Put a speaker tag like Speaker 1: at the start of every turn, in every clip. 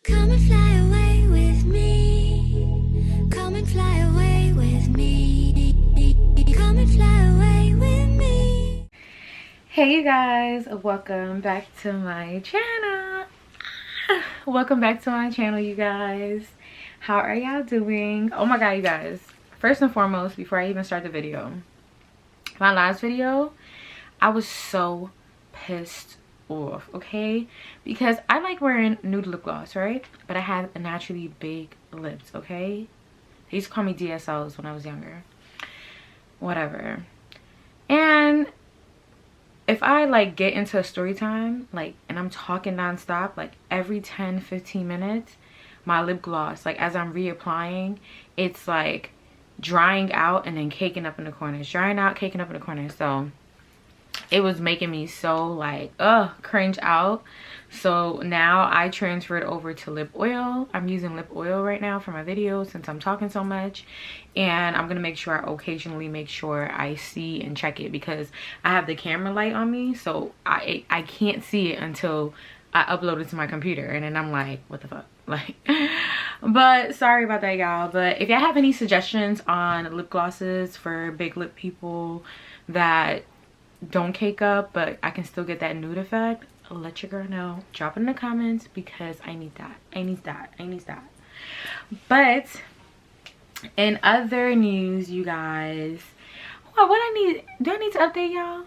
Speaker 1: Come and fly away with me. Come and fly away with me. Come and fly away with me.
Speaker 2: Hey you guys, welcome back to my channel. Welcome back to my channel, you guys. How are y'all doing? Oh my god, you guys, first and foremost, before I even start the video, my last video, I was so pissed off, okay? Because I like wearing nude lip gloss, right? But I have naturally big lips, okay? They used to call me DSLs when I was younger. Whatever. And if I like get into a story time, like, and I'm talking nonstop, like every 10-15 minutes, my lip gloss, like as I'm reapplying, it's like drying out and then caking up in the corners, drying out, caking up in the corners. So it was making me so like cringe out. So now I transferred over to lip oil. I'm using lip oil right now for my videos since I'm talking so much, and I'm gonna make sure I occasionally make sure I see and check it because I have the camera light on me, so I can't see it until I upload it to my computer, and then I'm like, what the fuck, like. But sorry about that, y'all. But if y'all have any suggestions on lip glosses for big lip people that don't cake up but I can still get that nude effect, let your girl know. Drop it in the comments because I need that. I need that. But in other news, you guys, do I need to update y'all?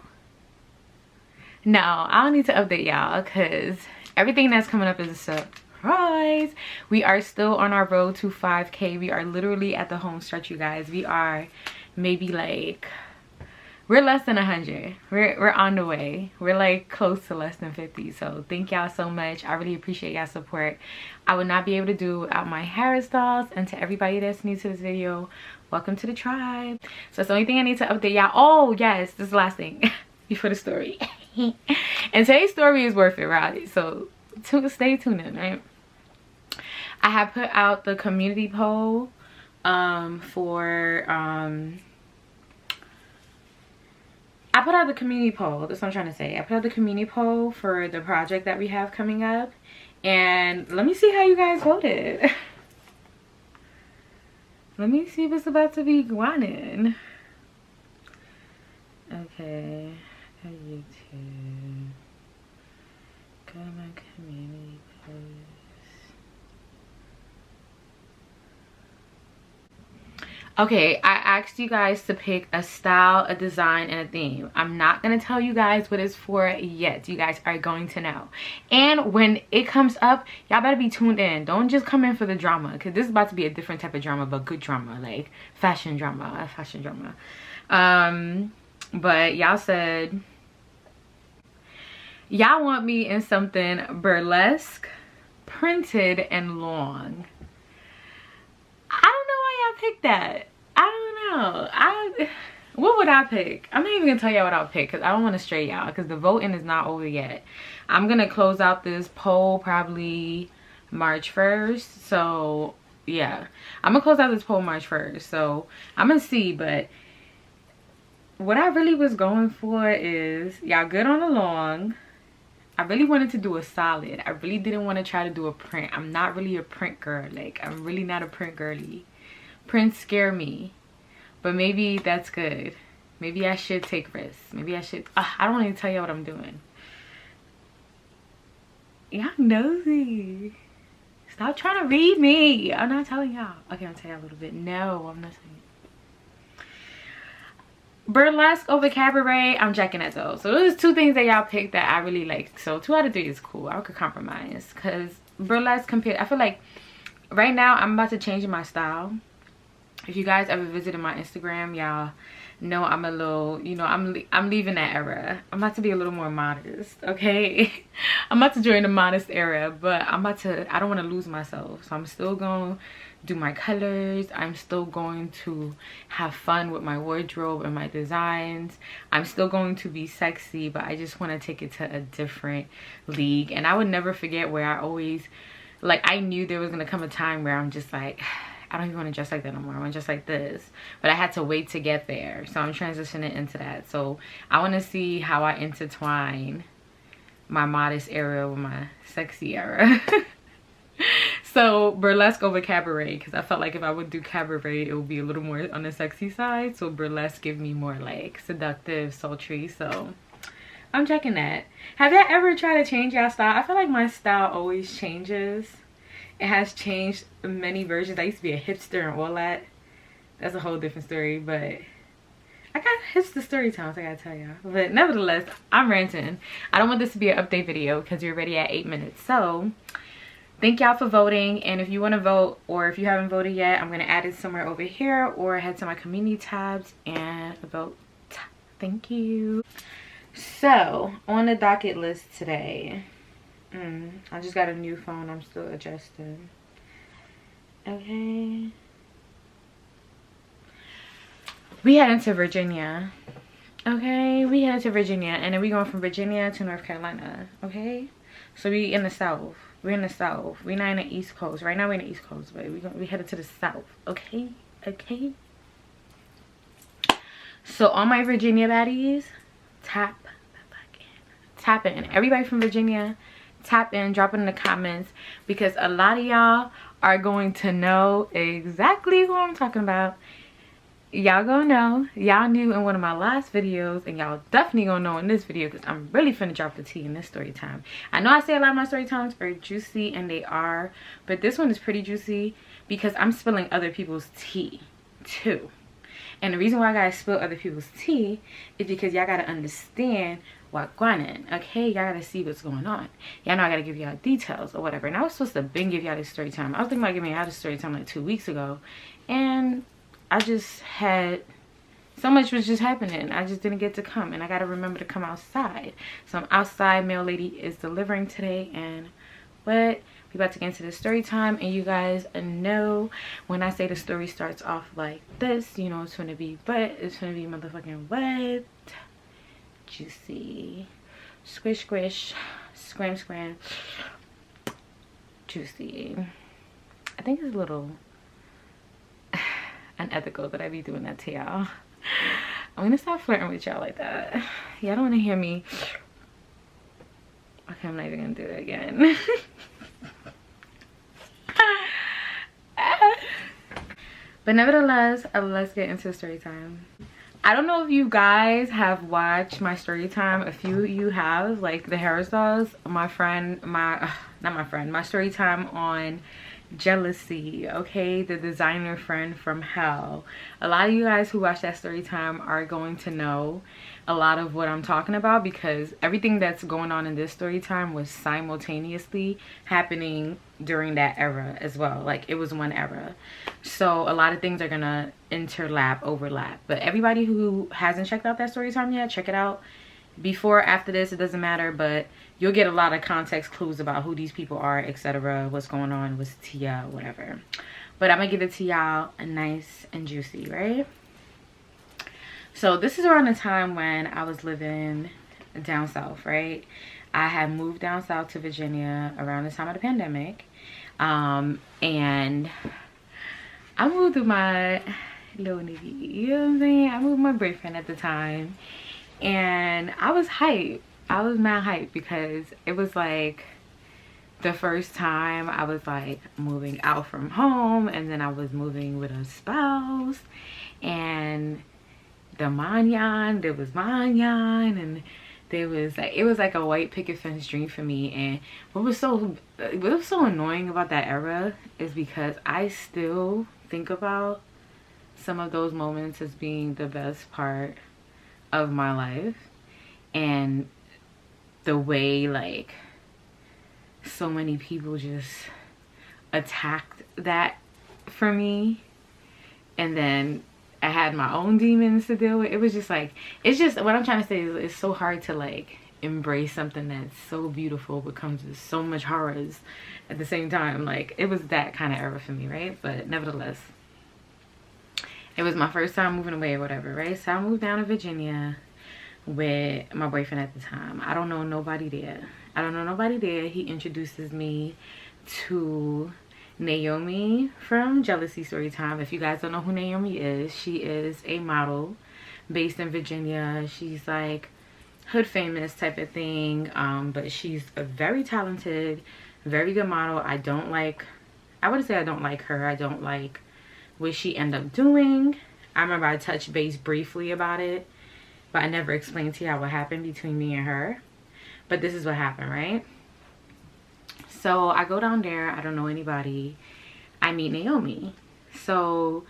Speaker 2: No, I don't need to update y'all because everything that's coming up is a surprise. We are still on our road to 5K. We are literally at the home stretch, you guys. We are maybe like, we're less than 100. We're on the way. We're like close to less than 50. So thank y'all so much. I really appreciate y'all support. I would not be able to do without my Haras dolls. And to everybody that's new to this video, welcome to the tribe. So that's the only thing I need to update y'all. Oh yes, this is the last thing before the story. And today's story is worth it, right? So stay tuned in, right? I have put out the community poll I put out the community poll. That's what I'm trying to say. I put out the community poll for the project that we have coming up. And let me see how you guys voted. Let me see if it's about to be guanin. Okay. YouTube. Go to my community post. Okay, I asked you guys to pick a style, a design, and a theme. I'm not going to tell you guys what it's for yet. You guys are going to know. And when it comes up, y'all better be tuned in. Don't just come in for the drama, because this is about to be a different type of drama, but good drama, like fashion drama, But y'all said y'all want me in something burlesque, printed, and long. I don't know why y'all picked that. I don't know. What would I pick? I'm not even gonna tell y'all what I'll pick because I don't want to stray y'all because the voting is not over yet. I'm gonna close out this poll probably March 1st. So yeah, I'm gonna close out this poll March 1st. So I'm gonna see, but what I really was going for is y'all good on the long. I really wanted to do a solid. I really didn't want to try to do a print. I'm not really a print girl. Like, I'm really not a print girly. Prints scare me. But maybe that's good. Maybe I should take risks. Maybe I should. I don't want to tell you what I'm doing. Y'all nosy. Stop trying to read me. I'm not telling y'all. Okay, I'm telling y'all a little bit. No, I'm not saying it. Burlesque over cabaret, I'm checking at those. So those are two things that y'all picked that I really like. So 2 out of 3 is cool. I could compromise because burlesque compared, I feel like right now I'm about to change my style. If you guys ever visited my Instagram, y'all know I'm a little, you know, I'm leaving that era. I'm about to be a little more modest, okay? I'm about to join the modest era, but I don't want to lose myself. So I'm still going to do my colors. I'm still going to have fun with my wardrobe and my designs. I'm still going to be sexy, but I just want to take it to a different league. And I would never forget where I always, like, I knew there was going to come a time where I'm just like, I don't even want to dress like that no more. I want to dress like this. But I had to wait to get there. So I'm transitioning into that. So I want to see how I intertwine my modest era with my sexy era. So burlesque over cabaret, because I felt like if I would do cabaret, it would be a little more on the sexy side. So burlesque give me more like seductive, sultry. So I'm checking that. Have y'all ever tried to change y'all style? I feel like my style always changes. It has changed many versions. I used to be a hipster and all that. That's a whole different story, but I got hipster story times, I gotta tell y'all. But nevertheless, I'm ranting. I don't want this to be an update video because we're already at 8 minutes. So thank y'all for voting. And if you want to vote, or if you haven't voted yet, I'm going to add it somewhere over here, or head to my community tabs and vote. Thank you. So on the docket list today, I just got a new phone. I'm still adjusting. Okay. We heading to Virginia. Okay, we headed to Virginia, and then we going from Virginia to North Carolina. Okay, so we in the South. We're in the South. We're not in the East Coast. Right now we're in the East Coast, but we headed to the South. Okay, okay. So all my Virginia baddies, tap in. Everybody from Virginia, tap in, drop it in the comments, because a lot of y'all are going to know exactly who I'm talking about. Y'all gonna know. Y'all knew in one of my last videos, and y'all definitely gonna know in this video, because I'm really finna drop the tea in this story time. I know I say a lot of my story times are juicy, and they are, but this one is pretty juicy because I'm spilling other people's tea too. And the reason why I gotta spill other people's tea is because y'all gotta understand what going on. Okay, y'all gotta see what's going on. Y'all know I gotta give y'all details or whatever. And I was supposed to give y'all this story time. I was thinking about giving y'all this story time like 2 weeks ago, and I just had so much was just happening. I just didn't get to come, and I gotta remember to come outside. So I'm outside. Mail lady is delivering today, and what? We about to get into the story time, and you guys know when I say the story starts off like this, you know it's gonna be wet. It's gonna be motherfucking wet, juicy, squish squish, scram scram, juicy. I think it's a little unethical that I be doing that to y'all. I'm gonna stop flirting with y'all like that. Y'all don't want to hear me. Okay, I'm not even gonna do it again. But nevertheless, let's get into story time. I don't know if you guys have watched my story time. A few of you have, like the HARASDOLLS, my story time on jealousy. Okay, the designer friend from hell. A lot of you guys who watch that story time are going to know a lot of what I'm talking about, because everything that's going on in this story time was simultaneously happening during that era as well. Like it was one era, so a lot of things are gonna overlap. But everybody who hasn't checked out that story time yet, check it out. Before, after this, it doesn't matter, but you'll get a lot of context clues about who these people are, etc., what's going on with Tia, whatever. But I'm gonna give it to y'all nice and juicy, right? So this is around the time when I was living down south, right? I had moved down south to Virginia around the time of the pandemic, and I moved with my little nigga, you know what I'm saying? I moved with my boyfriend at the time, and I was hyped. I was mad hyped because it was like the first time I was like moving out from home, and then I was moving with a spouse, and there was manyan, and there was like, it was like a white picket fence dream for me. And what was so annoying about that era is because I still think about some of those moments as being the best part of my life, and the way like so many people just attacked that for me, and then I had my own demons to deal with. It was just like, it's just, what I'm trying to say is it's so hard to like embrace something that's so beautiful but comes with so much horrors at the same time. Like it was that kind of era for me, right? But nevertheless, it was my first time moving away or whatever, right? So I moved down to Virginia with my boyfriend at the time. I don't know nobody there. He introduces me to Naomi from Jealousy Storytime. If you guys don't know who Naomi is, she is a model based in Virginia. She's like hood famous type of thing, but she's a very talented, very good model. I don't like I wouldn't say I don't like her. I don't like what she ended up doing. I remember I touched base briefly about it, but I never explained to y'all what happened between me and her. But this is what happened, right? So I go down there. I don't know anybody. I meet Naomi. So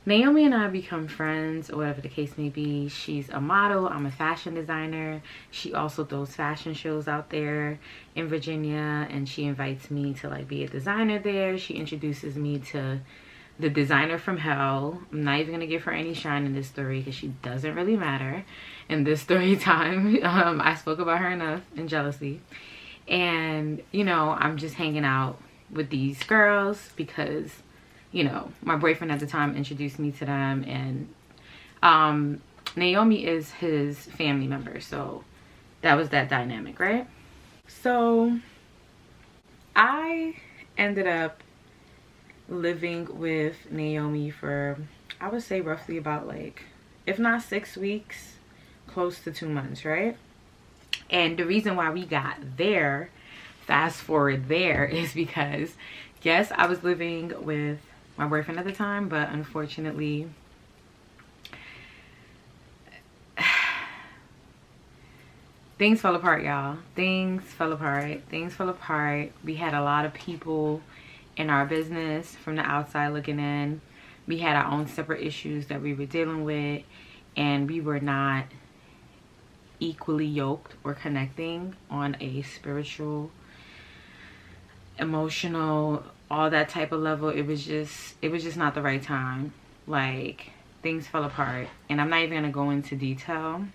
Speaker 2: Naomi and I become friends, or whatever the case may be. She's a model. I'm a fashion designer. She also throws fashion shows out there in Virginia, and she invites me to like be a designer there. She introduces me to the designer from hell. I'm not even gonna give her any shine in this story because she doesn't really matter in this story time. I spoke about her enough in jealousy. And you know, I'm just hanging out with these girls because, you know, my boyfriend at the time introduced me to them, and Naomi is his family member, so that was that dynamic, right? So I ended up living with Naomi for, I would say, roughly about like, if not 6 weeks, close to 2 months, right? And the reason why we got there, fast forward there, is because yes, I was living with my boyfriend at the time, but unfortunately things fell apart, y'all. Things fell apart. We had a lot of people in our business from the outside looking in. We had our own separate issues that we were dealing with, and we were not equally yoked or connecting on a spiritual, emotional, all that type of level. It was just not the right time. Like, things fell apart, and I'm not even gonna go into detail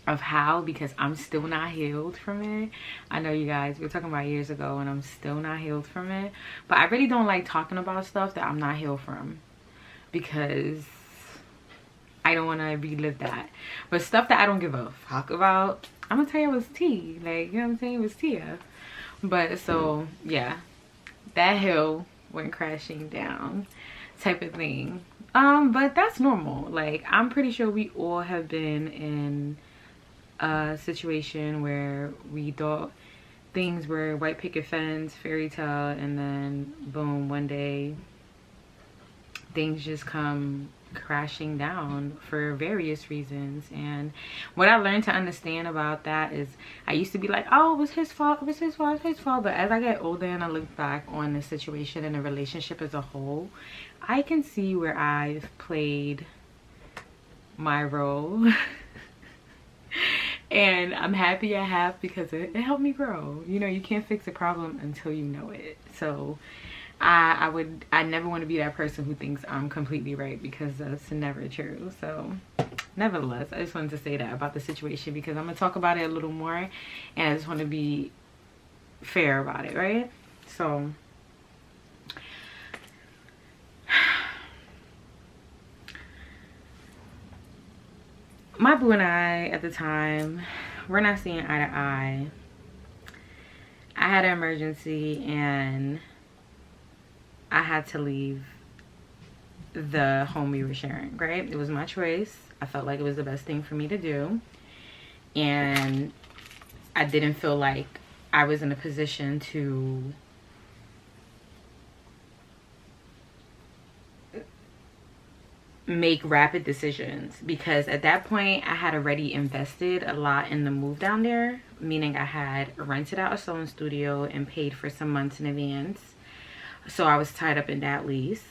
Speaker 2: of how, because I'm still not healed from it. I know you guys, we're talking about years ago, and I'm still not healed from it. But I really don't like talking about stuff that I'm not healed from, because I don't want to relive that. But stuff that I don't give a fuck about, I'm gonna tell you it was tea. Like, you know what I'm saying? It was tea. But so yeah, that hill went crashing down, type of thing. But that's normal. Like, I'm pretty sure we all have been in a situation where we thought things were white picket fence, fairy tale, and then boom, one day things just come crashing down for various reasons. And what I learned to understand about that is, I used to be like, oh, it was his fault, but as I get older and I look back on the situation and the relationship as a whole, I can see where I've played my role and I'm happy I have, because it helped me grow. You know, you can't fix a problem until you know it. So I never want to be that person who thinks I'm completely right, because that's never true. So nevertheless, I just wanted to say that about the situation, because I'm gonna talk about it a little more, and I just want to be fair about it, right? So my boo and I at the time, we're not seeing eye to eye. I had an emergency and I had to leave the home we were sharing, right? It was my choice. I felt like it was the best thing for me to do. And I didn't feel like I was in a position to make rapid decisions, because at that point I had already invested a lot in the move down there, meaning I had rented out a sewing studio and paid for some months in advance. So I was tied up in that lease.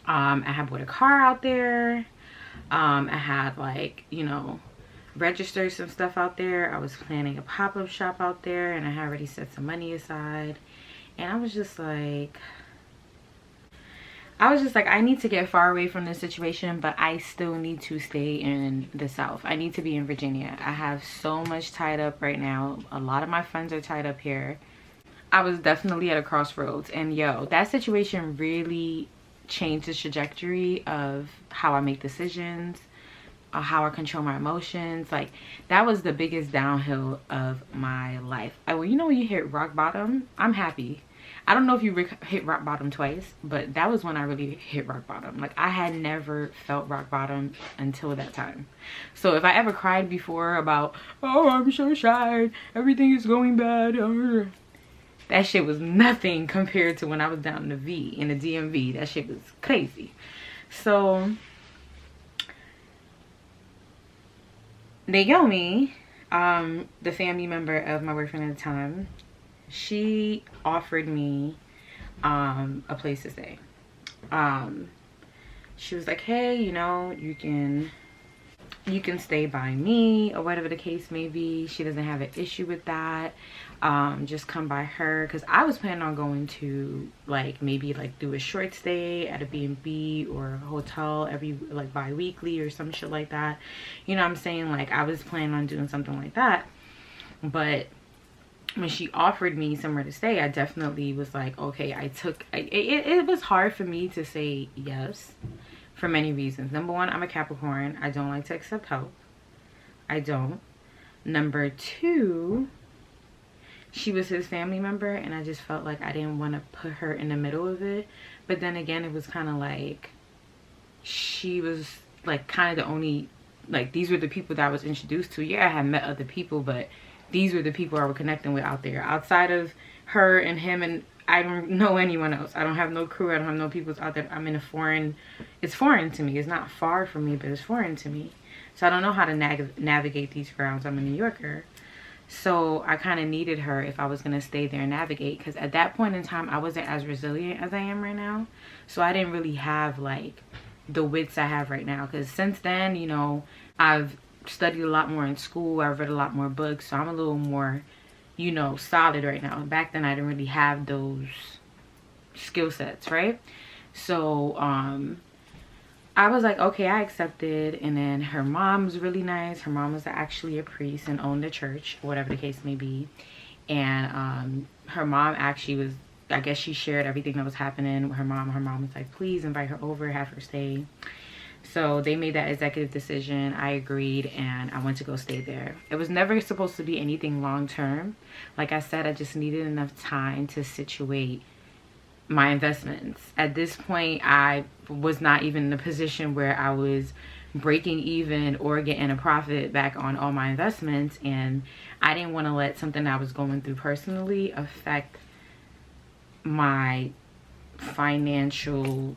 Speaker 2: I had bought a car out there. I had, like, you know, registered some stuff out there. I was planning a pop-up shop out there, and I had already set some money aside. And I was just like, I need to get far away from this situation, but I still need to stay in the South. I need to be in Virginia. I have so much tied up right now. A lot of my friends are tied up here. I was definitely at a crossroads, and yo, that situation really changed the trajectory of how I make decisions, how I control my emotions. Like, that was the biggest downhill of my life. Well, you know, when you hit rock bottom, I'm happy. I don't know if you hit rock bottom twice, but that was when I really hit rock bottom. Like, I had never felt rock bottom until that time. So if I ever cried before about, oh, I'm so sad, everything is going bad, that shit was nothing compared to when I was down in the V, in the DMV. That shit was crazy. So Naomi, the family member of my boyfriend at the time, she offered me a place to stay. She was like, hey, you know, you can stay by me or whatever the case may be. She doesn't have an issue with that. Just come by her, because I was planning on going to like maybe like do a short stay at a B&B or a hotel every like bi-weekly or some shit like that. You know what I'm saying? Like I was planning on doing something like that. But when she offered me somewhere to stay, I definitely was like, okay. It was hard for me to say yes for many reasons. Number one, I'm a Capricorn. I don't like to accept help. I don't. Number two, she was his family member, and I just felt like I didn't want to put her in the middle of it. But then again, it was kind of like she was like kind of the only, like, these were the people that I was introduced to. Yeah, I had met other people, but these were the people I was connecting with out there. Outside of her and him, and I don't know anyone else. I don't have no crew. I don't have no people out there. I'm in a foreign, it's foreign to me. It's not far from me, but it's foreign to me. So I don't know how to navigate these grounds. I'm a New Yorker. So I kind of needed her if I was going to stay there and navigate. Because at that point in time, I wasn't as resilient as I am right now. So I didn't really have like the wits I have right now. Because since then, you know, I've studied a lot more in school. I've read a lot more books. So I'm a little more, you know, solid right now. Back then I didn't really have those skill sets, right? So I was like, okay, I accepted. And then her mom was really nice. Her mom was actually a priest and owned a church, whatever the case may be. And her mom actually was, I guess she shared everything that was happening with her mom. Her mom was like, please invite her over, have her stay. So they made that executive decision. I agreed, and I went to go stay there. It was never supposed to be anything long term. Like I said, I just needed enough time to situate my investments. At this point, I was not even in a position where I was breaking even or getting a profit back on all my investments, and I didn't want to let something I was going through personally affect my financial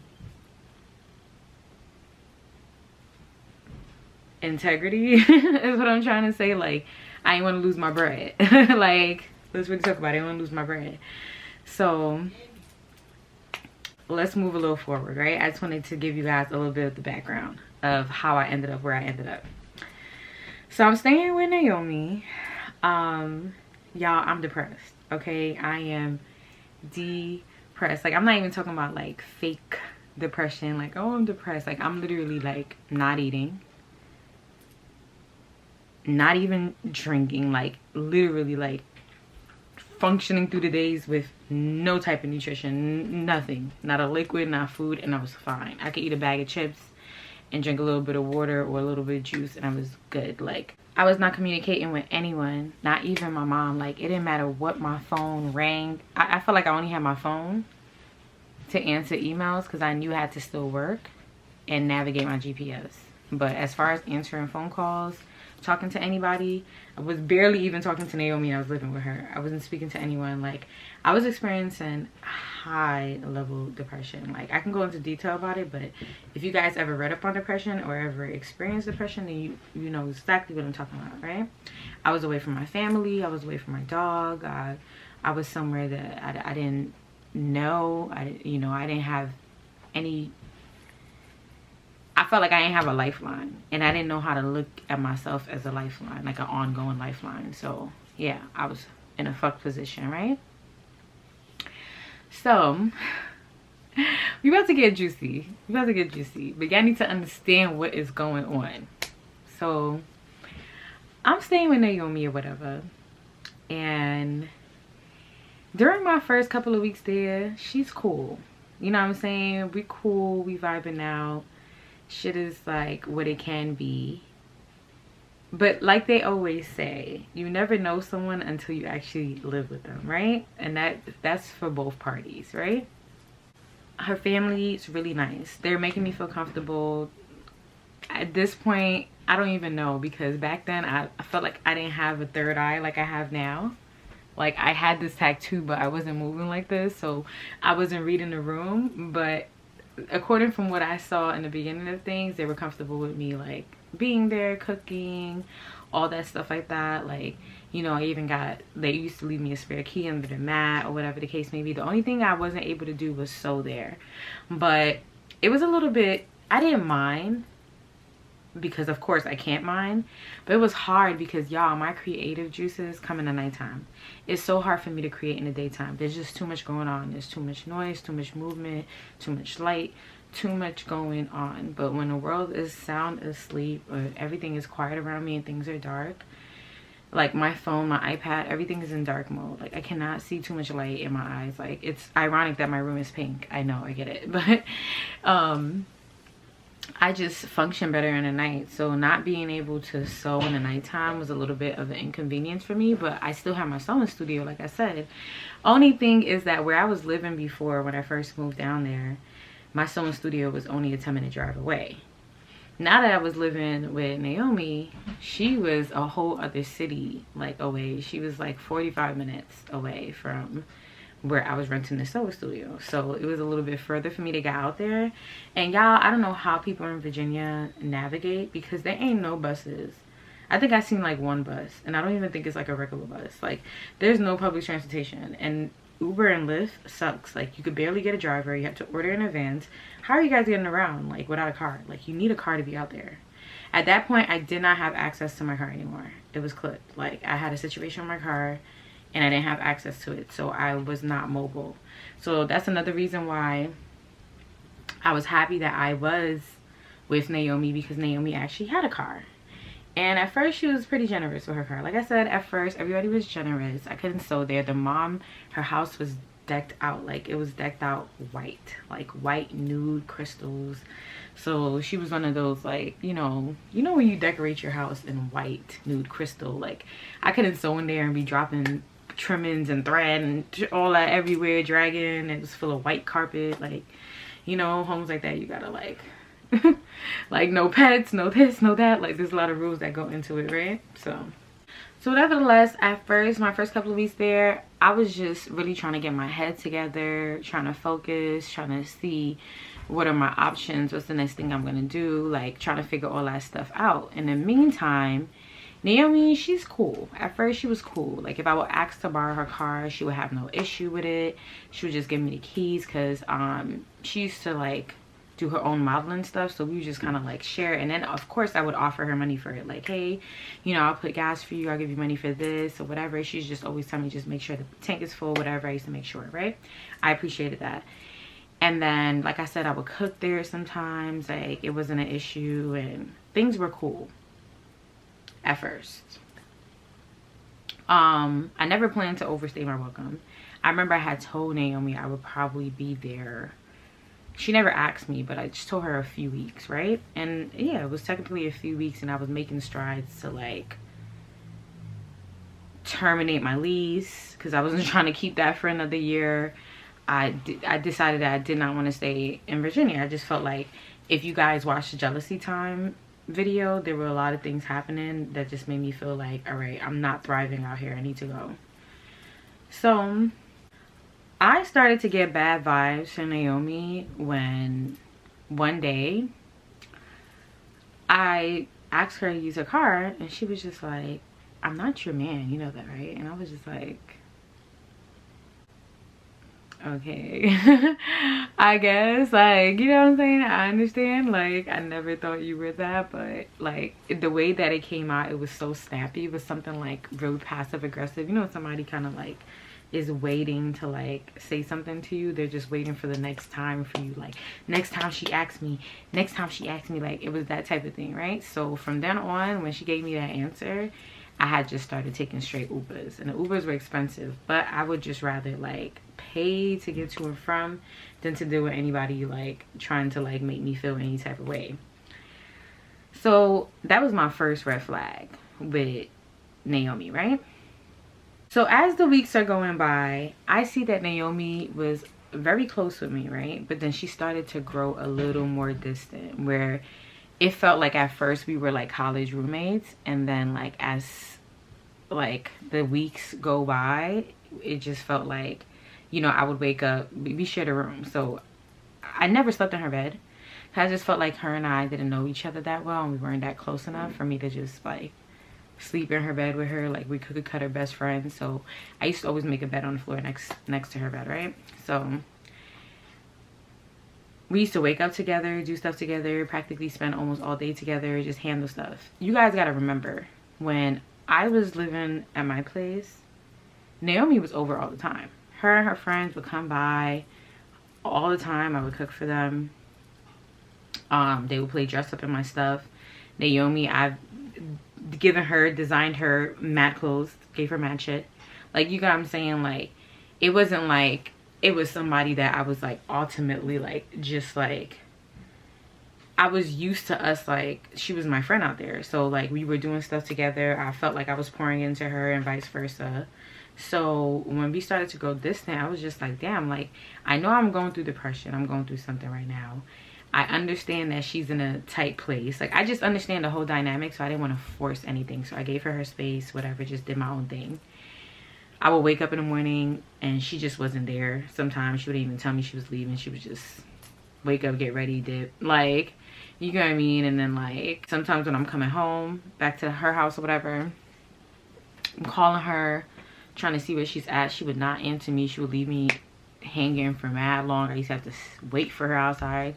Speaker 2: integrity is what I'm trying to say. Like, I didn't want to lose my bread. Like, let's really talk about it. I didn't want to lose my bread. So let's move a little forward, right? I just wanted to give you guys a little bit of the background of how I ended up where I ended up. So I'm staying with Naomi. Y'all, I'm depressed, okay? I am depressed. Like, I'm not even talking about like fake depression, like, oh, I'm depressed. Like, I'm literally like not eating, not even drinking, like literally like functioning through the days with no type of nutrition, nothing, not a liquid, not food, and I was fine. I could eat a bag of chips and drink a little bit of water or a little bit of juice, and I was good. Like, I was not communicating with anyone, not even my mom. Like, it didn't matter what, my phone rang. I felt like I only had my phone to answer emails because I knew I had to still work and navigate my GPS. But as far as answering phone calls, talking to anybody, I was barely even talking to Naomi. I was living with her. I wasn't speaking to anyone. Like, I was experiencing high level depression. Like, I can go into detail about it, but if you guys ever read up on depression or ever experienced depression, then you know exactly what I'm talking about, right? I was away from my family. I was away from my dog. I was somewhere that I didn't know. I didn't have any. I felt like I didn't have a lifeline, and I didn't know how to look at myself as a lifeline, like an ongoing lifeline. So yeah, I was in a fucked position, right? So we about to get juicy. But y'all need to understand what is going on. So I'm staying with Naomi or whatever, and during my first couple of weeks there, she's cool. You know what I'm saying? We cool, we vibing out. Shit is like what it can be. But like they always say, you never know someone until you actually live with them, right? And that's for both parties, right? Her family is really nice. They're making me feel comfortable. At this point, I don't even know, because back then I felt like I didn't have a third eye like I have now. Like I had this tattoo, but I wasn't moving like this, so I wasn't reading the room. But according from what I saw in the beginning of things, they were comfortable with me like being there, cooking, all that stuff like that. Like, you know, I even got, they used to leave me a spare key under the mat or whatever the case may be. The only thing I wasn't able to do was sew there, but it was a little bit, I didn't mind, because of course I can't mind, but it was hard because y'all, my creative juices come in the nighttime. It's so hard for me to create in the daytime. There's just too much going on. There's too much noise, too much movement, too much light, too much going on. But when the world is sound asleep, or everything is quiet around me and things are dark, like my phone, my iPad, everything is in dark mode. Like I cannot see too much light in my eyes. Like it's ironic that my room is pink. I know, I get it, but I just function better in the night. So not being able to sew in the nighttime was a little bit of an inconvenience for me, but I still have my sewing studio, like I said. Only thing is that where I was living before, when I first moved down there, my sewing studio was only a 10-minute drive away. Now that I was living with Naomi, she was a whole other city like away. She was like 45 minutes away from where I was renting the sewing studio, so it was a little bit further for me to get out there. And y'all, I don't know how people in Virginia navigate, because there ain't no buses. I think I seen like one bus, and I don't even think it's like a regular bus. Like there's no public transportation, and Uber and Lyft sucks. Like you could barely get a driver. You have to order in advance. How are you guys getting around like without a car? Like you need a car to be out there. At that point, I did not have access to my car anymore. It was clipped. Like I had a situation with my car and I didn't have access to it, so I was not mobile. So that's another reason why I was happy that I was with Naomi, because Naomi actually had a car. And at first she was pretty generous with her car. Like I said, at first everybody was generous. I couldn't sew there. The mom, her house was decked out. Like it was decked out white, like white nude crystals. So she was one of those, like, you know when you decorate your house in white nude crystal. Like I couldn't sew in there and be dropping trimmings and thread and all that everywhere, dragging. It was full of white carpet. Like, you know, homes like that, you gotta like like no pets, no this, no that. Like there's a lot of rules that go into it, right? So nevertheless, at first, my first couple of weeks there, I was just really trying to get my head together, trying to focus, trying to see what are my options, what's the next thing I'm gonna do, like trying to figure all that stuff out. In the meantime, Naomi, she's cool. At first she was cool. Like if I would ask to borrow her car, she would have no issue with it. She would just give me the keys, because she used to like do her own modeling stuff, so we would just kind of like share. And then of course I would offer her money for it, like, hey, you know, I'll put gas for you, I'll give you money for this or whatever. She's just always telling me just make sure the tank is full, whatever. I used to make sure, right? I appreciated that. And then like I said, I would cook there sometimes. Like it wasn't an issue and things were cool at first. I never planned to overstay my welcome. I remember I had told Naomi I would probably be there. She never asked me, but I just told her a few weeks, right? And yeah, it was technically a few weeks, and I was making strides to like terminate my lease, because I wasn't trying to keep that for another year. I decided that I did not want to stay in Virginia. I just felt like, if you guys watched the Jealousy Time video, there were a lot of things happening that just made me feel like, all right, I'm not thriving out here, I need to go. So I started to get bad vibes from Naomi when one day I asked her to use her car, and she was just like, I'm not your man, you know that, right? And I was just like, okay. I guess, like, you know what I'm saying? I understand. Like, I never thought you were that, but like the way that it came out, it was so snappy. It was something like really passive aggressive. You know, somebody kind of like is waiting to like say something to you. They're just waiting for the next time for you, like, next time she asks me, next time she asks me. Like, it was that type of thing, right? So from then on, when she gave me that answer, I had just started taking straight Ubers, and the Ubers were expensive, but I would just rather like pay to get to and from than to deal with anybody like trying to like make me feel any type of way. So that was my first red flag with Naomi, right? So as the weeks are going by, I see that Naomi was very close with me, right? But then she started to grow a little more distant, where it felt like at first we were like college roommates, and then like as like the weeks go by, it just felt like, you know, I would wake up, we shared a room, so I never slept in her bed. I just felt like her and I didn't know each other that well, and we weren't that close enough for me to just like sleep in her bed with her. Like we could cut her best friends. So I used to always make a bed on the floor next to her bed, right? So we used to wake up together, do stuff together, practically spend almost all day together, just handle stuff. You guys gotta remember, when I was living at my place, Naomi was over all the time. Her and her friends would come by all the time. I would cook for them. They would play dress up in my stuff. Naomi, I've designed her mad clothes, gave her mad shit. Like, you got what I'm saying? Like, it wasn't like it was somebody that I was like ultimately like, just like, I was used to us, like, she was my friend out there. So like, we were doing stuff together. I felt like I was pouring into her and vice versa. So when we started to go distant, I was just like, damn, like, I know I'm going through depression. I'm going through something right now. I understand that she's in a tight place. Like, I just understand the whole dynamic, so I didn't want to force anything. So I gave her space, whatever, just did my own thing. I would wake up in the morning and she just wasn't there. Sometimes she wouldn't even tell me she was leaving. She would just wake up, get ready, dip. Like, you know what I mean? And then like, sometimes when I'm coming home, back to her house or whatever, I'm calling her, trying to see where she's at. She would not answer me. She would leave me hanging for mad long. I used to have to wait for her outside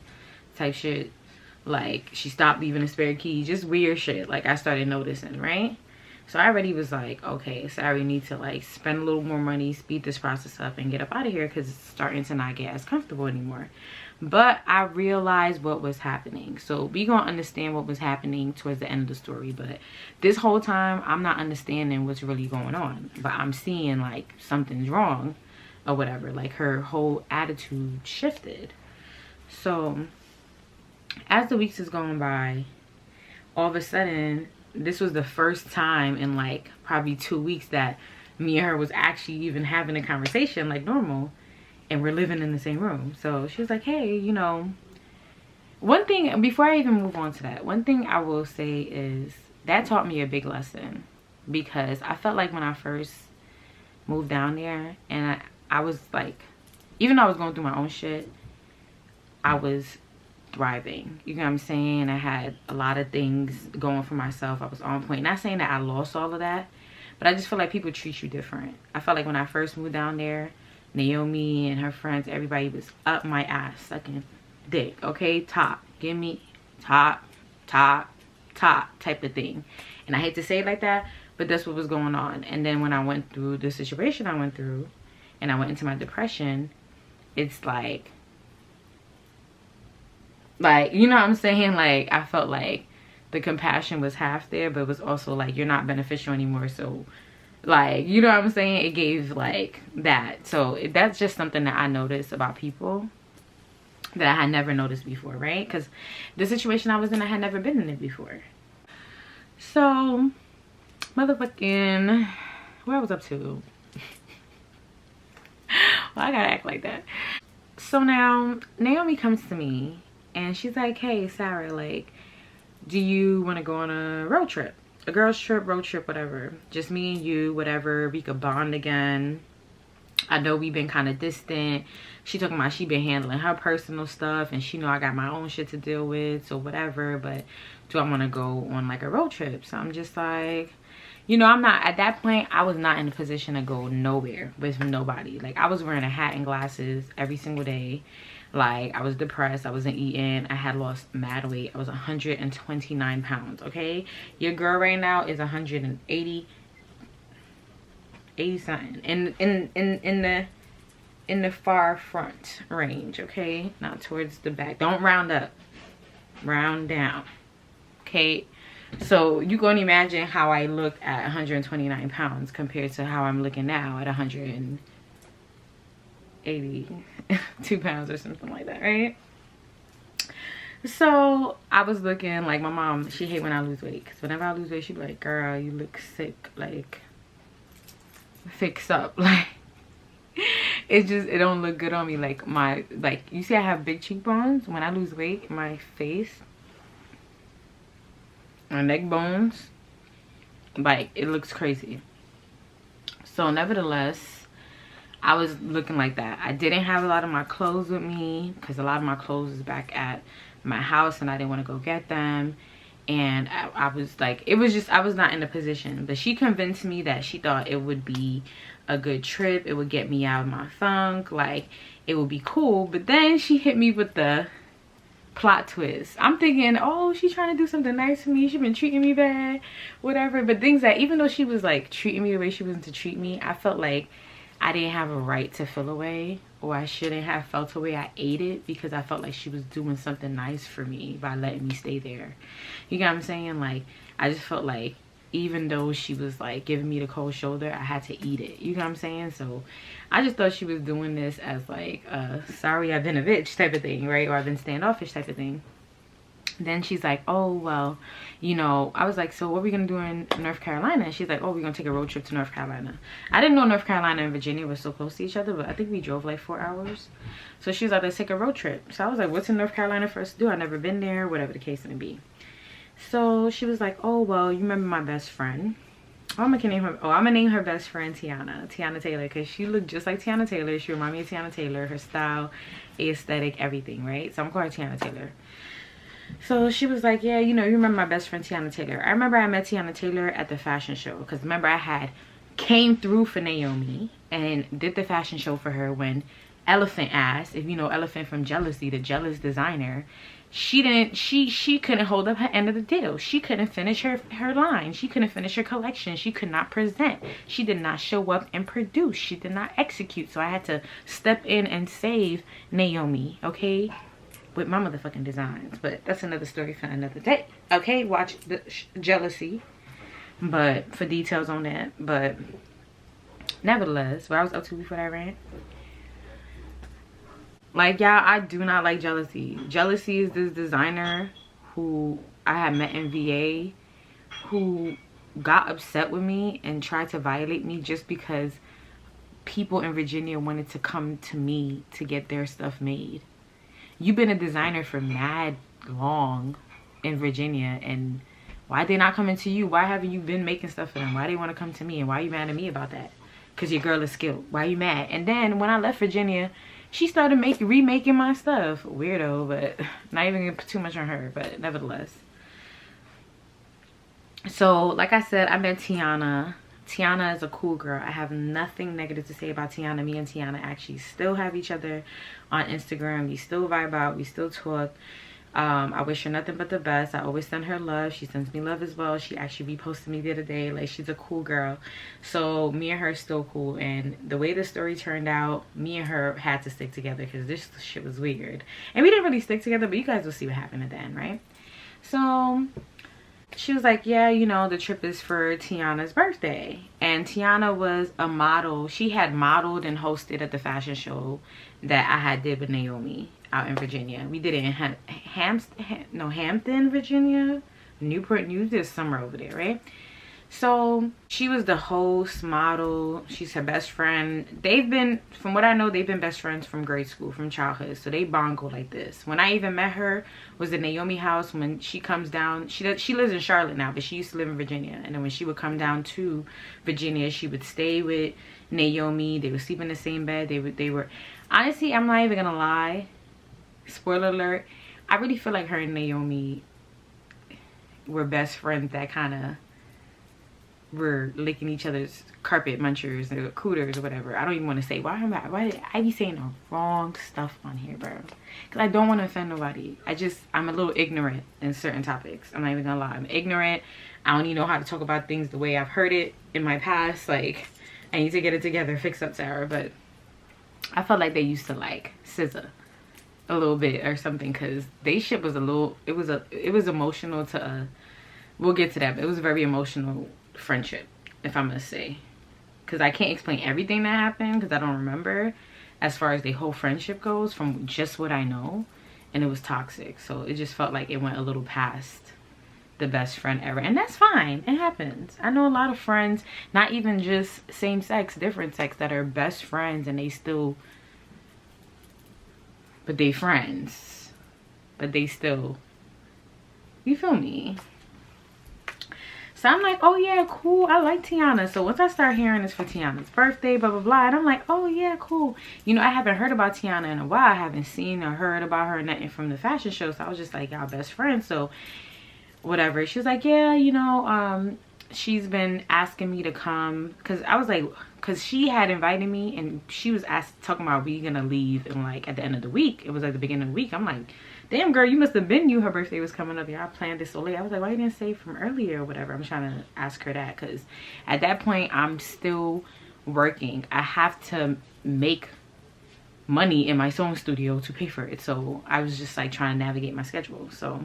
Speaker 2: type shit. Like, she stopped leaving a spare key, just weird shit. Like, I started noticing, right? So I already was like, okay, so I already need to like spend a little more money, speed this process up, and get up out of here, because it's starting to not get as comfortable anymore. But I realized what was happening. So we gonna understand what was happening towards the end of the story. But this whole time, I'm not understanding what's really going on. But I'm seeing like something's wrong or whatever. Like, her whole attitude shifted. So as the weeks is going by, all of a sudden, this was the first time in like probably 2 weeks that me and her was actually even having a conversation like normal, and we're living in the same room. So she was like, hey, you know, one thing, before I even move on to that, one thing I will say is that taught me a big lesson, because I felt like when I first moved down there, and I was like, even though I was going through my own shit, I was thriving. You know what I'm saying? I had a lot of things going for myself. I was on point. Not saying that I lost all of that, but I just feel like people treat you different. I felt like when I first moved down there, Naomi and her friends, everybody was up my ass sucking dick. Okay, top, give me top type of thing. And I hate to say it like that, but that's what was going on. And then when I went through the situation I went through, and I went into my depression, it's like, you know what I'm saying? Like, I felt like the compassion was half there, but it was also like, you're not beneficial anymore. So like, you know what I'm saying? It gave like that. So that's just something that I noticed about people that I had never noticed before, right? Because the situation I was in, I had never been in it before. So motherfucking, what I was up to? Well, I gotta act like that. So now Naomi comes to me and she's like, hey Sarah, like, do you want to go on a road trip, a girls trip, road trip, whatever, just me and you, whatever, we could bond again. I know we've been kind of distant. She talking about she been handling her personal stuff, and she know I got my own shit to deal with, so whatever. But do I want to go on like a road trip? So I'm just like, you know, I'm not, at that point I was not in a position to go nowhere with nobody. Like, I was wearing a hat and glasses every single day. Like, I was depressed, I wasn't eating, I had lost mad weight. I was 129 pounds. Okay, your girl right now is 180 something in the far front range. Okay, not towards the back. Don't round up, round down. Okay, so you can imagine how I looked at 129 pounds compared to how I'm looking now at 182 pounds or something like that, right? So I was looking like, my mom, she hate when I lose weight, because whenever I lose weight, she be like, girl, you look sick, like, fix up. Like, it just, it don't look good on me. Like, my, like, you see I have big cheekbones. When I lose weight, my face, my neck bones, like, it looks crazy. So nevertheless, I was looking like that. I didn't have a lot of my clothes with me because a lot of my clothes is back at my house and I didn't want to go get them. And I was like, it was just, I was not in a position. But she convinced me that she thought it would be a good trip. It would get me out of my funk. Like, it would be cool. But then she hit me with the plot twist. I'm thinking, oh, she's trying to do something nice for me. She's been treating me bad, whatever. But things that, even though she was like treating me the way she was to treat me, I felt like I didn't have a right to feel away, or I shouldn't have felt away. I ate it because I felt like she was doing something nice for me by letting me stay there. You get what I'm saying? Like, I just felt like even though she was like giving me the cold shoulder, I had to eat it. You know what I'm saying? So I just thought she was doing this as like sorry I've been a bitch type of thing, right? Or I've been standoffish type of thing. Then she's like, oh, well, you know, I was like, so what are we gonna do in North Carolina? And she's like, oh, we're gonna take a road trip to North Carolina. I didn't know North Carolina and Virginia were so close to each other, but I think we drove like 4 hours. So she was like, let's take a road trip. So I was like, what's in North Carolina for us to do? I've never been there, whatever the case may be. So she was like, oh, well, you remember my best friend? I'm gonna name her best friend Tiana Taylor, because she looked just like Tiana Taylor. She reminded me of Tiana Taylor, her style, aesthetic, everything, right? So I'm calling her Tiana Taylor. So she was like, yeah, you know, you remember my best friend Tiana Taylor. I remember I met Tiana Taylor at the fashion show, because remember I had came through for Naomi and did the fashion show for her when Elephant asked, if you know Elephant from Jealousy, the jealous designer, she couldn't hold up her end of the deal. She couldn't finish her line. She couldn't finish her collection. She could not present. She did not show up and produce. She did not execute. So I had to step in and save Naomi, okay, with my motherfucking designs. But that's another story for another day, okay? Watch the Jealousy, but for details on that. But nevertheless, what I was up to before that rant, like, y'all, I do not like Jealousy. Jealousy is this designer who I had met in VA who got upset with me and tried to violate me just because people in Virginia wanted to come to me to get their stuff made. You've been a designer for mad long in Virginia, and why they not coming to you? Why haven't you been making stuff for them? Why they want to come to me? And why are you mad at me about that? Because your girl is skilled. Why are you mad? And then when I left Virginia, she started remaking my stuff. Weirdo, but not even gonna put too much on her, but nevertheless. So like I said, I met Tiana. Tiana is a cool girl. I have nothing negative to say about Tiana. Me and Tiana actually still have each other on Instagram. We still vibe out. We still talk. I wish her nothing but the best. I always send her love. She sends me love as well. She actually reposted me the other day. Like, she's a cool girl. So me and her are still cool. And the way the story turned out, me and her had to stick together because this shit was weird. And we didn't really stick together, but you guys will see what happened at the end, right? So she was like, yeah, you know, the trip is for Tiana's birthday. And Tiana was a model. She had modeled and hosted at the fashion show that I had did with Naomi out in Virginia. We did it in Hampton, Virginia. Newport News. There's summer over there, right? So she was the host, model. She's her best friend. They've been, from what I know, they've been best friends from grade school, from childhood. So they bongo like this. When I even met her was at Naomi house. When she comes down, she lives in Charlotte now, but she used to live in Virginia. And then when she would come down to Virginia, she would stay with Naomi. They would sleep in the same bed. They were honestly, I'm not even gonna lie, spoiler alert, I really feel like her and Naomi were best friends that kind of were licking each other's carpet munchers or cooters or whatever. I don't even want to say, why did I be saying the wrong stuff on here, bro? Because I don't want to offend nobody. I'm a little ignorant in certain topics. I'm not even gonna lie, I'm ignorant. I don't even know how to talk about things the way I've heard it in my past. Like, I need to get it together, fix up Sarah. But I felt like they used to like scissor a little bit or something, because they shit was a little, it was emotional to we'll get to that, but it was a very emotional friendship, if I'm gonna say, because I can't explain everything that happened because I don't remember as far as the whole friendship goes from just what I know, and it was toxic. So it just felt like it went a little past the best friend ever, and that's fine. It happens. I know a lot of friends, not even just same sex, different sex, that are best friends and they still, but they friends, but they still, you feel me? So I'm like, oh yeah, cool, I like Tiana. So once I start hearing it's for Tiana's birthday, blah blah blah, and I'm like, oh yeah, cool. You know, I haven't heard about Tiana in a while. I haven't seen or heard about her nothing from the fashion show. So I was just like, y'all best friends, so whatever. She was like, yeah, you know, she's been asking me to come, because I was like, because she had invited me, and she was talking about we gonna leave and like at the end of the week. It was like the beginning of the week. I'm like, damn girl, you must have been knew her birthday was coming up. Y'all planned it so late. I was like, why you didn't say from earlier or whatever? I'm trying to ask her that, because at that point I'm still working. I have to make money in my sewing studio to pay for it. So I was just like trying to navigate my schedule. So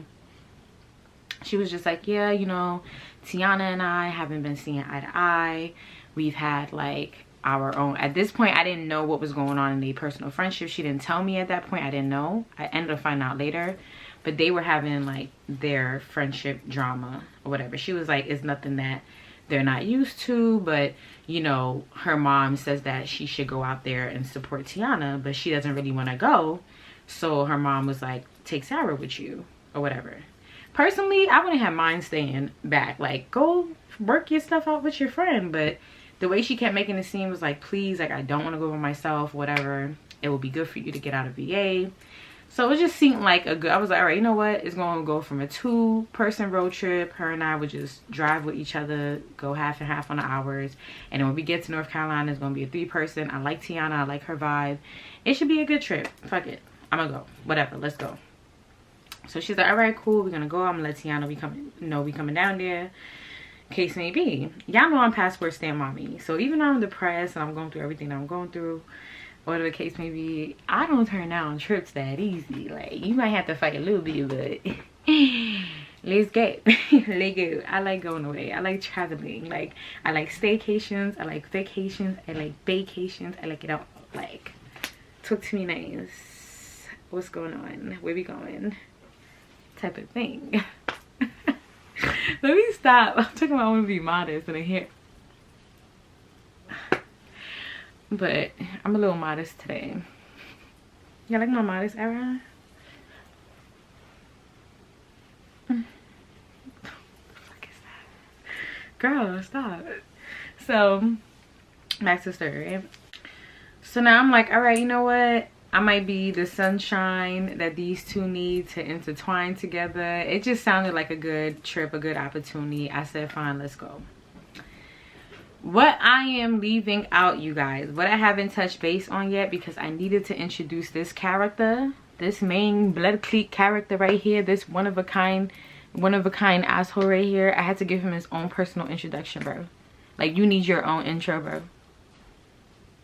Speaker 2: she was just like, yeah, you know, Tiana and I haven't been seeing eye to eye. We've had like our own, at this point I didn't know what was going on in their personal friendship. She didn't tell me at that point. I didn't know. I ended up finding out later, but they were having like their friendship drama or whatever. She was like, it's nothing that they're not used to, but you know, her mom says that she should go out there and support Tiana, but she doesn't really want to go. So her mom was like, take Sarah with you or whatever. Personally, I wouldn't have mind staying back. Like, go work your stuff out with your friend. But the way she kept making it seem was like, please, like, I don't want to go by myself, whatever. It will be good for you to get out of VA. So it just seemed like a good, I was like, all right, you know what? It's going to go from a 2-person road trip. Her and I would just drive with each other, go half and half on the hours. And then when we get to North Carolina, it's going to be a 3-person. I like Tiana. I like her vibe. It should be a good trip. Fuck it. I'm going to go. Whatever. Let's go. So she's like, all right, cool, we're gonna go. I'm gonna let Tiana we coming down there, case may be. Y'all know I'm passport stamp mommy. So even though I'm depressed and I'm going through everything that I'm going through, whatever the case may be, I don't turn down trips that easy. Like, you might have to fight a little bit, but let's go. Let's go. I like going away. I like traveling. Like, I like staycations. I like vacations. I like vacations. I like it all. Like, talk to me nice. What's going on? Where we going? Type of thing. Let me stop. I'm talking about I want to be modest in here, but I'm a little modest today. You like my modest era? What the fuck is that? Girl, stop. So back to the story. So now I'm like, all right, you know what? I might be the sunshine that these two need to intertwine together. It just sounded like a good trip, a good opportunity. I said, fine, let's go. What I am leaving out, you guys, what I haven't touched base on yet, because I needed to introduce this character, this main blood clique character right here, this one of a kind asshole right here. I had to give him his own personal introduction, bro. Like, you need your own intro, bro.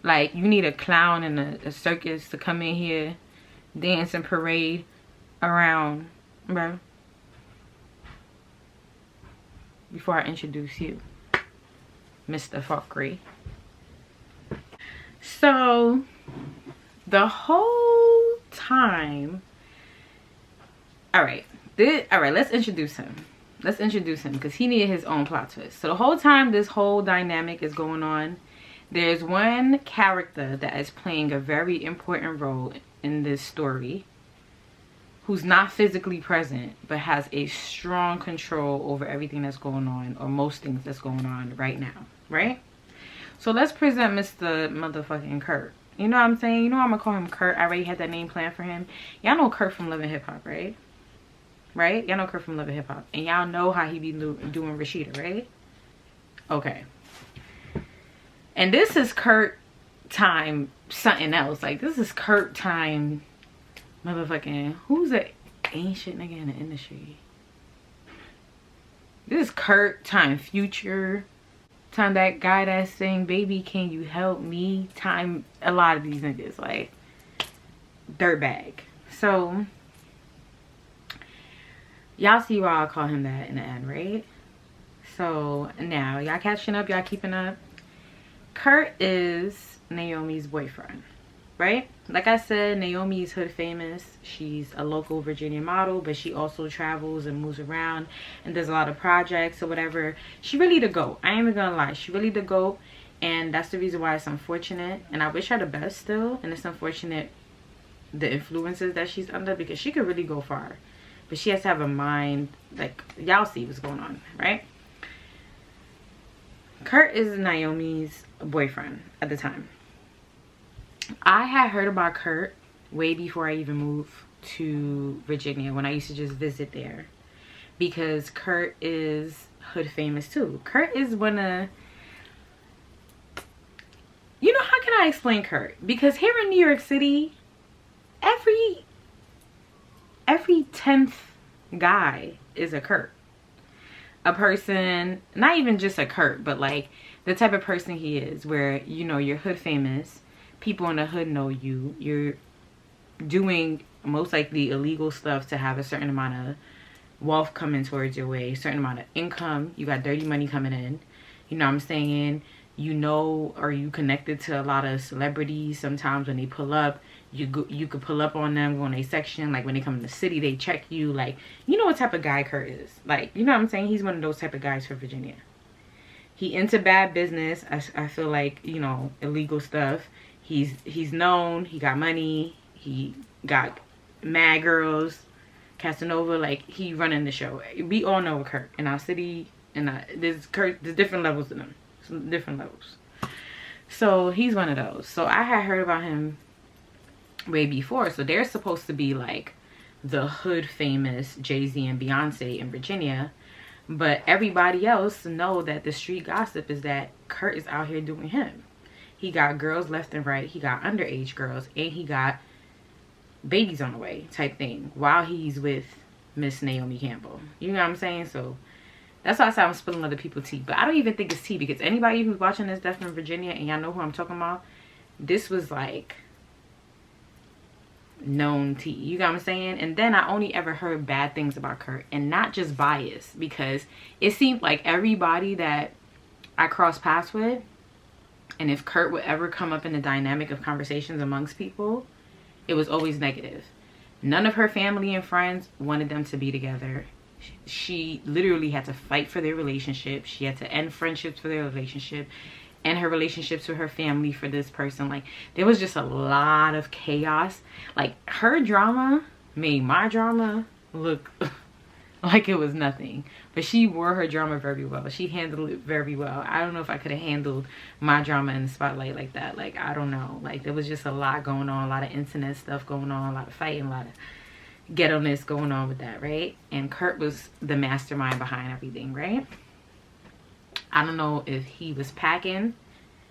Speaker 2: Like, you need a clown and a circus to come in here, dance and parade around, bro, before I introduce you, Mr. Fuckery. So, the whole time, alright, let's introduce him. Let's introduce him, because he needed his own plot twist. So, the whole time this whole dynamic is going on, there's one character that is playing a very important role in this story who's not physically present but has a strong control over everything that's going on, or most things that's going on right now, right? So let's present Mr. motherfucking Kurt. You know what I'm saying? You know I'm gonna call him Kurt. I already had that name planned for him. Y'all know Kurt from Love and Hip Hop, right? Right? Y'all know Kurt from Love and Hip Hop. And y'all know how he be doing Rashida, right? Okay. And this is Kurt time something else. Like, this is Kurt time motherfucking, who's an ancient nigga in the industry? This is Kurt time Future. Time that guy that's saying, baby, can you help me? Time a lot of these niggas, like, dirtbag. So, y'all see why I call him that in the end, right? So, now, y'all catching up? Y'all keeping up? Kurt is Naomi's boyfriend, right? Like I said, Naomi is hood famous. She's a local Virginia model, but she also travels and moves around and does a lot of projects or whatever. She really the GOAT. I ain't even gonna lie. She really the GOAT, and that's the reason why it's unfortunate. And I wish her the best still. And it's unfortunate the influences that she's under, because she could really go far. But she has to have a mind, like, y'all see what's going on, right? Kurt is Naomi's boyfriend at the time. I had heard about Kurt way before I even moved to Virginia, when I used to just visit there, because Kurt is hood famous too. Kurt is one of, you know, how can I explain Kurt? Because here in New York City, every 10th guy is a Kurt. A person, not even just a Kurt, but like the type of person he is, where, you know, you're hood famous, people in the hood know you, you're doing most likely illegal stuff to have a certain amount of wealth coming towards your way, a certain amount of income, you got dirty money coming in, you know what I'm saying? You know, or you connected to a lot of celebrities. Sometimes when they pull up, you could pull up on them, go in a section. Like when they come in the city, they check you. Like, you know what type of guy Kurt is. Like, you know what I'm saying? He's one of those type of guys for Virginia. He into bad business. I feel like, you know, illegal stuff. He's known. He got money. He got mad girls, Casanova. Like, he running the show. We all know Kurt in our city. And there's different levels to them. Some different levels. So he's one of those. So I had heard about him way before. So they're supposed to be like the hood famous Jay-Z and Beyonce in Virginia, but everybody else know that the street gossip is that Kurt is out here doing him. He got girls left and right. He got underage girls, and he got babies on the way type thing while he's with Miss Naomi Campbell. You know what I'm saying? So that's why I say I'm spilling other people's tea. But I don't even think it's tea, because anybody who's watching this that's from Virginia and y'all know who I'm talking about, this was like known tea. You know what I'm saying? And then I only ever heard bad things about Kurt, and not just bias, because it seemed like everybody that I crossed paths with, and if Kurt would ever come up in the dynamic of conversations amongst people, it was always negative. None of her family and friends wanted them to be together. She literally had to fight for their relationship. She had to end friendships for their relationship, and her relationships with her family for this person. Like, there was just a lot of chaos. Like, her drama made my drama look like it was nothing, but she wore her drama very well. She handled it very well. I don't know if I could have handled my drama in the spotlight like that. Like, I don't know. Like, there was just a lot going on, a lot of internet stuff going on, a lot of fighting, a lot of ghetto-ness going on with that, right? And Kurt was the mastermind behind everything, right? I don't know if he was packing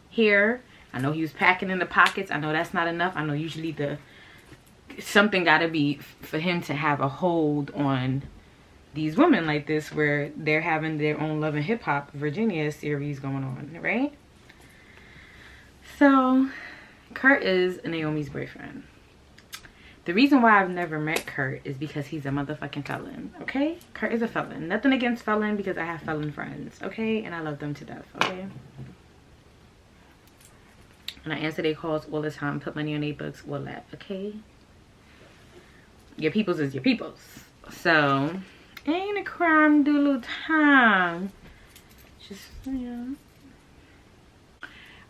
Speaker 2: here. I know he was packing in the pockets. I know that's not enough. I know usually something gotta be for him to have a hold on these women like this, where they're having their own Love and Hip Hop Virginia series going on, right? So Kurt is Naomi's boyfriend. The reason why I've never met Kurt is because he's a motherfucking felon, okay? Kurt is a felon. Nothing against felon, because I have felon friends, okay? And I love them to death, okay? And I answer their calls all the time, put money on their books, all that, okay? Your peoples is your peoples. So, ain't a crime, do a little time. Just, you know.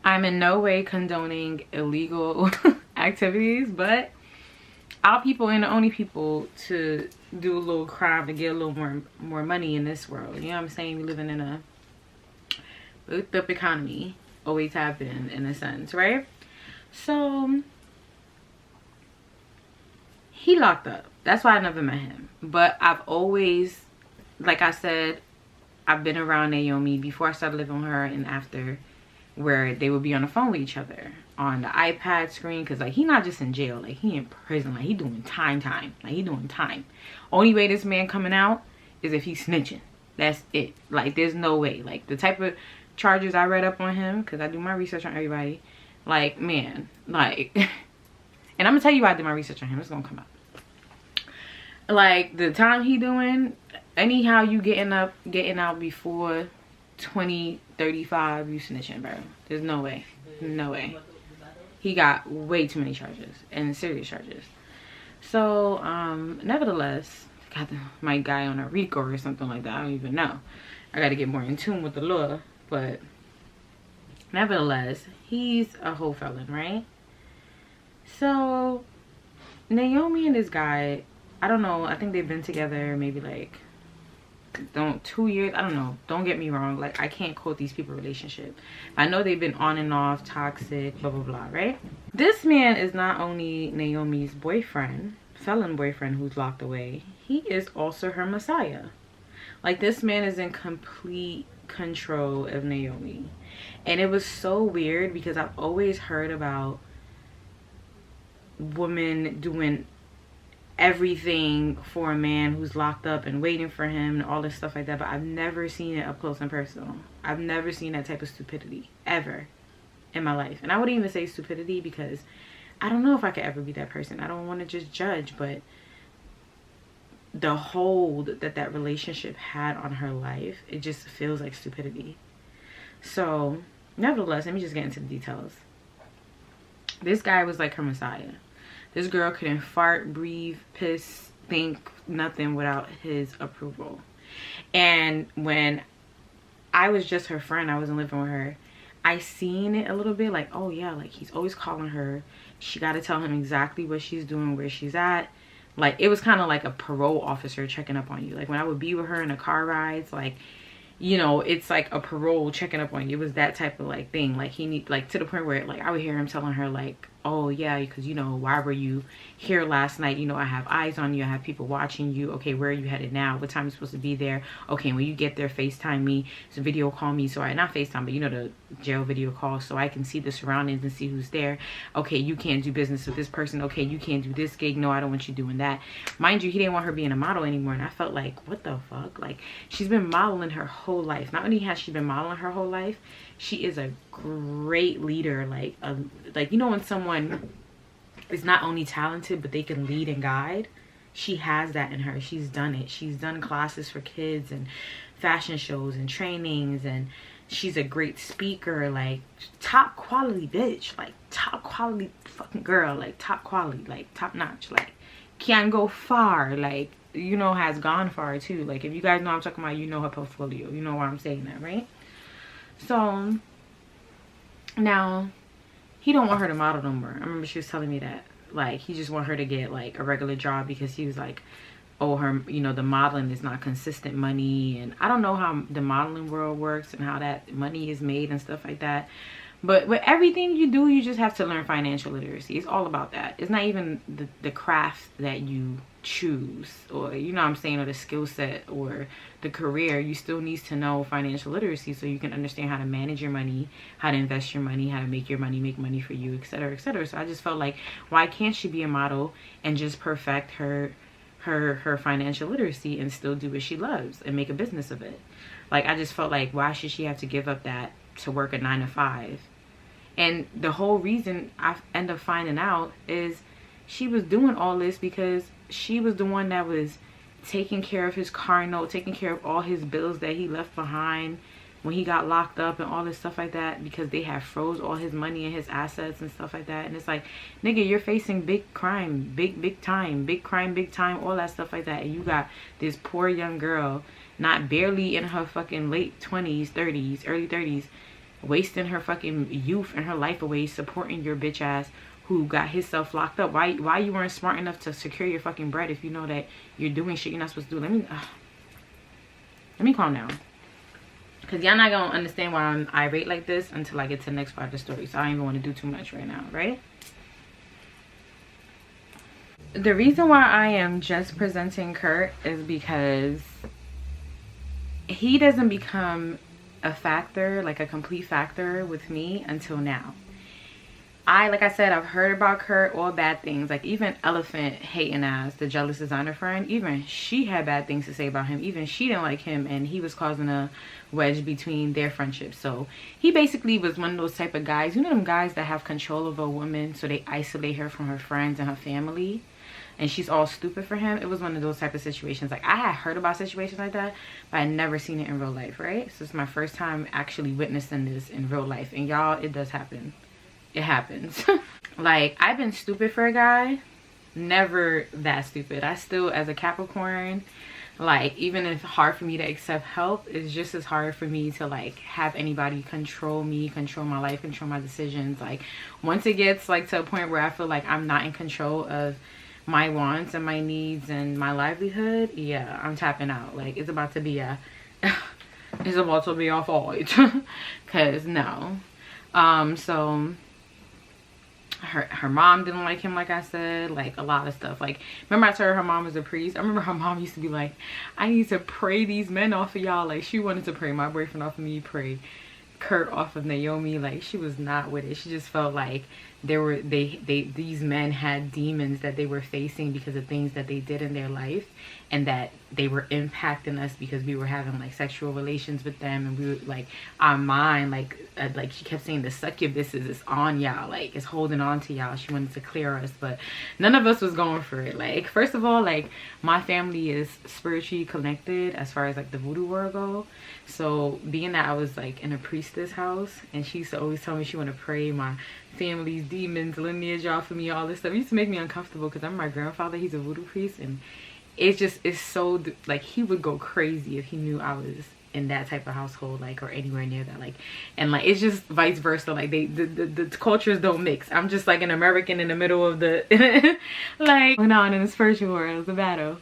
Speaker 2: I'm in no way condoning illegal activities, but our people ain't the only people to do a little crime to get a little more money in this world. You know what I'm saying? We're living in a booked up economy. Always have been, in a sense, right? So he locked up. That's why I never met him. But I've always, like I said, I've been around Naomi before I started living with her and after, where they would be on the phone with each other on the iPad screen, because like, he not just in jail, like he in prison, like he doing time, like he doing time. Only way this man coming out is if he's snitching. That's it. Like, there's no way. Like, the type of charges I read up on him, because I do my research on everybody, like, man, like and I'm gonna tell you why I did my research on him. It's gonna come out. Like, the time he doing, anyhow you getting out before 2035, you snitching, bro. There's no way. No way. He got way too many charges, and serious charges. So nevertheless, got my guy on a RICO or something like that. I don't even know. I got to get more in tune with the law, but nevertheless, he's a whole felon, right? So Naomi and this guy, I don't know, I think they've been together maybe like 2 years, I don't know, don't get me wrong, like I can't quote these people relationship. I know they've been on and off, toxic, blah blah blah, right? This man is not only Naomi's boyfriend, felon boyfriend who's locked away, he is also her messiah. Like, this man is in complete control of Naomi. And it was so weird because I've always heard about women doing everything for a man who's locked up and waiting for him and all this stuff like that, but I've never seen it up close and personal. I've never seen that type of stupidity ever in my life. And I wouldn't even say stupidity because I don't know if I could ever be that person. I don't want to just judge, but the hold that that relationship had on her life, it just feels like stupidity. So nevertheless, let me just get into the details. This guy was like her messiah. This girl couldn't fart, breathe, piss, think, nothing without his approval. And when I was just her friend, I wasn't living with her, I seen it a little bit, like, oh yeah, like he's always calling her. She got to tell him exactly what she's doing, where she's at. Like, it was kind of like a parole officer checking up on you. Like, when I would be with her in the car rides, like, you know, it's like a parole checking up on you. It was that type of like thing. Like, he need, like, to the point where like I would hear him telling her like, oh yeah, because, you know, why were you here last night? You know, I have eyes on you, I have people watching you. Okay, where are you headed now? What time are you supposed to be there? Okay, when you get there, FaceTime me, so video call me, so not FaceTime, but you know, the jail video call, so I can see the surroundings and see who's there. Okay, you can't do business with this person. Okay, you can't do this gig. No, I don't want you doing that. Mind you, he didn't want her being a model anymore, and I felt like, what the fuck? Like, she's been modeling her whole life. Not only has she been modeling her whole life, she is a great leader. Like, you know, when someone is not only talented, but they can lead and guide, she has that in her. She's done it. She's done classes for kids and fashion shows and trainings, and she's a great speaker. Like, top quality bitch, like top quality fucking girl, like top quality, like top notch, like can go far, like, you know, has gone far too. Like, if you guys know what I'm talking about, you know her portfolio, you know why I'm saying that, right? So now he don't want her to model no more. I remember she was telling me that, like, he just want her to get like a regular job because he was like, oh, her, you know, the modeling is not consistent money. And I don't know how the modeling world works and how that money is made and stuff like that. But with everything you do, you just have to learn financial literacy. It's all about that. It's not even the craft that you choose, or, you know what I'm saying, or the skill set or the career. You still need to know financial literacy so you can understand how to manage your money, how to invest your money, how to make your money make money for you, etc., etc. So I just felt like, why can't she be a model and just perfect her financial literacy and still do what she loves and make a business of it? Like, I just felt like, why should she have to give up that to work a 9 to 5? And the whole reason I end up finding out is she was doing all this because she was the one that was taking care of his car note, taking care of all his bills that he left behind when he got locked up and all this stuff like that, because they have froze all his money and his assets and stuff like that. And it's like, nigga, you're facing big crime, big time, big crime, big time, all that stuff like that. And you got this poor young girl, not barely in her fucking late 20s, 30s, early 30s, wasting her fucking youth and her life away supporting your bitch ass who got himself locked up. Why you weren't smart enough to secure your fucking bread if you know that you're doing shit you're not supposed to do? Let me calm down, because y'all not gonna understand why I'm irate like this until I get to the next part of the story. So I don't even want to do too much right now, right? The reason why I am just presenting Kurt is because he doesn't become a factor, like a complete factor with me until now. Like I said, I've heard about Kurt, all bad things. Like, even Elephant hating ass, the jealous designer friend, even she had bad things to say about him. Even she didn't like him, and he was causing a wedge between their friendship. So he basically was one of those type of guys, you know, them guys that have control of a woman, so they isolate her from her friends and her family, and she's all stupid for him. It was one of those type of situations. Like, I had heard about situations like that, but I never seen it in real life, right? So it's my first time actually witnessing this in real life. And y'all, it does happen. It happens. Like, I've been stupid for a guy, never that stupid. I still, as a Capricorn, like, even if it's hard for me to accept help, it's just as hard for me to like have anybody control me, control my life, control my decisions. Like, once it gets like to a point where I feel like I'm not in control of my wants and my needs and my livelihood, yeah, I'm tapping out. Like, it's about to be a it's about to be a fight. Cause no. So her mom didn't like him, like I said, like a lot of stuff. Like, remember I told her mom was a priest? I remember her mom used to be like, I need to pray these men off of y'all. Like, she wanted to pray my boyfriend off of me, pray Kurt off of Naomi. Like, she was not with it. She just felt like these men had demons that they were facing because of things that they did in their life, and that they were impacting us because we were having like sexual relations with them, and we were like, our mind, like she kept saying the succubus is on y'all, like it's holding on to y'all. She wanted to clear us, but none of us was going for it. Like, first of all, like, my family is spiritually connected as far as like the voodoo world go. So being that I was like in a priestess house, and she used to always tell me she want to pray my family's demons, lineage off of me, all this stuff, it used to make me uncomfortable because I'm my grandfather, he's a voodoo priest, and it's so like, he would go crazy if he knew I was in that type of household, like, or anywhere near that, like, and like, it's just vice versa. Like, the cultures don't mix. I'm just like an American in the middle of the like, going on in the spiritual world, the battle.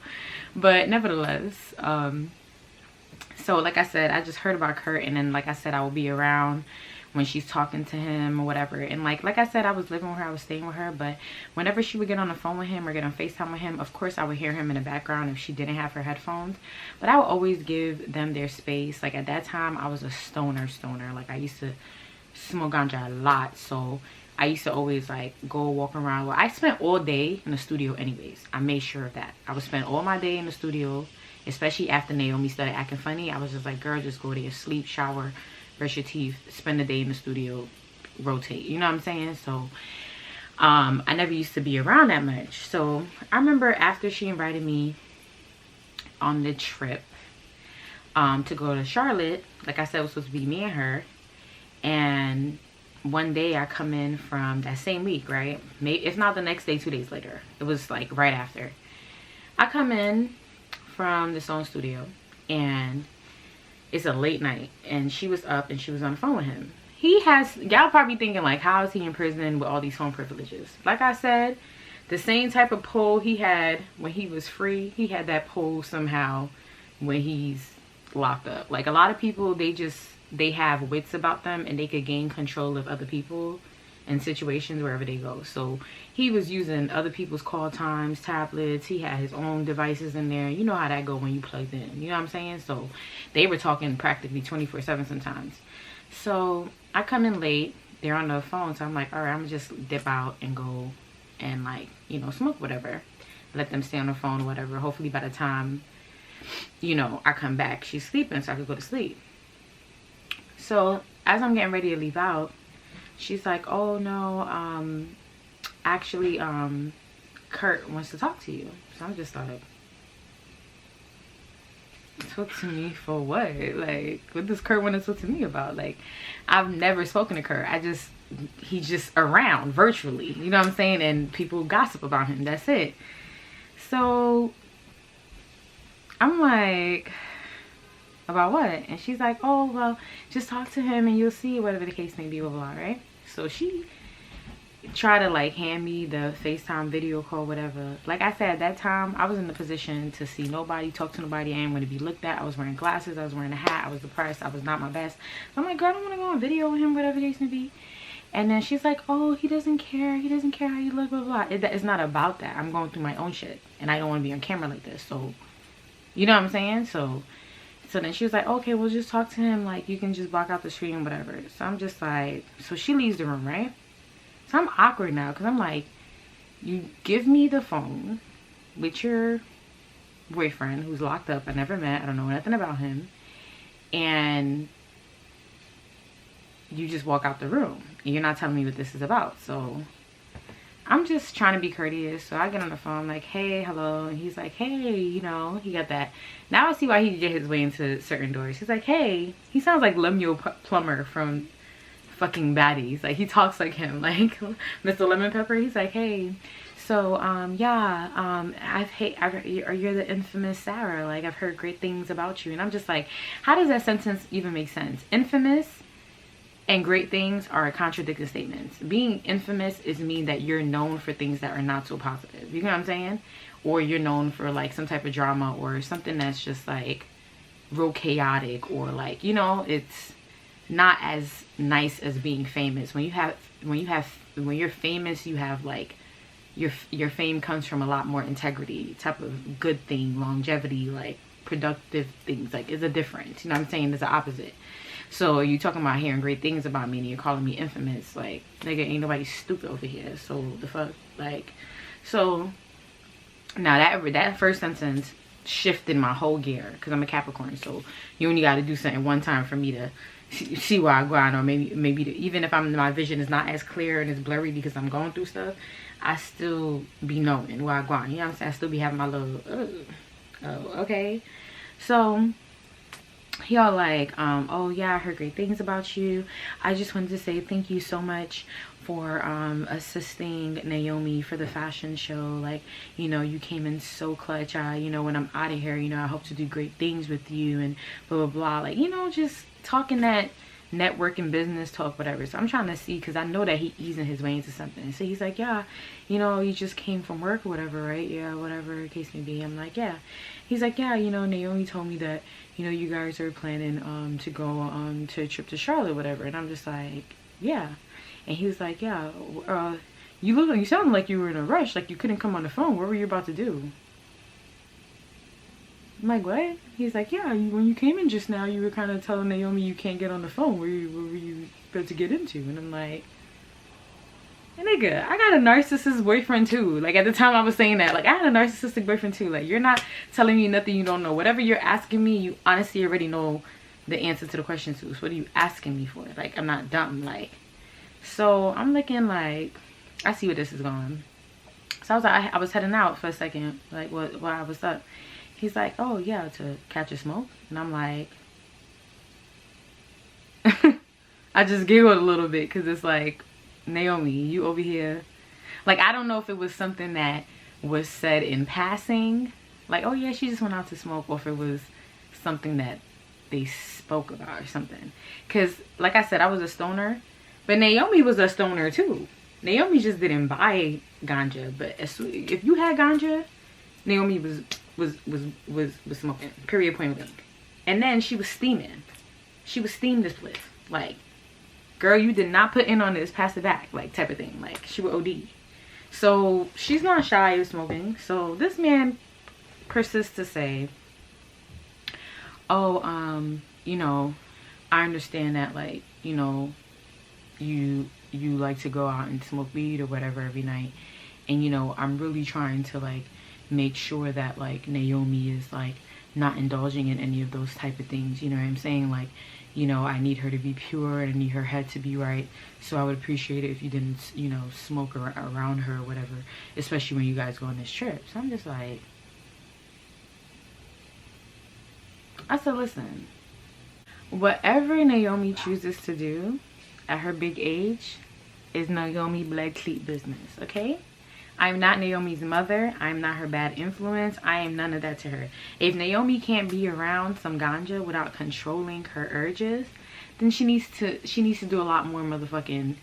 Speaker 2: But nevertheless, so like I said, I just heard about Kurt, and then like I said, I will be around when she's talking to him or whatever. And like I said, I was living with her, I was staying with her, but whenever she would get on the phone with him or get on FaceTime with him, of course I would hear him in the background if she didn't have her headphones. But I would always give them their space. Like, at that time, I was a stoner. Like, I used to smoke ganja a lot, so I used to always like go walk around. Well, I spent all day in the studio anyways. I made sure of that. I would spend all my day in the studio, especially after Naomi started acting funny. I was just like, girl, just go there, sleep, shower, brush your teeth, spend the day in the studio, rotate, you know what I'm saying? So I never used to be around that much. So I remember after she invited me on the trip to go to Charlotte, like I said, it was supposed to be me and her, and one day I come in from that same week, right? Maybe if not the next day, 2 days later, it was like right after, I come in from the sewing studio, and it's a late night, and she was up and she was on the phone with him. He has, y'all probably thinking like, how is he in prison with all these phone privileges? Like I said, the same type of pull he had when he was free, he had that pull somehow when he's locked up. Like, a lot of people, they have wits about them, and they could gain control of other people in situations wherever they go. So he was using other people's call times, tablets. He had his own devices in there. You know how that go when you plugged in, you know what I'm saying? So they were talking practically 24/7 sometimes. So I come in late, they're on the phone, so I'm like, all right, I'm gonna just dip out and go and, like, you know, smoke whatever, let them stay on the phone or whatever. Hopefully by the time, you know, I come back, she's sleeping, so I could go to sleep. So as I'm getting ready to leave out, she's like, oh no, actually Kurt wants to talk to you. So I'm just like, talk to me for what? Like, what does Kurt want to talk to me about? Like, I've never spoken to Kurt. He's just around virtually, you know what I'm saying? And people gossip about him, that's it. So I'm like, about what? And she's like, oh, well, just talk to him and you'll see, whatever the case may be, blah, blah, right? So she tried to like hand me the FaceTime video call, whatever. Like I said, at that time, I was in the position to see nobody, talk to nobody. I didn't want to be looked at. I was wearing glasses. I was wearing a hat. I was depressed. I was not my best. So I'm like, girl, I don't want to go on video with him, whatever the case may be. And then she's like, oh, he doesn't care. He doesn't care how you look, blah, blah. It's not about that. I'm going through my own shit, and I don't want to be on camera like this. So, you know what I'm saying? So then she was like, okay, we'll just talk to him. Like, you can just block out the screen, whatever. So I'm just like, so she leaves the room, right? So I'm awkward now, because I'm like, you give me the phone with your boyfriend who's locked up. I never met. I don't know nothing about him. And you just walk out the room. And you're not telling me what this is about. So I'm just trying to be courteous. So I get on the phone like, hey, hello. And he's like, hey, you know, he got that. Now I see why he did his way into certain doors. He's like, hey. He sounds like Lemuel Plumber from fucking Baddies. Like, he talks like him. Like, Mr. Lemon Pepper. He's like, hey. So, yeah, you're the infamous Sarah. Like, I've heard great things about you. And I'm just like, how does that sentence even make sense? Infamous? and great things are contradicting statements. Being infamous is mean that you're known for things that are not so positive. You know what I'm saying? Or you're known for like some type of drama or something that's just like real chaotic, or like, you know, it's not as nice as being famous. When you're famous, you have like your fame comes from a lot more integrity, type of good thing, longevity, like productive things. Like, it's a difference. You know what I'm saying? It's the opposite. So you talking about hearing great things about me and you're calling me infamous. Like, nigga, ain't nobody stupid over here. So the fuck, like, so now that first sentence shifted my whole gear, because I'm a Capricorn. So you only got to do something one time for me to see where I go on, or maybe even if my vision is not as clear and it's blurry because I'm going through stuff, I still be knowing where I go on. You know what I'm saying? I still be having my little oh, okay. So he all like, oh yeah, I heard great things about you. I just wanted to say thank you so much for assisting Naomi for the fashion show. Like, you know, you came in so clutch. You know, when I'm out of here, you know, I hope to do great things with you and blah blah blah. Like, you know, just talking that networking business talk, whatever. So I'm trying to see, because I know that he easing his way into something. So he's like, yeah, you know, you just came from work or whatever, right? Yeah, whatever the case may be. I'm like, yeah. He's like, yeah, you know, Naomi told me that, you know, you guys are planning to go to a trip to Charlotte, whatever. And I'm just like, yeah. And he was like, yeah, you sounded like you were in a rush, like you couldn't come on the phone. What were you about to do? I'm like, what? He's like, yeah, when you came in just now, you were kind of telling Naomi you can't get on the phone. What were you about to get into? And I'm like, nigga, I got a narcissist boyfriend too. Like, at the time I was saying that, like, I had a narcissistic boyfriend too. Like, you're not telling me nothing you don't know. Whatever you're asking me, you honestly already know the answer to the question to. So what are you asking me for? Like, I'm not dumb. Like, so I'm looking like, I see where this is going. So I was like, I was heading out for a second. Like, what was up? He's like, oh yeah, to catch a smoke. And I'm like, I just giggled a little bit, because it's like, Naomi, you over here. Like, I don't know if it was something that was said in passing, like, oh yeah, she just went out to smoke, or if it was something that they spoke about or something. Because like I said, I was a stoner, but Naomi was a stoner too. Naomi just didn't buy ganja, but if you had ganja, Naomi was smoking. Period, point blank. And then she was steaming. She was steamed this place. Like, girl, you did not put in on this, pass it back, like, type of thing. Like, she would OD. So she's not shy of smoking. So this man persists to say, oh, you know, I understand that, like, you know, you like to go out and smoke weed or whatever every night, and, you know, I'm really trying to, like, make sure that, like, Naomi is, like, not indulging in any of those type of things. You know what I'm saying? Like, you know, I need her to be pure and I need her head to be right. So I would appreciate it if you didn't, you know, smoke around her or whatever, especially when you guys go on this trip. So I'm just like, I said, listen, whatever Naomi chooses to do at her big age is Naomi blood cleat business, okay? I'm not Naomi's mother. I'm not her bad influence. I am none of that to her. If Naomi can't be around some ganja without controlling her urges, then she needs to do a lot more motherfucking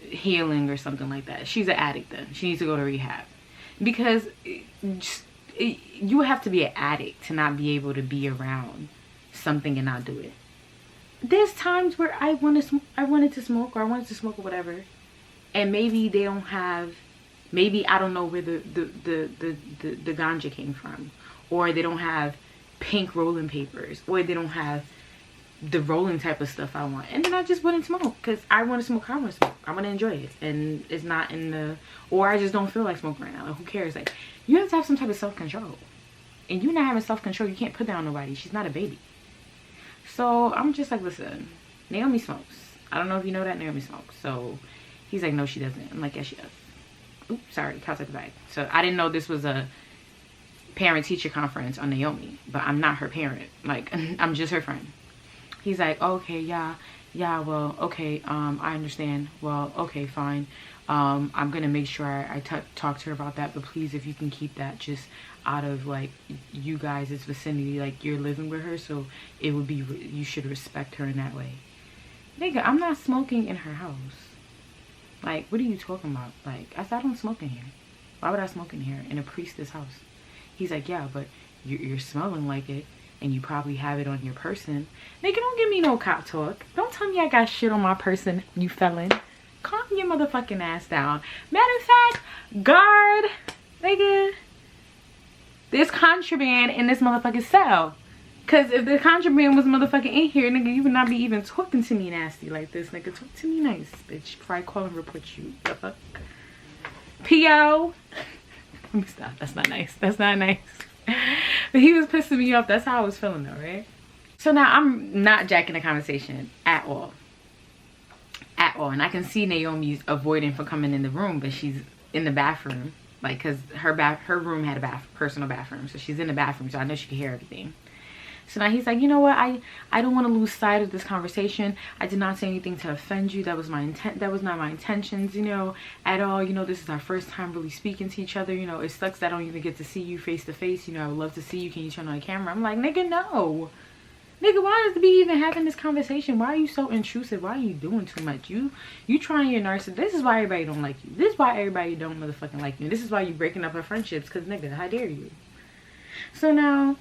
Speaker 2: healing or something like that. She's an addict then. She needs to go to rehab. Because you have to be an addict to not be able to be around something and not do it. There's times where I wanted to smoke or whatever, and maybe they don't have, maybe I don't know where the ganja came from, or they don't have pink rolling papers, or they don't have the rolling type of stuff I want, and then I just wouldn't smoke because I want to smoke. I want to smoke. I want to enjoy it, and it's not in the, or I just don't feel like smoking right now. Like, who cares? Like, you have to have some type of self-control, and you not having self-control, you can't put that on nobody. She's not a baby. So I'm just like, listen, Naomi smokes. I don't know if you know that Naomi smokes. So he's like, no, she doesn't. I'm like, yes, she does. Oops, sorry, couch at the back. So I didn't know this was a parent-teacher conference on Naomi, but I'm not her parent. Like, I'm just her friend. He's like, okay, yeah, well, okay, I understand. Well, okay, fine. I'm gonna make sure I talk to her about that, but please, if you can keep that just out of, like, you guys' vicinity, like, you're living with her, so it would be, you should respect her in that way. Nigga, I'm not smoking in her house. Like, what are you talking about? Like, I said, I don't smoke in here. Why would I smoke in here in a priestess house? He's like, yeah, but you're smelling like it, and you probably have it on your person. Nigga, don't give me no cop talk. Don't tell me I got shit on my person, you felon. Calm your motherfucking ass down. Matter of fact, guard, nigga, there's contraband in this motherfucking cell. Cause if the contraband was motherfucking in here, nigga, you would not be even talking to me nasty like this, nigga. Talk to me nice, bitch, before I call and report you. The fuck? P.O. Let me stop. That's not nice. That's not nice. But he was pissing me off. That's how I was feeling though, right? So now I'm not jacking the conversation at all. At all. And I can see Naomi's avoiding for coming in the room, but she's in the bathroom. Like, cause her room had a personal bathroom. So she's in the bathroom, so I know she can hear everything. So now he's like, you know what? I don't want to lose sight of this conversation. I did not say anything to offend you. That was my intent. That was not my intentions, you know, at all. You know, this is our first time really speaking to each other. You know, it sucks that I don't even get to see you face to face. You know, I would love to see you. Can you turn on the camera? I'm like, nigga, no. Nigga, why is we even having this conversation? Why are you so intrusive? Why are you doing too much? You trying your narcissist. This is why everybody don't like you. This is why everybody don't motherfucking like you. This is why you breaking up our friendships. Cause nigga, how dare you? So now,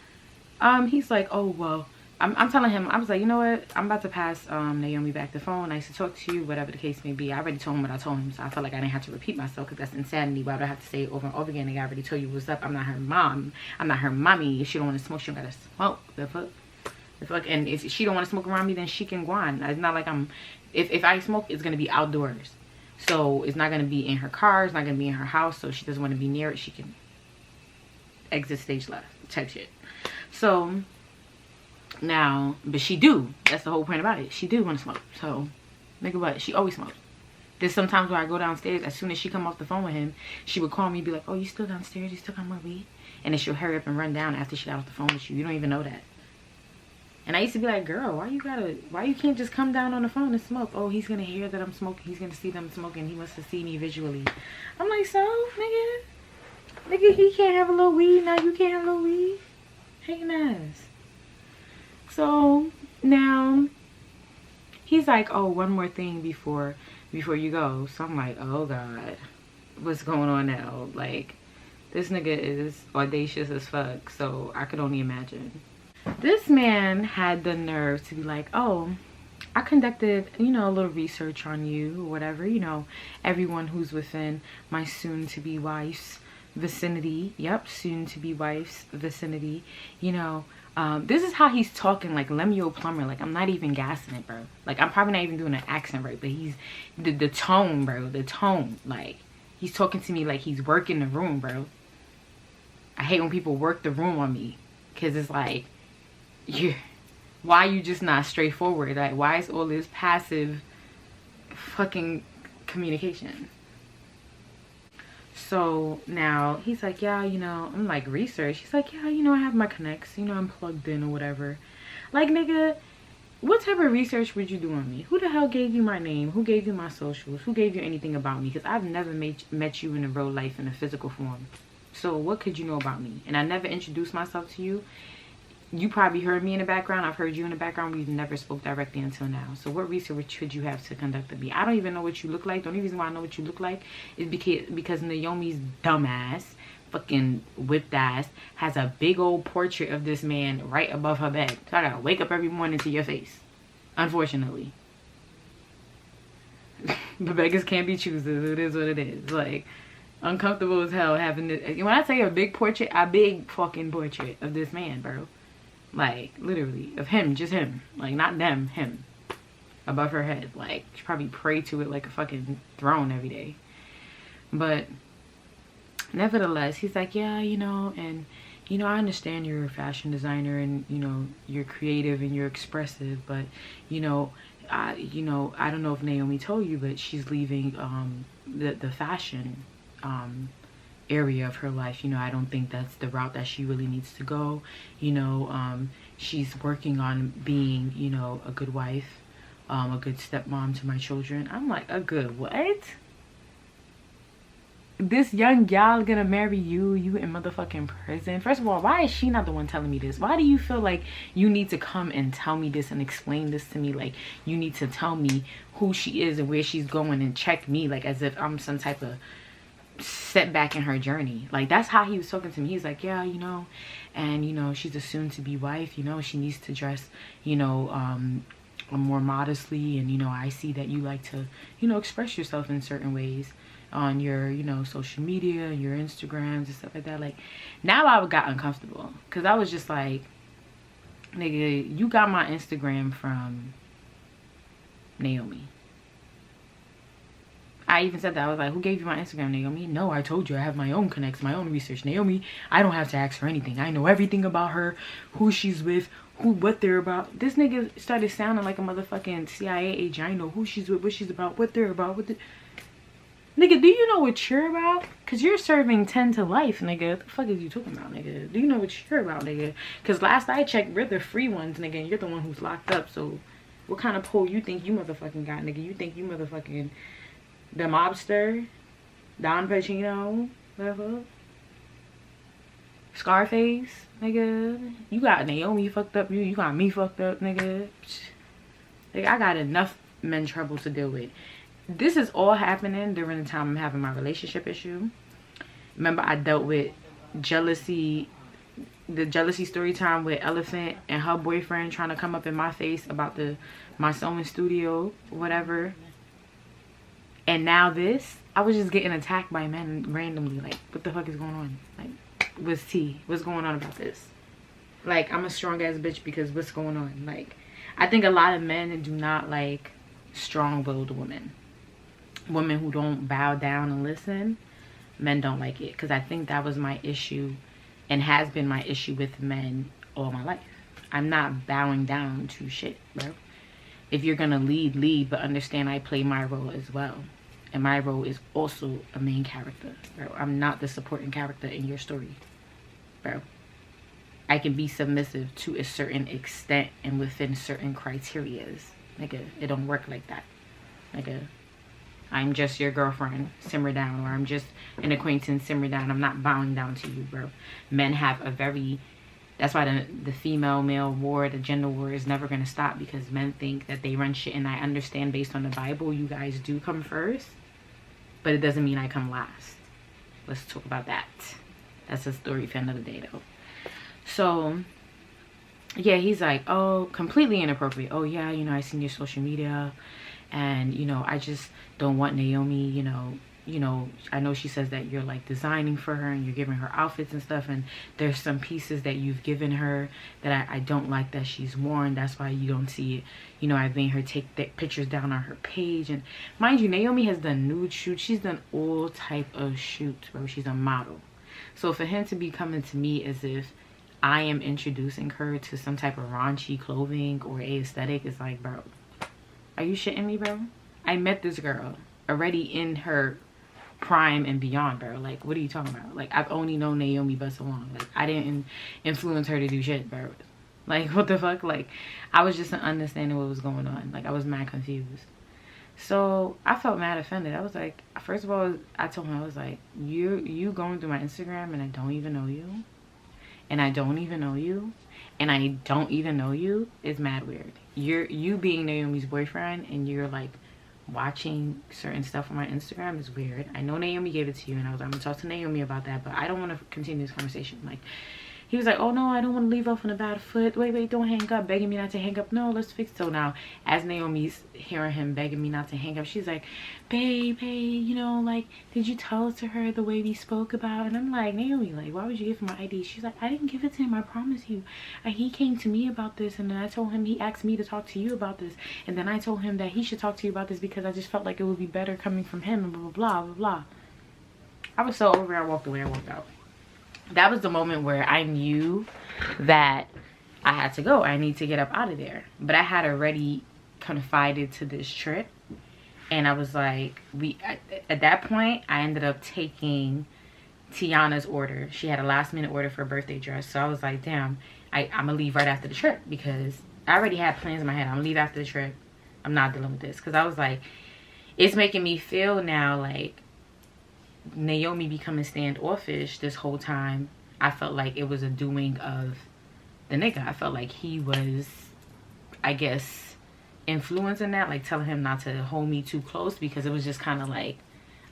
Speaker 2: he's like, oh, well, I'm telling him, I was like, you know what? I'm about to pass Naomi back the phone. Nice to talk to you, whatever the case may be. I already told him what I told him, so I felt like I didn't have to repeat myself because that's insanity. Why would I have to say it over and over again? Like, I already told you what's up. I'm not her mom. I'm not her mommy. If she don't want to smoke, she don't gotta smoke. The fuck? The fuck? And if she don't want to smoke around me, then she can go on. It's not like I'm, if I smoke, it's going to be outdoors. So it's not going to be in her car. It's not going to be in her house. So if she doesn't want to be near it, she can exit stage left type shit. So now, but she do. That's the whole point about it. She do want to smoke. So, nigga, what? She always smokes. There's sometimes where I go downstairs, as soon as she come off the phone with him, she would call me and be like, oh, you still downstairs? You still got more weed? And then she'll hurry up and run down after she got off the phone with you. You don't even know that. And I used to be like, girl, why you can't just come down on the phone and smoke? Oh, he's going to hear that I'm smoking. He's going to see that I'm smoking. He wants to see me visually. I'm like, so, nigga? Nigga, he can't have a little weed. Now you can't have a little weed. Hating ass. So now he's like, oh, one more thing before you go. So I'm like, oh God, what's going on now? Like, this nigga is audacious as fuck. So I could only imagine. This man had the nerve to be like, oh, I conducted, you know, a little research on you or whatever, you know, everyone who's within my soon-to-be wife's vicinity. Yep, soon-to-be wife's vicinity. You know, this is how he's talking, like Lemuel Plumber. Like, I'm not even gassing it, bro. Like, I'm probably not even doing an accent right, but he's, the tone, bro, the tone. Like, he's talking to me like he's working the room, bro. I hate when people work the room on me. Because it's like, yeah, why you just not straightforward? Like, why is all this passive fucking communication? So now he's like, yeah, you know, I'm like, research. He's like, yeah, you know, I have my connects, you know, I'm plugged in or whatever. Like, nigga, what type of research would you do on me? Who the hell gave you my name? Who gave you my socials? Who gave you anything about me? Because I've never met you in a real life in a physical form. So what could you know about me? And I never introduced myself to you. You probably heard me in the background. I've heard you in the background. We've never spoke directly until now. So what research would you have to conduct of me? I don't even know what you look like. The only reason why I know what you look like is because Naomi's dumbass, fucking whipped ass, has a big old portrait of this man right above her bed. So I gotta wake up every morning to your face. Unfortunately. But beggars can't be choosers. It is what it is. Like, uncomfortable as hell having this. When I say a big portrait, a big fucking portrait of this man, bro. Like, literally, of him, just him. Like, not them, him. Above her head. Like, she probably pray to it like a fucking throne every day. But, nevertheless, he's like, yeah, you know, and, you know, I understand you're a fashion designer and, you know, you're creative and you're expressive, but, you know, I don't know if Naomi told you, but she's leaving, the fashion, area of her life. You know, I don't think that's the route that she really needs to go. You know, she's working on being, you know, a good wife, a good stepmom to my children. I'm like, a good what? this young gal gonna marry you in motherfucking prison? First of all, why is she not the one telling me this? Why do you feel like you need to come and tell me this and explain this to me? Like, you need to tell me who she is and where she's going and check me, like as if I'm some type of setback in her journey. Like, that's how he was talking to me. He's like, yeah, you know, and you know, she's a soon-to-be wife, you know, she needs to dress, you know, more modestly, and you know, I see that you like to, you know, express yourself in certain ways on your, you know, social media, your Instagrams and stuff like that. Like, now I got uncomfortable because I was just like, nigga, you got my Instagram from Naomi. I even said that. I was like, who gave you my Instagram, Naomi? No, I told you I have my own connects, my own research. Naomi, I don't have to ask her anything. I know everything about her, who she's with, what they're about. This nigga started sounding like a motherfucking CIA agent. I know who she's with, what she's about, what they're about, Nigga, do you know what you're about? Because you're serving 10 to life, nigga. What the fuck is you talking about, nigga? Do you know what you're about, nigga? Because last I checked, we're the free ones, nigga, and you're the one who's locked up. So what kind of pull you think you motherfucking got, nigga? You think you motherfucking the mobster? Don Pacino? Whatever? Scarface, nigga? You got Naomi fucked up. You got me fucked up, nigga. Like, I got enough men trouble to deal with. This is all happening during the time I'm having my relationship issue. Remember, I dealt with jealousy, the jealousy story time with Elephant and her boyfriend trying to come up in my face about my sewing studio, whatever. And now this, I was just getting attacked by men randomly. Like, what the fuck is going on? Like, what's tea? What's going on about this? Like, I'm a strong ass bitch because what's going on? Like, I think a lot of men do not like strong-willed women. Women who don't bow down and listen. Men don't like it, because I think that was my issue and has been my issue with men all my life. I'm not bowing down to shit, bro. If you're gonna lead, but understand I play my role as well, and my role is also a main character, bro. I'm not the supporting character in your story, bro. I can be submissive to a certain extent and within certain criterias, nigga. It don't work like that, nigga. I'm just your girlfriend, simmer down. Or I'm just an acquaintance, simmer down. I'm not bowing down to you, bro. Men have a very, that's why the female-male war, the gender war is never going to stop, because men think that they run shit. And I understand, based on the Bible, you guys do come first, but it doesn't mean I come last. Let's talk about that. That's a story for another day, though. So yeah, he's like, oh, completely inappropriate. Oh yeah, you know, I seen your social media, and you know, I just don't want Naomi, you know, I know she says that you're like designing for her and you're giving her outfits and stuff, and there's some pieces that you've given her that I don't like that she's worn. That's why you don't see it. You know, I've made her take the pictures down on her page. And mind you, Naomi has done nude shoots. She's done all type of shoots, bro. She's a model. So for him to be coming to me as if I am introducing her to some type of raunchy clothing or aesthetic is like, bro, are you shitting me, bro? I met this girl already in her prime and beyond, bro. Like, what are you talking about? Like, I've only known Naomi but so long. Like, I didn't influence her to do shit, bro. Like, what the fuck? Like, I was just understanding what was going on. Like, I was mad confused. So I felt mad offended. I was like, first of all, I told him, I was like, you going through my Instagram and I don't even know you, and I don't even know you, and I don't even know you is mad weird. You being Naomi's boyfriend and you're like watching certain stuff on my Instagram is weird. I know Naomi gave it to you, and I was like, I'm gonna talk to Naomi about that, but I don't want to continue this conversation. Like, he was like, oh no, I don't want to leave off on a bad foot. Wait, don't hang up. Begging me not to hang up. No, let's fix it. So now, as Naomi's hearing him begging me not to hang up, she's like, babe, hey, you know, like, did you tell it to her the way we spoke about? And I'm like, Naomi, like, why would you give him my ID? She's like, I didn't give it to him, I promise you. He came to me about this, and then I told him, he asked me to talk to you about this. And then I told him that he should talk to you about this because I just felt like it would be better coming from him, and blah, blah, blah, blah, blah. I was so over it, I walked away, I walked out. That was the moment where I knew that I had to go. I need to get up out of there. But I had already confided to this trip. And I was like, at that point, I ended up taking Tiana's order. She had a last minute order for a birthday dress. So I was like, damn, I'm going to leave right after the trip. Because I already had plans in my head. I'm going to leave after the trip. I'm not dealing with this. Because I was like, it's making me feel now like Naomi becoming standoffish this whole time, I felt like it was a doing of the nigga. I felt like he was, I guess, influencing that, like telling him not to hold me too close, because it was just kind of like,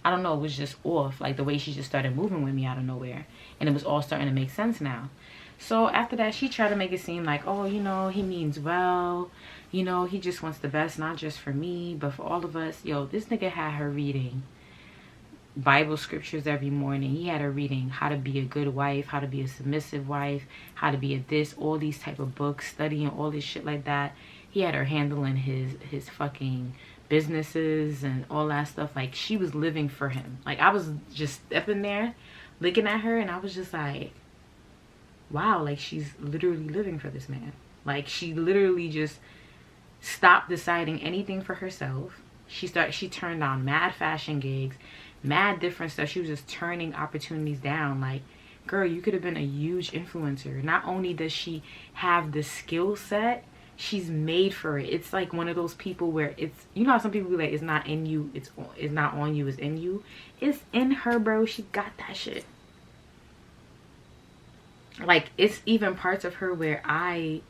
Speaker 2: I don't know, it was just off, like the way she just started moving with me out of nowhere, and it was all starting to make sense now. So after that, she tried to make it seem like, oh, you know, he means well, you know, he just wants the best, not just for me but for all of us. Yo, this nigga had her reading Bible scriptures every morning. He had her reading how to be a good wife, how to be a submissive wife, how to be a this, all these type of books, studying all this shit like that. He had her handling his fucking businesses and all that stuff. Like, she was living for him. Like, I was just stepping there looking at her, and I was just like, wow, like she's literally living for this man. Like, she literally just stopped deciding anything for herself. She turned on mad fashion gigs, mad different stuff. She was just turning opportunities down. Like, girl, you could have been a huge influencer. Not only does she have the skill set, she's made for it. It's like one of those people where it's, you know how some people be like, it's not in you, it's not on you, it's in you. It's in her, bro. She got that shit. Like, it's even parts of her where I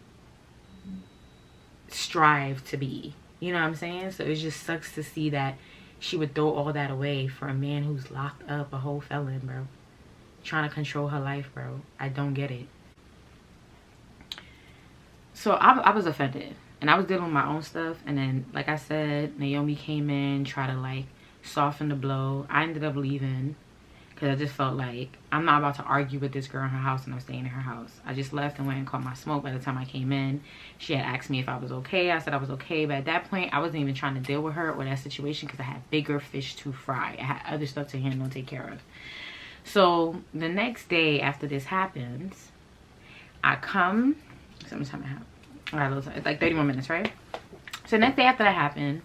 Speaker 2: strive to be, you know what I'm saying? So it just sucks to see that she would throw all that away for a man who's locked up, a whole felon, bro, trying to control her life, bro. I don't get it. So I was offended, and I was dealing with my own stuff, and then, like I said, Naomi came in, tried to like soften the blow. I ended up leaving because I just felt like I'm not about to argue with this girl in her house, and I'm staying in her house. I just left and went and caught my smoke. By the time I came in, she had asked me if I was okay. I said I was okay, but at that point, I wasn't even trying to deal with her or that situation because I had bigger fish to fry. I had other stuff to handle and take care of. So the next day after this happens, I come, something's time to happen. It's like 30 more minutes, right? So the next day after that happened,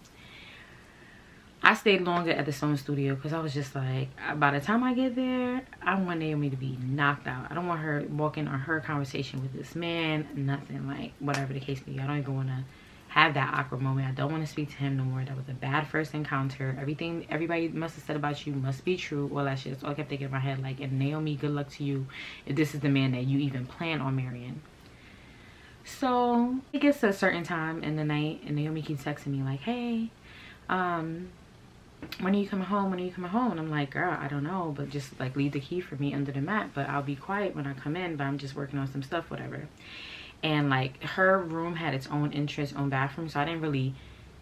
Speaker 2: I stayed longer at the sewing studio because I was just like, by the time I get there, I want Naomi to be knocked out. I don't want her walking on her conversation with this man, nothing, like whatever the case may be. I don't even want to have that awkward moment. I don't want to speak to him no more. That was a bad first encounter. Everything everybody must have said about you must be true. All that shit. That's all I kept thinking in my head. Like, and Naomi, good luck to you if this is the man that you even plan on marrying. So it gets to a certain time in the night, and Naomi keeps texting me like, hey, when are you coming home? When are you coming home? And I'm like, girl, I don't know, but just like leave the key for me under the mat, but I'll be quiet when I come in, but I'm just working on some stuff, whatever. And like, her room had its own entrance, own bathroom, so I didn't really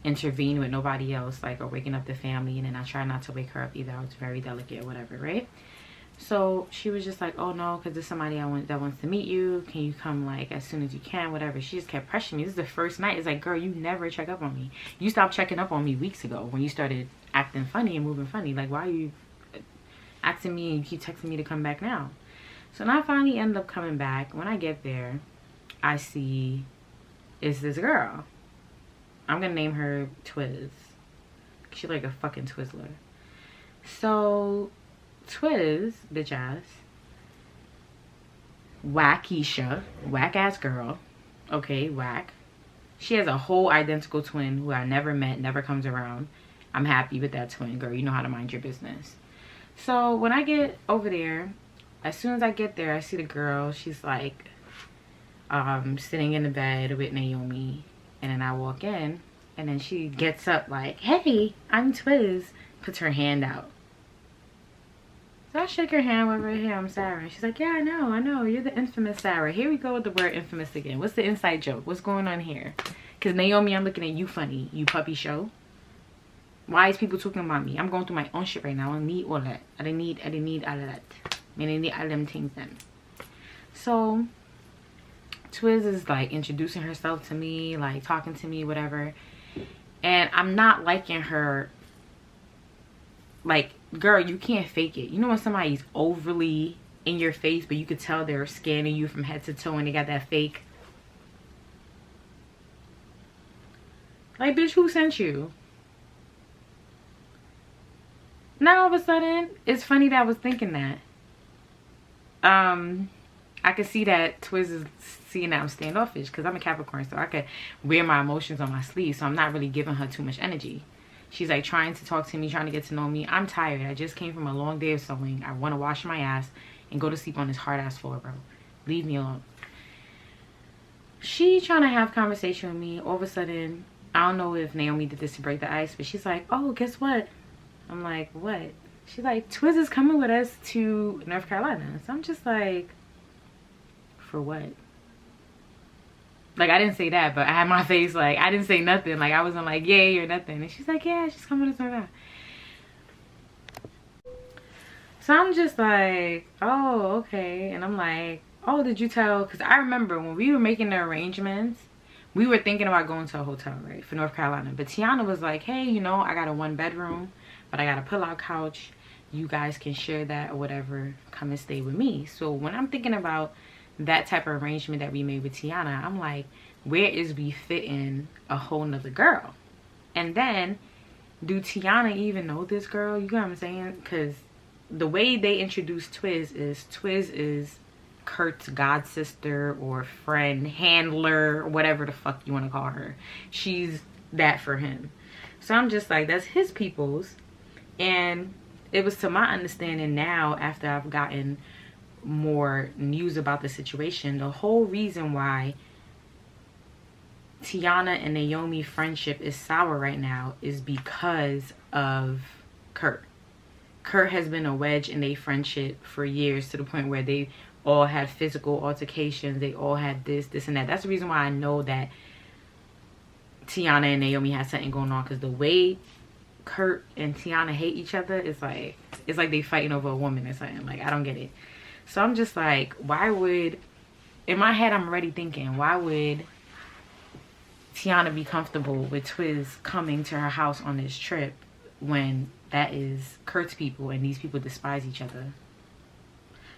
Speaker 2: intervene with nobody else, like, or waking up the family. And then I tried not to wake her up either. I was very delicate or whatever, right? So she was just like, oh no, because there's somebody that wants to meet you. Can you come like as soon as you can, whatever. She just kept pressuring me. This is the first night. It's like, girl, you never check up on me. You stopped checking up on me weeks ago when you started acting funny and moving funny. Like, why are you asking me and you keep texting me to come back now? So now I finally end up coming back. When I get there, I see it's this girl. I'm gonna name her Twiz. She's like a fucking Twizzler. So Twiz, bitch ass, Wackisha, whack ass girl, okay, whack. She has a whole identical twin who I never met, never comes around. I'm happy with that twin, girl. You know how to mind your business. So when I get over there, as soon as I get there, I see the girl. She's like sitting in the bed with Naomi, and then I walk in, and then she gets up like, hey, I'm Twiz, puts her hand out. So I shake her hand with her. Hey, I'm Sarah. She's like, yeah, I know. You're the infamous Sarah. Here we go with the word infamous again. What's the inside joke? What's going on here? Because Naomi, I'm looking at you funny. You puppy show. Why is people talking about me? I'm going through my own shit right now. I don't need all that. I didn't need all of that. I didn't need all them things then. So Twiz is like introducing herself to me, like talking to me, whatever. And I'm not liking her. Like, girl, you can't fake it. You know when somebody's overly in your face, but you could tell they're scanning you from head to toe and they got that fake. Like, bitch, who sent you? Now all of a sudden, it's funny that I was thinking that. I could see that Twiz is seeing that I'm standoffish because I'm a Capricorn, so I could wear my emotions on my sleeve, so I'm not really giving her too much energy. She's like trying to talk to me, trying to get to know me. I'm tired. I just came from a long day of sewing. I want to wash my ass and go to sleep on this hard ass floor, bro. Leave me alone. She trying to have conversation with me. All of a sudden, I don't know if Naomi did this to break the ice, but she's like, oh, guess what? I'm like, what? She's like, Twiz is coming with us to North Carolina. So I'm just like, for what? Like, I didn't say that, but I had my face like, I didn't say nothing. Like, I wasn't like, yay or nothing. And she's like, yeah, she's coming with us to North Carolina. So I'm just like, oh, okay. And I'm like, oh, did you tell? Because I remember when we were making the arrangements, we were thinking about going to a hotel, right, for North Carolina. But Tiana was like, hey, you know, I got a 1-bedroom, but I got a pull-out couch. You guys can share that or whatever. Come and stay with me. So when I'm thinking about that type of arrangement that we made with Tiana, I'm like, where is we fitting a whole nother girl? And then, do Tiana even know this girl? You know what I'm saying? Because the way they introduced Twiz is Kurt's god sister or friend, handler, whatever the fuck you want to call her. She's that for him. So I'm just like, that's his people's. And it was to my understanding now, after I've gotten more news about the situation, the whole reason why Tiana and Naomi friendship is sour right now is because of Kurt. Kurt has been a wedge in their friendship for years, to the point where they all had physical altercations. They all had this and that. That's the reason why I know that Tiana and Naomi has something going on, because the way Kurt and Tiana hate each other is like, it's like they fighting over a woman or something. Like, I don't get it. So I'm just like, why would, in my head I'm already thinking, why would Tiana be comfortable with Twiz coming to her house on this trip when that is Kurt's people and these people despise each other?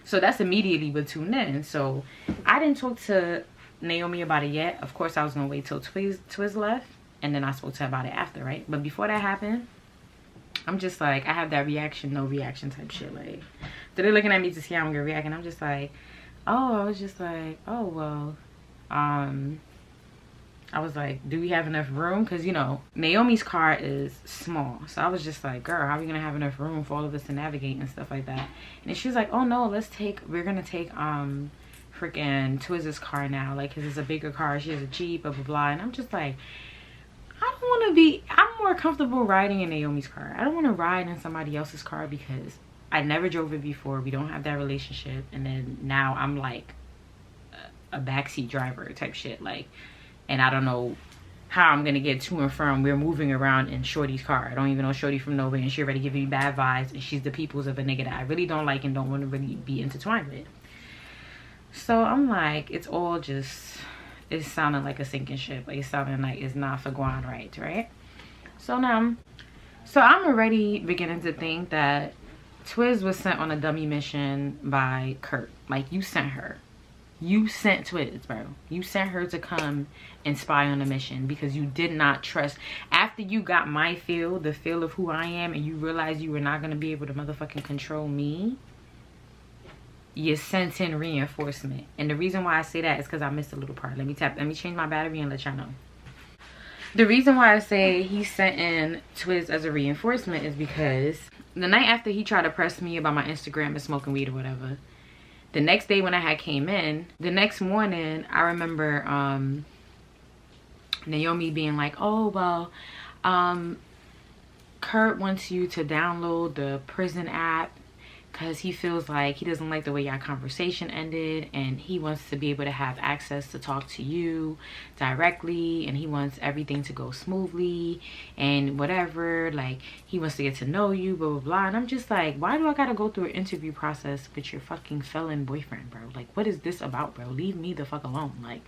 Speaker 2: So that's immediately what tuned in. So I didn't talk to Naomi about it yet. Of course, I was gonna wait till Twiz left, and then I spoke to her about it after, right? But before that happened, I'm just like, I have that reaction, no reaction type shit. Like, so they're looking at me to see how I'm gonna react, and I'm just like, oh, I was just like, oh, well, I was like, do we have enough room? Because, you know, Naomi's car is small. So I was just like, girl, how are we going to have enough room for all of us to navigate and stuff like that? And she was like, oh, no, we're going to take freaking Twiz's car now. Like, because it's a bigger car. She has a Jeep, blah, blah, blah. And I'm just like, I don't want to be, I'm more comfortable riding in Naomi's car. I don't want to ride in somebody else's car because I never drove it before. We don't have that relationship. And then now I'm like a backseat driver type shit. Like, and I don't know how I'm going to get to and from. We're moving around in Shorty's car. I don't even know Shorty from nowhere, and she already giving me bad vibes. And she's the peoples of a nigga that I really don't like and don't want to really be intertwined with. So I'm like, it's all just, it's sounding like a sinking ship. Like, it's sounding like it's not for going right? So now, I'm already beginning to think that Twiz was sent on a dummy mission by Kurt. Like, you sent her. You sent Twiz, bro. You sent her to come and spy on a mission because you did not trust. After you got my feel, the feel of who I am, and you realized you were not going to be able to motherfucking control me, you sent in reinforcement. And the reason why I say that is because I missed a little part. Let me change my battery and let y'all know. The reason why I say he sent in Twiz as a reinforcement is because the night after he tried to press me about my Instagram and smoking weed or whatever, the next day when I had came in, the next morning, I remember Naomi being like, oh, well, Kurt wants you to download the prison app because he feels like he doesn't like the way your conversation ended, and he wants to be able to have access to talk to you directly, and he wants everything to go smoothly and whatever. Like, he wants to get to know you, blah, blah, blah. And I'm just like, why do I gotta go through an interview process with your fucking felon boyfriend, bro? Like, what is this about, bro? Leave me the fuck alone. Like,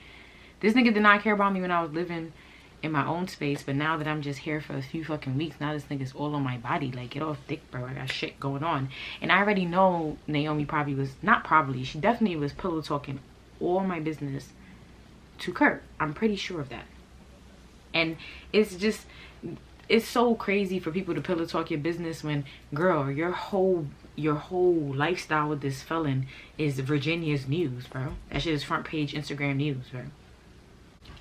Speaker 2: this nigga did not care about me when I was living in my own space, but now that I'm just here for a few fucking weeks, now this nigga's all on my body. Like, get off dick, bro. I got shit going on. And I already know Naomi she definitely was pillow talking all my business to Kurt. I'm pretty sure of that. And it's just, it's so crazy for people to pillow talk your business when, girl, your whole lifestyle with this felon is Virginia's news, bro. That shit is front page Instagram news, bro.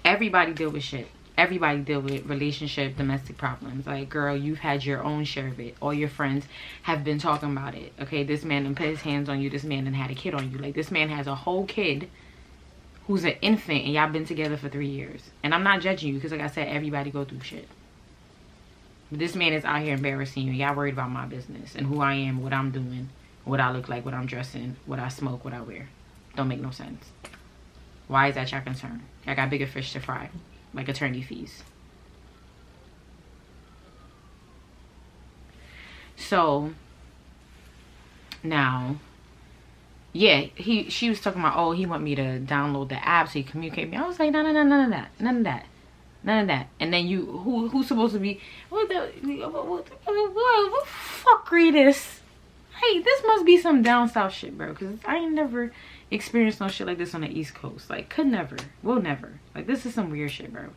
Speaker 2: Everybody deal with shit. everybody deal with relationship, domestic problems. Like, girl, you've had your own share of it. All your friends have been talking about it. Okay, this man done put his hands on you. This man done had a kid on you. Like, this man has a whole kid who's an infant, and y'all been together for 3 years. And I'm not judging you, because like I said, everybody go through shit. But this man is out here embarrassing you. Y'all worried about my business and who I am, what I'm doing, what I look like, what I'm dressing, what I smoke, what I wear. Don't make no sense. Why is that y'all concern? Y'all got bigger fish to fry, like attorney fees. So now, yeah, she was talking about, oh, he want me to download the app so he communicate with me. I was like, no, none of that. And then who's supposed to be, what fuckery this? Hey, this must be some down south shit, bro, because I ain't never experienced no shit like this on the East Coast. Like, could never, will never. Like, this is some weird shit, bro.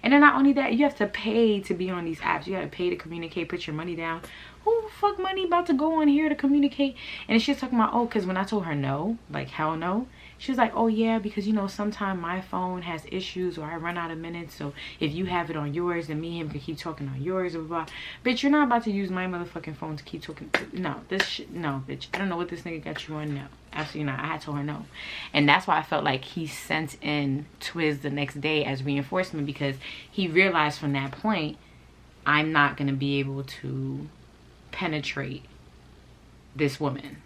Speaker 2: And then not only that, you have to pay to be on these apps. You gotta pay to communicate, put your money down. Who the fuck money about to go on here to communicate? And she's talking about, oh, because when I told her no, like, hell no, she was like, oh yeah, because you know, sometimes my phone has issues or I run out of minutes, so if you have it on yours, then me and him can keep talking on yours, blah, blah, blah. Bitch, you're not about to use my motherfucking phone to keep talking. No, this shit, no, bitch. I don't know what this nigga got you on. No, absolutely not. I had told her no. And that's why I felt like he sent in Twiz the next day as reinforcement, because he realized from that point, I'm not going to be able to penetrate this woman.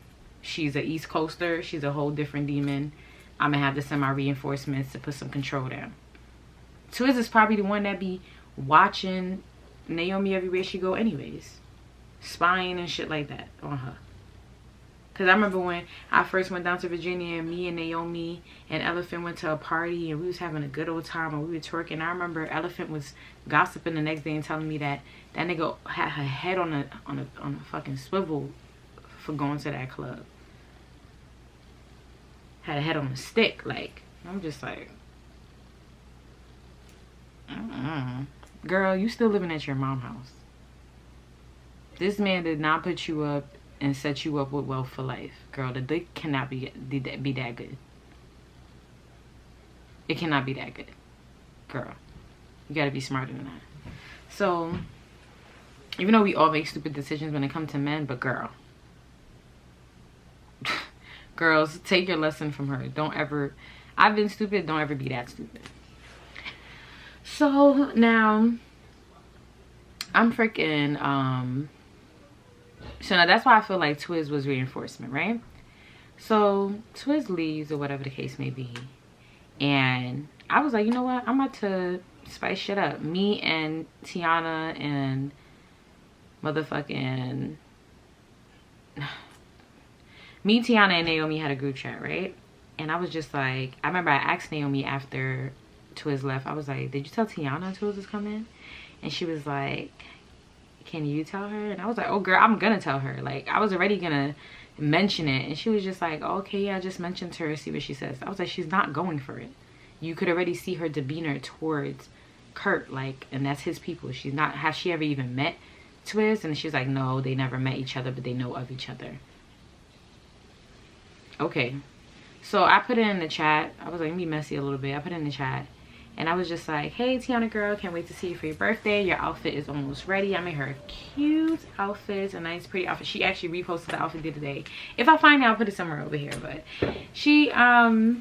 Speaker 2: She's an East Coaster. She's a whole different demon. I'm gonna have to send my reinforcements to put some control down. Twiz is probably the one that be watching Naomi everywhere she go anyways. Spying and shit like that on her. Because I remember when I first went down to Virginia and me and Naomi and Elephant went to a party and we was having a good old time and we were twerking. I remember Elephant was gossiping the next day and telling me that that nigga had her head on a fucking swivel for going to that club. Had a head on a stick. Like, I'm just like, girl, you still living at your mom's house. This man did not put you up and set you up with wealth for life. Girl, the dick cannot be that good. It cannot be that good. Girl, you gotta be smarter than that. So, even though we all make stupid decisions when it comes to men, but girl, girls, take your lesson from her. Don't ever, I've been stupid, don't ever be that stupid. So now I'm freaking so now that's why I feel like Twiz was reinforcement, right? So Twiz leaves or whatever the case may be, and I was like, you know what, I'm about to spice shit up. Me and Tiana and motherfucking me, Tiana, and Naomi had a group chat, right? And I was just like, I remember I asked Naomi after Twiz left, I was like, did you tell Tiana Twiz is coming? And she was like, can you tell her? And I was like, oh girl, I'm gonna tell her. Like, I was already gonna mention it. And she was just like, oh, okay, yeah, I just mentioned to her, see what she says. I was like, she's not going for it. You could already see her demeanor towards Kurt, like, and that's his people. She's not, has she ever even met Twiz? And she's like, no, they never met each other, but they know of each other. Okay, so I put it in the chat. I was like, let me be messy a little bit. I put it in the chat and I was just like, hey Tiana girl, can't wait to see you for your birthday. Your outfit is almost ready. I made her a cute outfit, a nice pretty outfit. She actually reposted the outfit the other day. If I find it, I'll put it somewhere over here, but she yeah,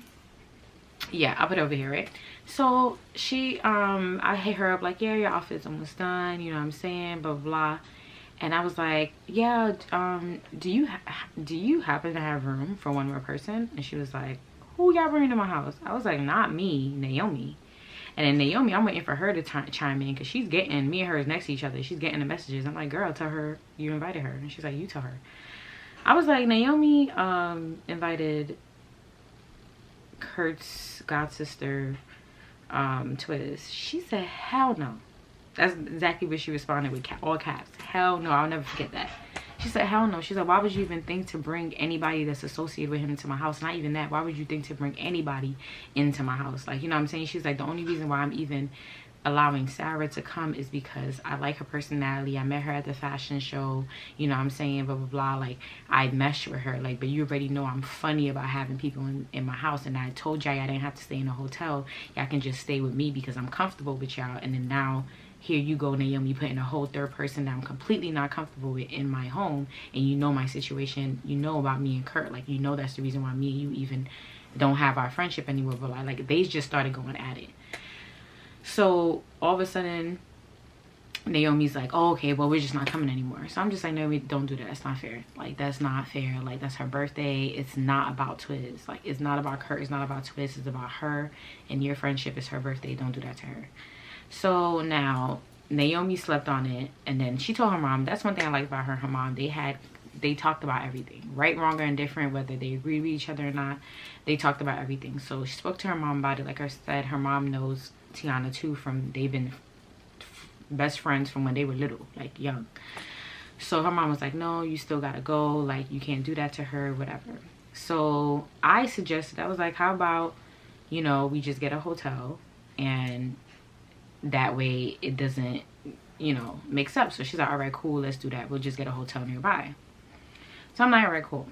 Speaker 2: I'll put it over here, right? So she I hit her up like, yeah, your outfit's almost done, you know what I'm saying, blah blah. And I was like, yeah, do you happen to have room for one more person? And she was like, who y'all bringing to my house? I was like, not me, Naomi. And then Naomi, I'm waiting for her to chime in, because she's getting, me and her is next to each other. She's getting the messages. I'm like, girl, tell her you invited her. And she's like, you tell her. I was like, Naomi invited Kurt's god sister, Twiz. She said, hell no. That's exactly what she responded with, all caps. Hell no, I'll never forget that. She said, hell no. She's like, why would you even think to bring anybody that's associated with him into my house? Not even that. Why would you think to bring anybody into my house? Like, you know what I'm saying? She's like, the only reason why I'm even allowing Sarah to come is because I like her personality. I met her at the fashion show, you know what I'm saying, blah blah blah. Like, I meshed with her, like, but you already know I'm funny about having people in my house, and I told y'all I didn't have to stay in a hotel. Y'all can just stay with me because I'm comfortable with y'all. And then now here you go, Naomi, putting a whole third person that I'm completely not comfortable with in my home. And you know my situation, you know about me and Kurt, like, you know that's the reason why me and you even don't have our friendship anymore. But like they just started going at it. So all of a sudden Naomi's like, oh, okay, well, we're just not coming anymore. So I'm just like, Naomi, don't do that. That's not fair. Like, that's not fair. Like, that's her birthday. It's not about Twiz. Like, it's not about Kurt. It's not about Twiz. It's about her, and your friendship is her birthday. Don't do that to her. So now Naomi slept on it, and then she told her mom. That's one thing I like about her mom. They talked about everything, right, wrong, or indifferent, whether they agree with each other or not. They talked about everything. So she spoke to her mom about it. Like I said, her mom knows Tiana too, they've been best friends from when they were little, like young. So her mom was like, no, you still gotta go, like, you can't do that to her, whatever. So I suggested, I was like, how about, you know, we just get a hotel, and that way it doesn't, you know, mix up. So she's like, all right, cool, let's do that. We'll just get a hotel nearby. So I'm like, all right, cool.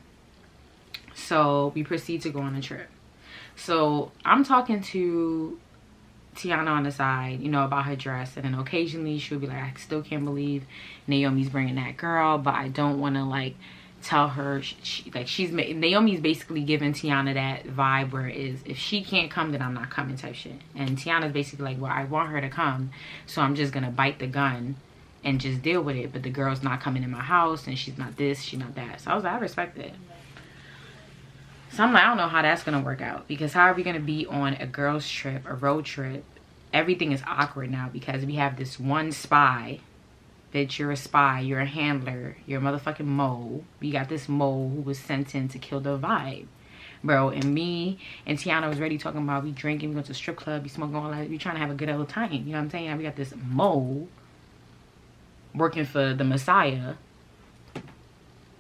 Speaker 2: So we proceed to go on a trip. So I'm talking to Tiana on the side, you know, about her dress, and then occasionally she'll be like, I still can't believe Naomi's bringing that girl, but I don't want to, like, tell her Naomi's basically giving Tiana that vibe where it is, if she can't come, then I'm not coming type shit. And Tiana's basically like, well, I want her to come, so I'm just gonna bite the gun and just deal with it, but the girl's not coming in my house, and she's not this, she's not that. So I was like, I respect it. So I'm like, I don't know how that's gonna work out, because how are we gonna be on a girls trip, a road trip? Everything is awkward now because we have this one spy. Bitch, you're a spy, you're a handler, you're a motherfucking mole. We got this mole who was sent in to kill the vibe, bro. And me and Tiana was already talking about, we drinking, we go to a strip club, we smoking, all that. We trying to have a good old time, you know what I'm saying? We got this mole working for the Messiah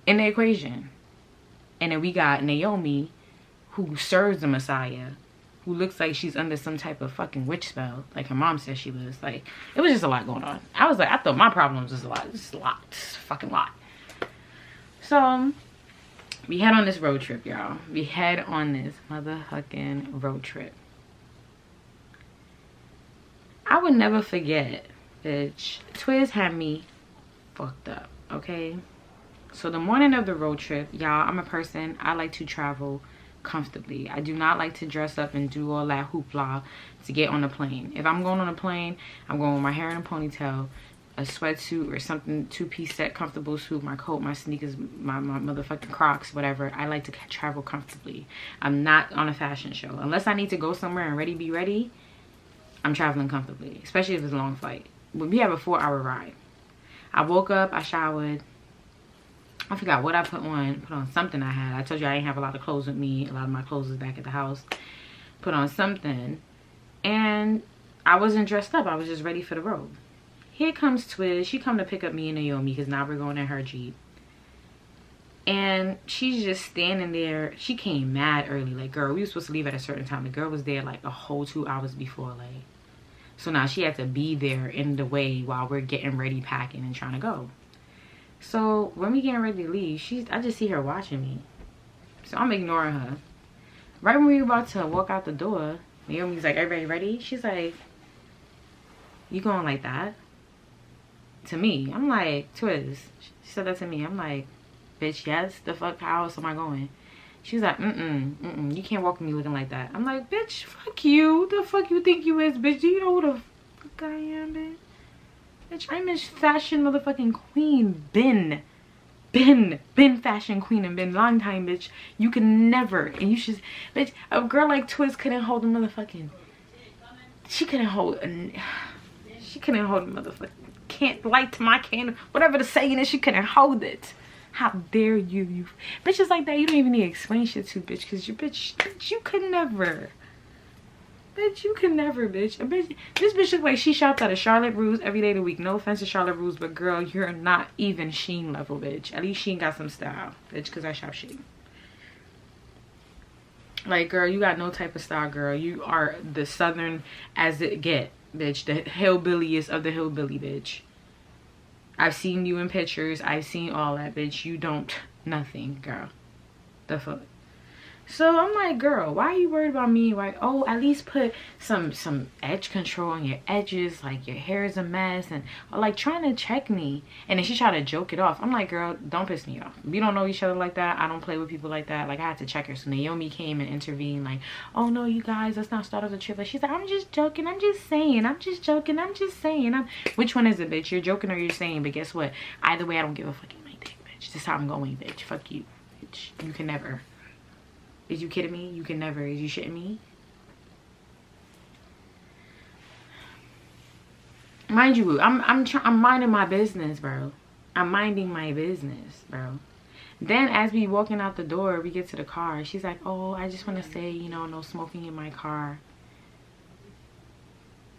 Speaker 2: in the equation. And then we got Naomi, who serves the Messiah, who looks like she's under some type of fucking witch spell, like her mom said she was. Like, it was just a lot going on. I was like, I thought my problems was a lot. It's a lot. It's a fucking lot. So we head on this road trip, y'all. We head on this motherfucking road trip. I would never forget, bitch. Twiz had me fucked up, okay? So the morning of the road trip, y'all, I'm a person, I like to travel comfortably. I do not like to dress up and do all that hoopla to get on a plane. If I'm going on a plane, I'm going with my hair in a ponytail, a sweatsuit or something, two-piece set, comfortable suit, my coat, my sneakers, my motherfucking Crocs, whatever. I like to travel comfortably. I'm not on a fashion show. Unless I need to go somewhere and be ready, I'm traveling comfortably, especially if it's a long flight. When we have a 4-hour ride. I woke up, I showered. I forgot what I put on something I had. I told you I didn't have a lot of clothes with me. A lot of my clothes was back at the house. Put on something. And I wasn't dressed up. I was just ready for the road. Here comes Twiz. She come to pick up me and Naomi because now we're going in her Jeep. And she's just standing there. She came mad early. Like, girl, we were supposed to leave at a certain time. The girl was there like a whole 2 hours before. Like, so now she had to be there in the way while we're getting ready, packing, and trying to go. So when we getting ready to leave, I just see her watching me. So I'm ignoring her. Right when we were about to walk out the door, Naomi's like, everybody ready? She's like, you going like that? To me. I'm like, Twiz. She said that to me. I'm like, bitch, yes, the fuck, how else am I going? She's like, you can't walk with me looking like that. I'm like, bitch, fuck you. The fuck you think you is, bitch? Do you know who the fuck I am, bitch? Bitch, I'm a fashion motherfucking queen. Been fashion queen and been long time, bitch. You can never, and you should, bitch, a girl like Twiz couldn't hold a motherfucking, she couldn't hold a motherfucking, can't light to my candle, whatever the saying is, she couldn't hold it. How dare you bitches like that, you don't even need to explain shit to, bitch, because you, bitch, you could never. Bitch, you can never, bitch. This bitch look like she shopped at a Charlotte Russe every day of the week. No offense to Charlotte Russe, but girl, you're not even Shein level, bitch. At least Shein got some style, bitch, because I shop Shein. Like, girl, you got no type of style, girl. You are the southern as it get. bitch. The hillbilliest of the hillbilly, bitch. I've seen you in pictures. I've seen all that, bitch. You don't nothing, girl. The fuck. So I'm like, girl, why are you worried about me? Like, oh, at least put some edge control on your edges. Like, your hair is a mess. And like trying to check me. And then she tried to joke it off. I'm like, girl, don't piss me off. We don't know each other like that. I don't play with people like that. Like, I had to check her. So Naomi came and intervened. Like, oh no, you guys, let's not start off the trip. Like, she's like, I'm just joking. I'm just saying. I'm just joking. I'm just saying. Which one is it, bitch? You're joking or you're saying? But guess what? Either way, I don't give a fucking my dick, bitch. This is how I'm going, bitch. Fuck you, bitch. You can never. Is you kidding me? You can never. Is you shitting me? Mind you, I'm minding my business, bro. I'm minding my business, bro. Then as we walking out the door, we get to the car. She's like, oh, I just want to say, you know, no smoking in my car.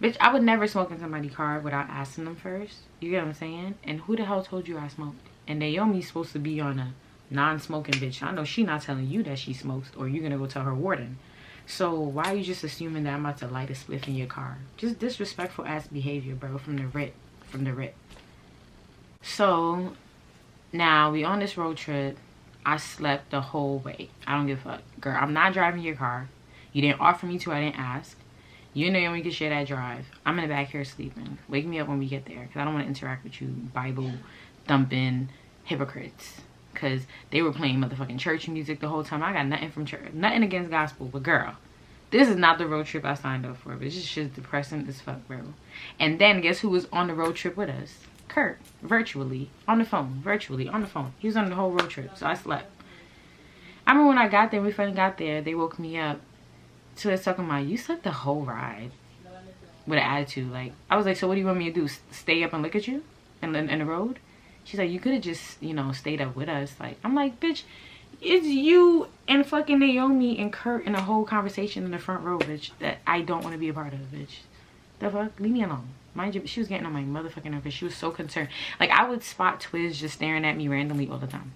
Speaker 2: Bitch, I would never smoke in somebody's car without asking them first. You get what I'm saying? And who the hell told you I smoked? And Naomi's supposed to be on a non-smoking bitch. I know she not telling you that she smokes, or you're gonna go tell her warden. So why are you just assuming that I'm about to light a spliff in your car? Just disrespectful ass behavior, bro, from the rip. So now we on this road trip. I slept the whole way. I don't give a fuck, girl. I'm not driving your car. You didn't offer me to. I didn't ask. You and Naomi can share that drive. I'm in the back here sleeping. Wake me up when we get there, because I don't want to interact with you Bible thumping hypocrites. Because they were playing motherfucking church music the whole time. I got nothing from church. Nothing against gospel. But girl, this is not the road trip I signed up for. But it's just depressing as fuck, bro. And then guess who was on the road trip with us? Kurt. Virtually. On the phone. Virtually. On the phone. He was on the whole road trip. So I slept. I remember when I got there. We finally got there. They woke me up. So it's talking about, you slept the whole ride. With an attitude. Like, I was like, so what do you want me to do? Stay up and look at you? In the road? She's like, you could have just, you know, stayed up with us. Like, I'm like, bitch, it's you and fucking Naomi and Kurt in a whole conversation in the front row, bitch, that I don't want to be a part of, bitch. The fuck? Leave me alone. Mind you, she was getting on my motherfucking nerves. She was so concerned. Like, I would spot Twiz just staring at me randomly all the time.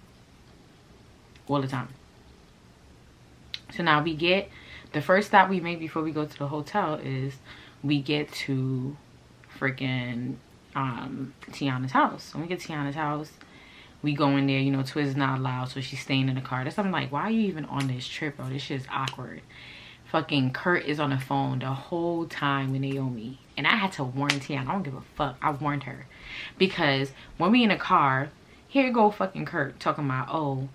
Speaker 2: All the time. So now we get, the first stop we make before we go to the hotel is we get to freaking Tiana's house. When we get to Tiana's house, we go in there. You know, Twiz is not allowed, so she's staying in the car. That's, I'm like, why are you even on this trip, bro? This shit is awkward. Fucking Kurt is on the phone the whole time with Naomi, and I had to warn Tiana. I don't give a fuck. I warned her, because when we in the car, here you go fucking Kurt talking about, oh,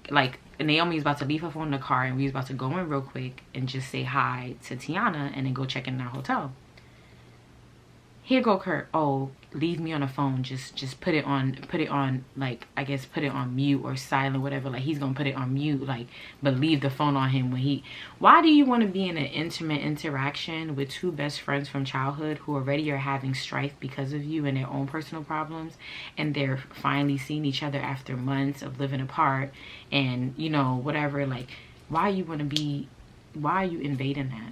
Speaker 2: like Naomi's about to leave her phone in the car, and we was about to go in real quick and just say hi to Tiana and then go check in our hotel. Here go Kurt, oh, leave me on the phone, just put it on, like, I guess put it on mute or silent, whatever. Like, he's gonna put it on mute, like, but leave the phone on him when he, why do you want to be in an intimate interaction with two best friends from childhood who already are having strife because of you and their own personal problems, and they're finally seeing each other after months of living apart and, you know, whatever. Like, why you want to be, why are you invading that?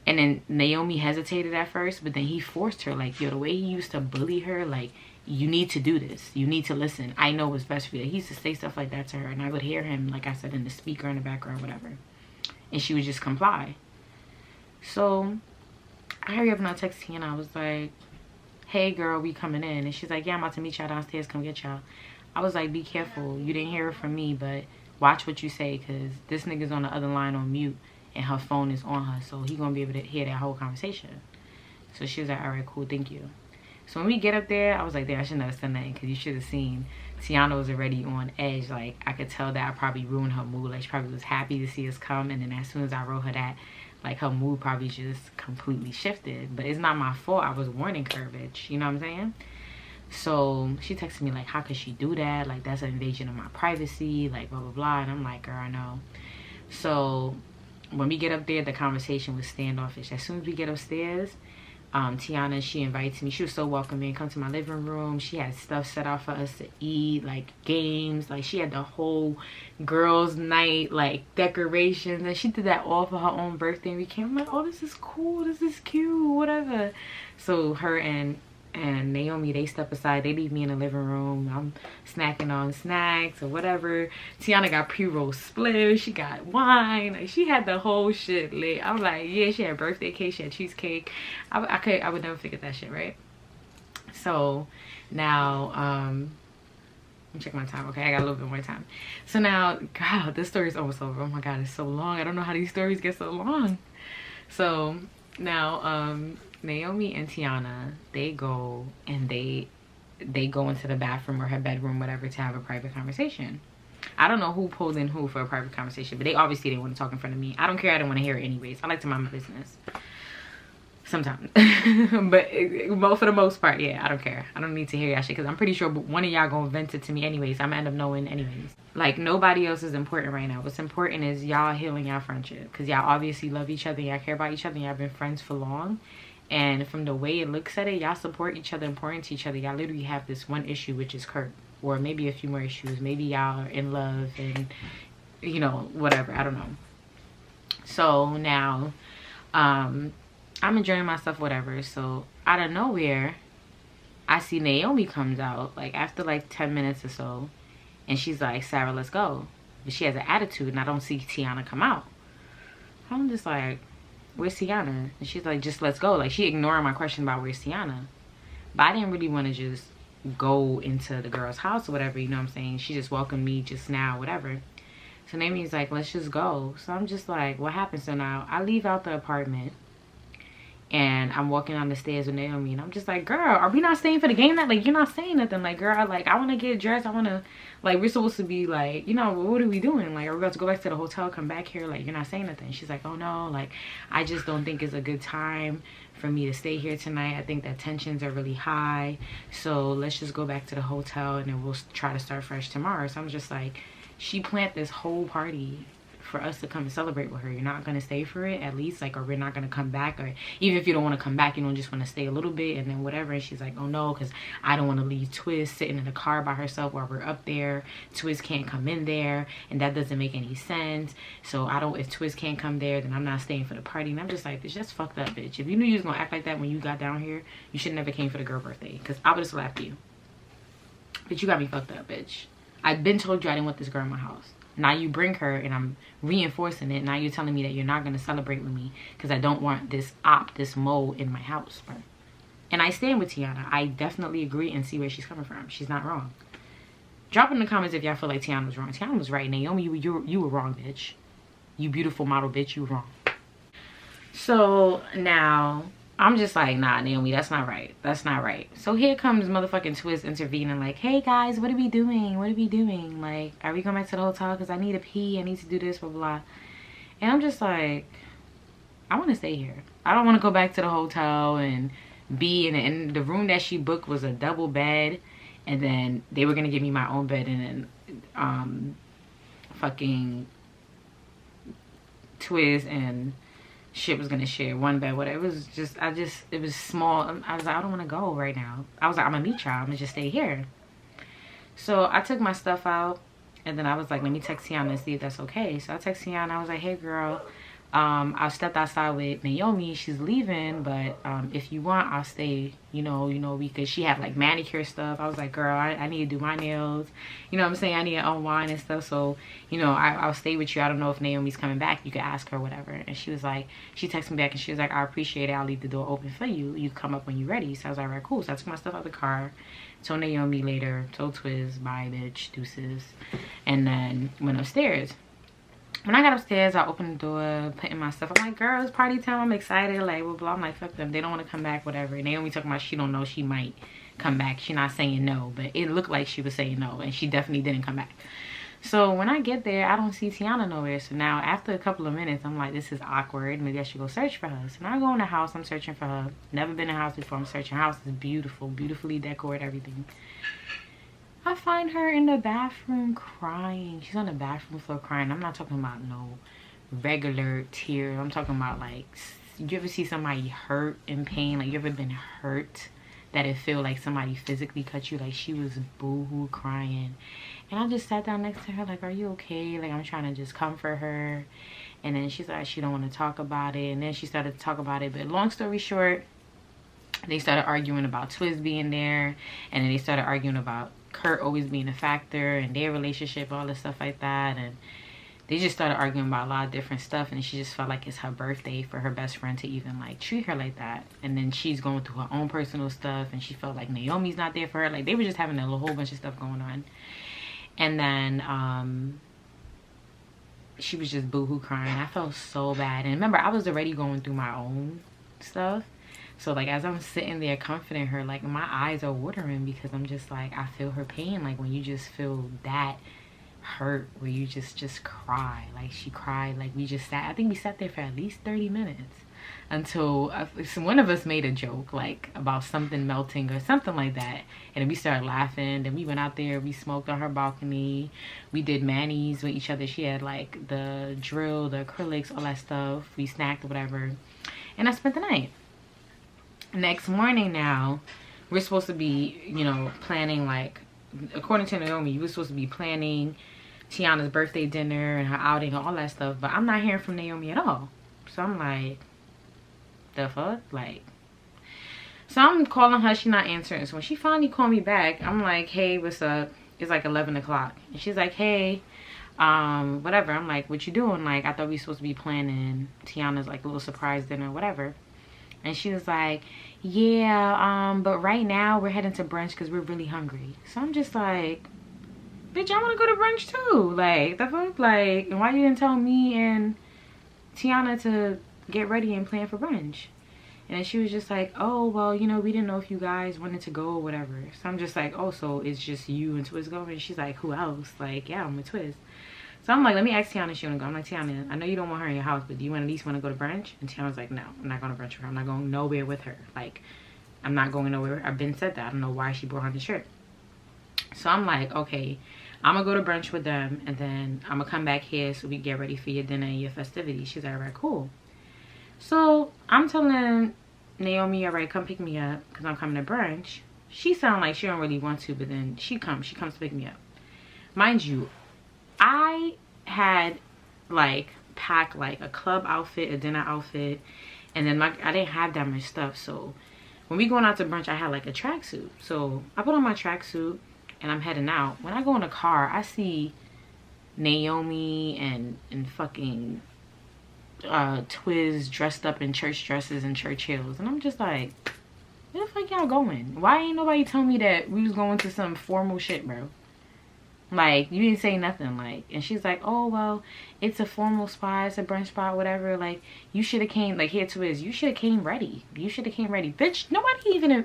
Speaker 2: And then Naomi hesitated at first, but then he forced her. Like, yo, the way he used to bully her, like, you need to do this. You need to listen. I know what's best for you. He used to say stuff like that to her, and I would hear him, like I said, in the speaker in the background, whatever. And she would just comply. So I hurry up and I text Tina. I was like, hey, girl, we coming in. And she's like, yeah, I'm about to meet y'all downstairs. Come get y'all. I was like, be careful. You didn't hear it from me, but watch what you say, because this nigga's on the other line on mute. And her phone is on her, so he gonna be able to hear that whole conversation. So she was like, all right, cool, thank you. So when we get up there, I was like, damn, I shouldn't have said nothing, because you should have seen Tiana was already on edge. Like, I could tell that I probably ruined her mood. Like, she probably was happy to see us come, and then as soon as I wrote her that, like, her mood probably just completely shifted. But it's not my fault. I was warning her, bitch. You know what I'm saying? So she texted me like, how could she do that? Like, that's an invasion of my privacy, like, blah blah blah. And I'm like, girl, I know. So when we get up there, the conversation was standoffish. As soon as we get upstairs, Tiana, she invites me. She was so welcoming. Come to my living room. She had stuff set out for us to eat, like games. Like, she had the whole girls' night, like decorations. And she did that all for her own birthday. And we came, I'm like, oh, this is cool. This is cute, whatever. So her and and Naomi, they step aside. They leave me in the living room. I'm snacking on snacks or whatever. Tiana got pre-roll spliff. She got wine. Like, she had the whole shit lit. I'm like, yeah, she had birthday cake. She had cheesecake. I would never forget that shit, right? So now, let me check my time. Okay, I got a little bit more time. So now, God, this story is almost over. Oh my God, it's so long. I don't know how these stories get so long. So now, Naomi and Tiana, they go and they go into the bathroom or her bedroom, whatever, to have a private conversation. I don't know who pulled in who for a private conversation, but they obviously didn't want to talk in front of me. I don't care. I don't want to hear it anyways. I like to mind my business sometimes. But for the most part, yeah, I don't care. I don't need to hear y'all shit, because I'm pretty sure one of y'all gonna vent it to me anyways. I'm gonna end up knowing anyways. Like, nobody else is important right now. What's important is y'all healing y'all friendship, because y'all obviously love each other, y'all care about each other, y'all been friends for long. And from the way it looks at it, y'all support each other, important to each other. Y'all literally have this one issue, which is Kurt, or maybe a few more issues. Maybe y'all are in love and, you know, whatever. I don't know. So now, I'm enjoying myself, whatever. So out of nowhere, I see Naomi comes out, like, after like 10 minutes or so, and she's like, Sarah, let's go. But she has an attitude, and I don't see Tiana come out. I'm just like, where's Tiana? And she's like, just let's go. Like, she ignoring my question about where's Tiana. But I didn't really want to just go into the girl's house or whatever, you know what I'm saying? She just welcomed me just now, whatever. So Naomi's like, let's just go. So I'm just like, what happened? So now I leave out the apartment, and I'm walking down the stairs with Naomi, and I'm just like, girl, are we not staying for the game night? Like, you're not saying nothing. Like, girl, like, I want to get dressed. I want to, like, we're supposed to be, like, you know, what are we doing? Like, are we about to go back to the hotel, come back here? Like, you're not saying nothing. She's like, oh, no, like, I just don't think it's a good time for me to stay here tonight. I think that tensions are really high. So let's just go back to the hotel, and then we'll try to start fresh tomorrow. So I'm just like, she planned this whole party for us to come and celebrate with her. You're not gonna stay for it, at least, like, or we're not gonna come back, or even if you don't want to come back, you don't just want to stay a little bit and then whatever. And she's like, oh no, because I don't want to leave Twist sitting in the car by herself while we're up there. Twist can't come in there, and that doesn't make any sense. So I don't, if Twist can't come there, then I'm not staying for the party. And I'm just like, it's just fucked up, bitch. If you knew you was gonna act like that when you got down here, you should never came for the girl birthday, because I would have slapped you. But you got me fucked up, bitch. I've been told you I didn't want this girl in my house. Now you bring her, and I'm reinforcing it. Now you're telling me that you're not going to celebrate with me because I don't want this this mole in my house, bro. And I stand with Tiana. I definitely agree and see where she's coming from. She's not wrong. Drop in the comments if y'all feel like Tiana was wrong. Tiana was right. Naomi, you were wrong, bitch. You beautiful model, bitch. You were wrong. So now I'm just like, nah, Naomi, that's not right. That's not right. So here comes motherfucking Twist intervening, like, hey guys, what are we doing? What are we doing? Like, are we going back to the hotel? Because I need a pee. I need to do this, blah, blah. And I'm just like, I want to stay here. I don't want to go back to the hotel and be in it. And the room that she booked was a double bed. And then they were going to give me my own bed. And then fucking Twist and shit was gonna share one bed, whatever. It was just, it was small. I was like, I don't want to go right now. I was like, I'm gonna meet y'all. I'm gonna just stay here. So I took my stuff out, and then I was like, let me text Tiana and see if that's okay. So I texted Tiana. I was like, hey girl, I stepped outside with Naomi. She's leaving, but if you want, I'll stay. You know, because she had like manicure stuff. I was like, girl, I need to do my nails. You know what I'm saying? I need to unwind and stuff. So, you know, I'll stay with you. I don't know if Naomi's coming back. You can ask her, whatever. And she was like, she texted me back and she was like, I appreciate it. I'll leave the door open for you. You come up when you're ready. So I was like, all right, cool. So I took my stuff out of the car. Told Naomi later. Told Twiz, bye, bitch, deuces. And then went upstairs. When I got upstairs, I opened the door, put in my stuff. I'm like, girl, it's party time. I'm excited. Like, blah, blah. I'm like, fuck them. They don't want to come back, whatever. And Naomi talking about she don't know. She might come back. She not saying no. But it looked like she was saying no. And she definitely didn't come back. So when I get there, I don't see Tiana nowhere. So now, after a couple of minutes, I'm like, this is awkward. Maybe I should go search for her. So now I go in the house. I'm searching for her. Never been in a house before. I'm searching. Her house is beautiful. Beautifully decorated, everything. I find her in the bathroom crying. She's on the bathroom floor crying. I'm not talking about no regular tears. I'm talking about, like, you ever see somebody hurt in pain? Like, you ever been hurt that it feel like somebody physically cut you? Like, she was boo-hoo crying. And I just sat down next to her like, are you okay? Like, I'm trying to just comfort her. And then she's like, she don't want to talk about it. And then she started to talk about it. But long story short, They started arguing about Twiz being there, and then they started arguing about Kurt always being a factor and their relationship, all this stuff like that. And they just started arguing about a lot of different stuff, and she just felt like it's her birthday for her best friend to even like treat her like that. And then she's going through her own personal stuff, and she felt like Naomi's not there for her. Like, they were just having a whole bunch of stuff going on. And then she was just boohoo crying. I felt so bad. And remember, I was already going through my own stuff. So like, as I'm sitting there comforting her, like my eyes are watering, because I'm just like, I feel her pain. Like when you just feel that hurt, where you just cry. Like she cried. Like we just sat, I think we sat there for at least 30 minutes until one of us made a joke like about something melting or something like that, and then we started laughing. Then we went out there, we smoked on her balcony, we did manis with each other. She had like the drill, the acrylics, all that stuff. We snacked or whatever, and I spent the night. Next morning, now we're supposed to be, you know, planning, like according to Naomi, you were supposed to be planning Tiana's birthday dinner and her outing and all that stuff, but I'm not hearing from Naomi at all. So I'm like, the fuck? Like, so I'm calling her, she's not answering. So when she finally called me back, I'm like, hey, what's up? It's like 11 o'clock, and she's like, hey, whatever. I'm like, what you doing? Like, I thought we were supposed to be planning Tiana's like little surprise dinner, whatever. And she was like, yeah, but right now we're heading to brunch because we're really hungry. So I'm just like, bitch, I want to go to brunch too. Like, the fuck? Like, and why you didn't tell me and Tiana to get ready and plan for brunch? And then she was just like, oh, well, you know, we didn't know if you guys wanted to go or whatever. So I'm just like, oh, so it's just you and Twiz going? And she's like, who else? Like, yeah, I'm with Twiz. So I'm like, let me ask Tiana if she wanna go. I'm like, Tiana, I know you don't want her in your house, but do you at least want to go to brunch? And Tiana's like, no, I'm not going to brunch with her. I'm not going nowhere with her. Like, I'm not going nowhere. I've been said that. I don't know why she brought on the trip. So I'm like, okay, I'm gonna go to brunch with them, and then I'm gonna come back here so we get ready for your dinner and your festivities. She's like, all right, cool. So I'm telling Naomi, all right, come pick me up because I'm coming to brunch. She sound like she don't really want to, but then she comes to pick me up. Mind you, I had like packed like a club outfit, a dinner outfit, and then I didn't have that much stuff. So when we going out to brunch, I had like a tracksuit. So I put on my tracksuit and I'm heading out. When I go in the car, I see Naomi and fucking Twiz dressed up in church dresses and church heels, and I'm just like, where the fuck y'all going? Why ain't nobody tell me that we was going to some formal shit, bro? Like, you didn't say nothing. Like, and she's like, oh, well, it's a formal spot, it's a brunch spot, whatever. Like, you should have came, like, here Twiz, you should have came ready. You should have came ready. Bitch, nobody even,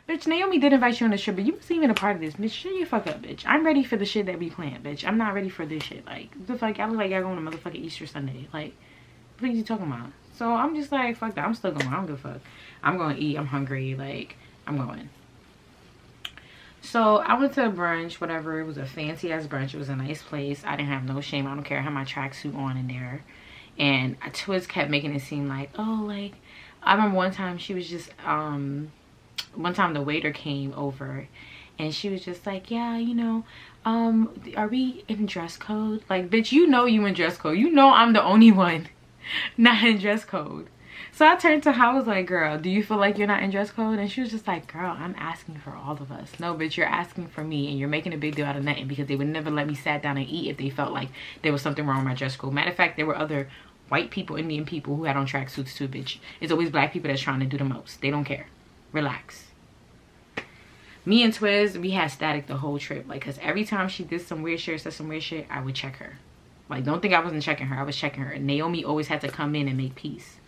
Speaker 2: bitch, Naomi did invite you on the trip, but you wasn't even a part of this. Bitch, shut your fuck up, bitch. I'm ready for the shit that we planned, bitch. I'm not ready for this shit. Like, the fuck, I look like y'all going to motherfucking Easter Sunday. Like, what are you talking about? So I'm just like, fuck that. I'm still going. I don't give a fuck. I'm going to eat. I'm hungry. Like, I'm going. So I went to a brunch, whatever. It was a fancy ass brunch. It was a nice place. I didn't have no shame. I don't care. I had my tracksuit on in there. And Twiz kept making it seem like, oh, like, I remember one time she was just, one time the waiter came over and she was just like, yeah, you know, are we in dress code? Like, bitch, you know you in dress code. You know I'm the only one not in dress code. So I turned to her, I was like, girl, do you feel like you're not in dress code? And she was just like, girl, I'm asking for all of us. No, bitch, you're asking for me, and you're making a big deal out of nothing, because they would never let me sit down and eat if they felt like there was something wrong with my dress code. Matter of fact, there were other white people, Indian people who had on tracksuits too, bitch. It's always black people that's trying to do the most. They don't care. Relax. Me and Twiz, we had static the whole trip. Like, because every time she did some weird shit or said some weird shit, I would check her. Like, don't think I wasn't checking her. I was checking her. And Naomi always had to come in and make peace.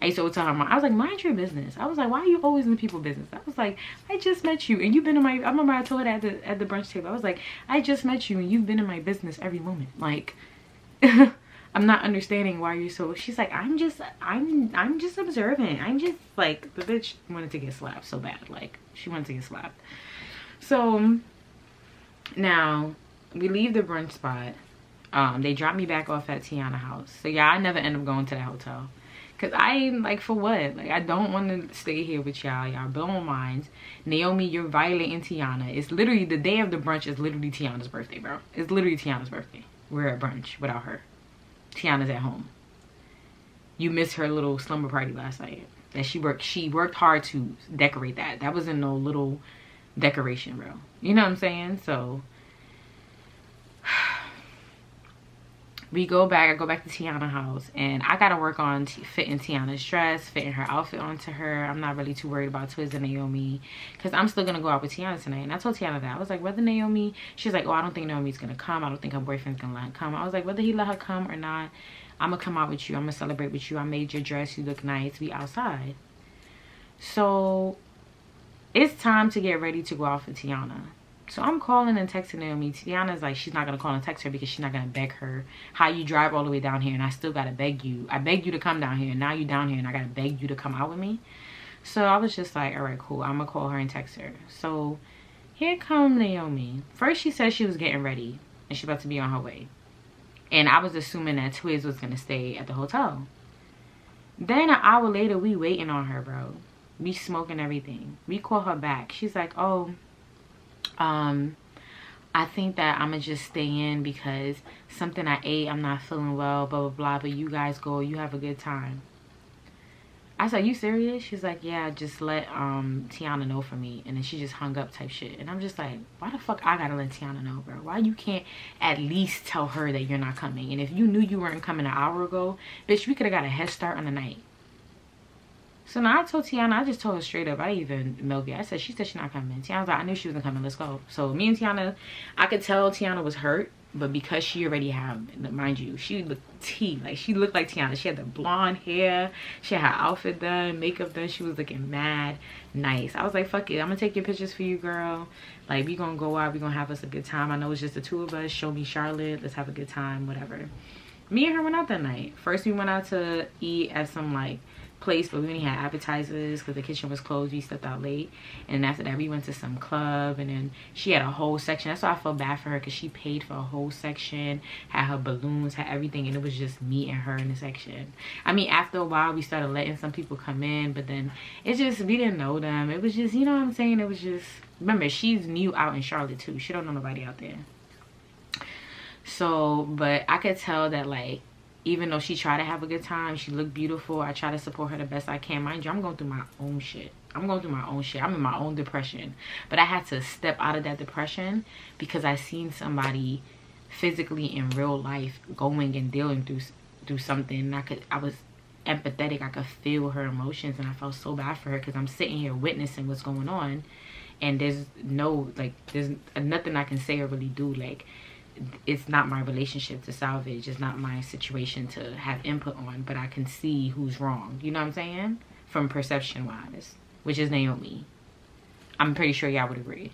Speaker 2: I used to always tell her, I was like, mind your business. I was like, why are you always in people's business? I was like, I just met you and you've been in my, I remember I told her at the brunch table, I was like, I just met you and you've been in my business every moment. Like, I'm not understanding why you're so, she's like, I'm just observant. I'm just like, the bitch wanted to get slapped so bad. Like, she wanted to get slapped. So now we leave the brunch spot. They dropped me back off at Tiana's house. So yeah, I never end up going to that hotel. Cause I like, for what? Like, I don't want to stay here with y'all. Y'all blowing minds. Naomi, you're violating Tiana. It's literally the day of the brunch is literally Tiana's birthday, bro. It's literally Tiana's birthday. We're at brunch without her. Tiana's at home. You missed her little slumber party last night. that she worked hard to decorate that. That wasn't no little decoration, bro. You know what I'm saying? So I go back to Tiana's house, and I gotta work on fitting Tiana's dress, fitting her outfit onto her. I'm not really too worried about Twiz and Naomi, because I'm still gonna go out with Tiana tonight. And I told Tiana that. I was like, whether Naomi, she's like, oh, I don't think Naomi's gonna come. I don't think her boyfriend's gonna let her come. I was like, whether he let her come or not, I'm gonna come out with you. I'm gonna celebrate with you. I made your dress. You look nice. We outside. So it's time to get ready to go out for Tiana. So I'm calling and texting Naomi. Tiana's like, she's not going to call and text her because she's not going to beg her. How you drive all the way down here and I still got to beg you. I begged you to come down here and now you down here and I got to beg you to come out with me. So I was just like, all right, cool. I'm going to call her and text her. So here come Naomi. First she said she was getting ready and she's about to be on her way. And I was assuming that Twiz was going to stay at the hotel. Then an hour later, we waiting on her, bro. We smoking everything. We call her back. She's like, oh, I think that I'm gonna just stay in because something I ate, I'm not feeling well, blah blah blah, but you guys go, you have a good time. I said, you serious? She's like, yeah, just let Tiana know for me. And then she just hung up type shit. And I'm just like, why the fuck I gotta let Tiana know, bro? Why you can't at least tell her that you're not coming? And if you knew you weren't coming an hour ago, bitch, we could have got a head start on the night. So now I told Tiana, I just told her straight up. I even milk it. I said, she said she's not coming. Tiana's like, I knew she wasn't coming. Let's go. So me and Tiana, I could tell Tiana was hurt. But because she already had, mind you, she looked tea. Like, she looked like Tiana. She had the blonde hair. She had her outfit done, makeup done. She was looking mad nice. I was like, fuck it. I'm going to take your pictures for you, girl. Like, we going to go out. We going to have us a good time. I know it's just the two of us. Show me Charlotte. Let's have a good time. Whatever. Me and her went out that night. First, we went out to eat at some, like, place, but we only had appetizers because the kitchen was closed. We stepped out late, and after that we went to some club, and then she had a whole section. That's why I felt bad for her, because she paid for a whole section, had her balloons, had everything, and it was just me and her in the section. I mean, after a while we started letting some people come in, but then it's just, we didn't know them. It was just, you know what I'm saying, it was just, remember, she's new out in Charlotte too. She don't know nobody out there. So, but I could tell that, like, even though she tried to have a good time, she looked beautiful. I try to support her the best I can. Mind you, I'm going through my own shit. I'm in my own depression. But I had to step out of that depression because I seen somebody physically in real life going and dealing through something. I was empathetic. I could feel her emotions, and I felt so bad for her because I'm sitting here witnessing what's going on, and there's nothing I can say or really do. Like, it's not my relationship to salvage. It's not my situation to have input on, but I can see who's wrong. You know what I'm saying? From perception wise, which is Naomi. I'm pretty sure y'all would agree.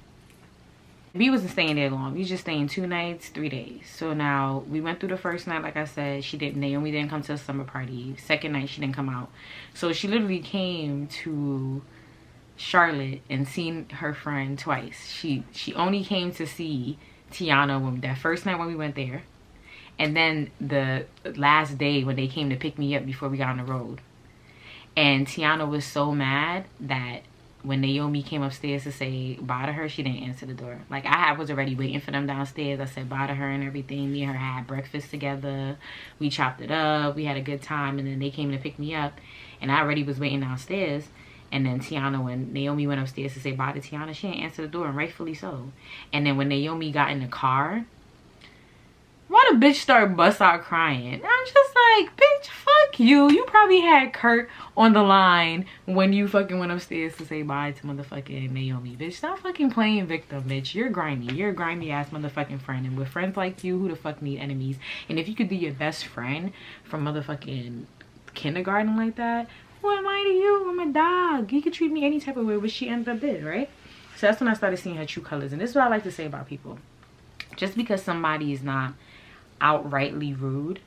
Speaker 2: We wasn't staying there long. We was just staying 2 nights, 3 days. So now we went through the first night. Like I said, Naomi didn't come to the summer party. Second night, she didn't come out. So she literally came to Charlotte and seen her friend twice. She only came to see Tiana that first night when we went there, and then the last day when they came to pick me up before we got on the road. And Tiana was so mad that when Naomi came upstairs to say bye to her, she didn't answer the door. Like, I was already waiting for them downstairs. I said bye to her and everything. Me and her had breakfast together. We chopped it up. We had a good time, and then they came to pick me up, and I already was waiting downstairs. And then Tiana, when Naomi went upstairs to say bye to Tiana, she didn't answer the door, and rightfully so. And then when Naomi got in the car, why the bitch started bust out crying? I'm just like, bitch, fuck you. You probably had Kurt on the line when you fucking went upstairs to say bye to motherfucking Naomi. Bitch, stop fucking playing victim, bitch. You're grimy. You're a grimy ass motherfucking friend. And with friends like you, who the fuck need enemies? And if you could be your best friend from motherfucking kindergarten like that, what am I to you? I'm a dog. You could treat me any type of way, which she ended up did, right? So that's when I started seeing her true colors. And this is what I like to say about people. Just because somebody is not outrightly rude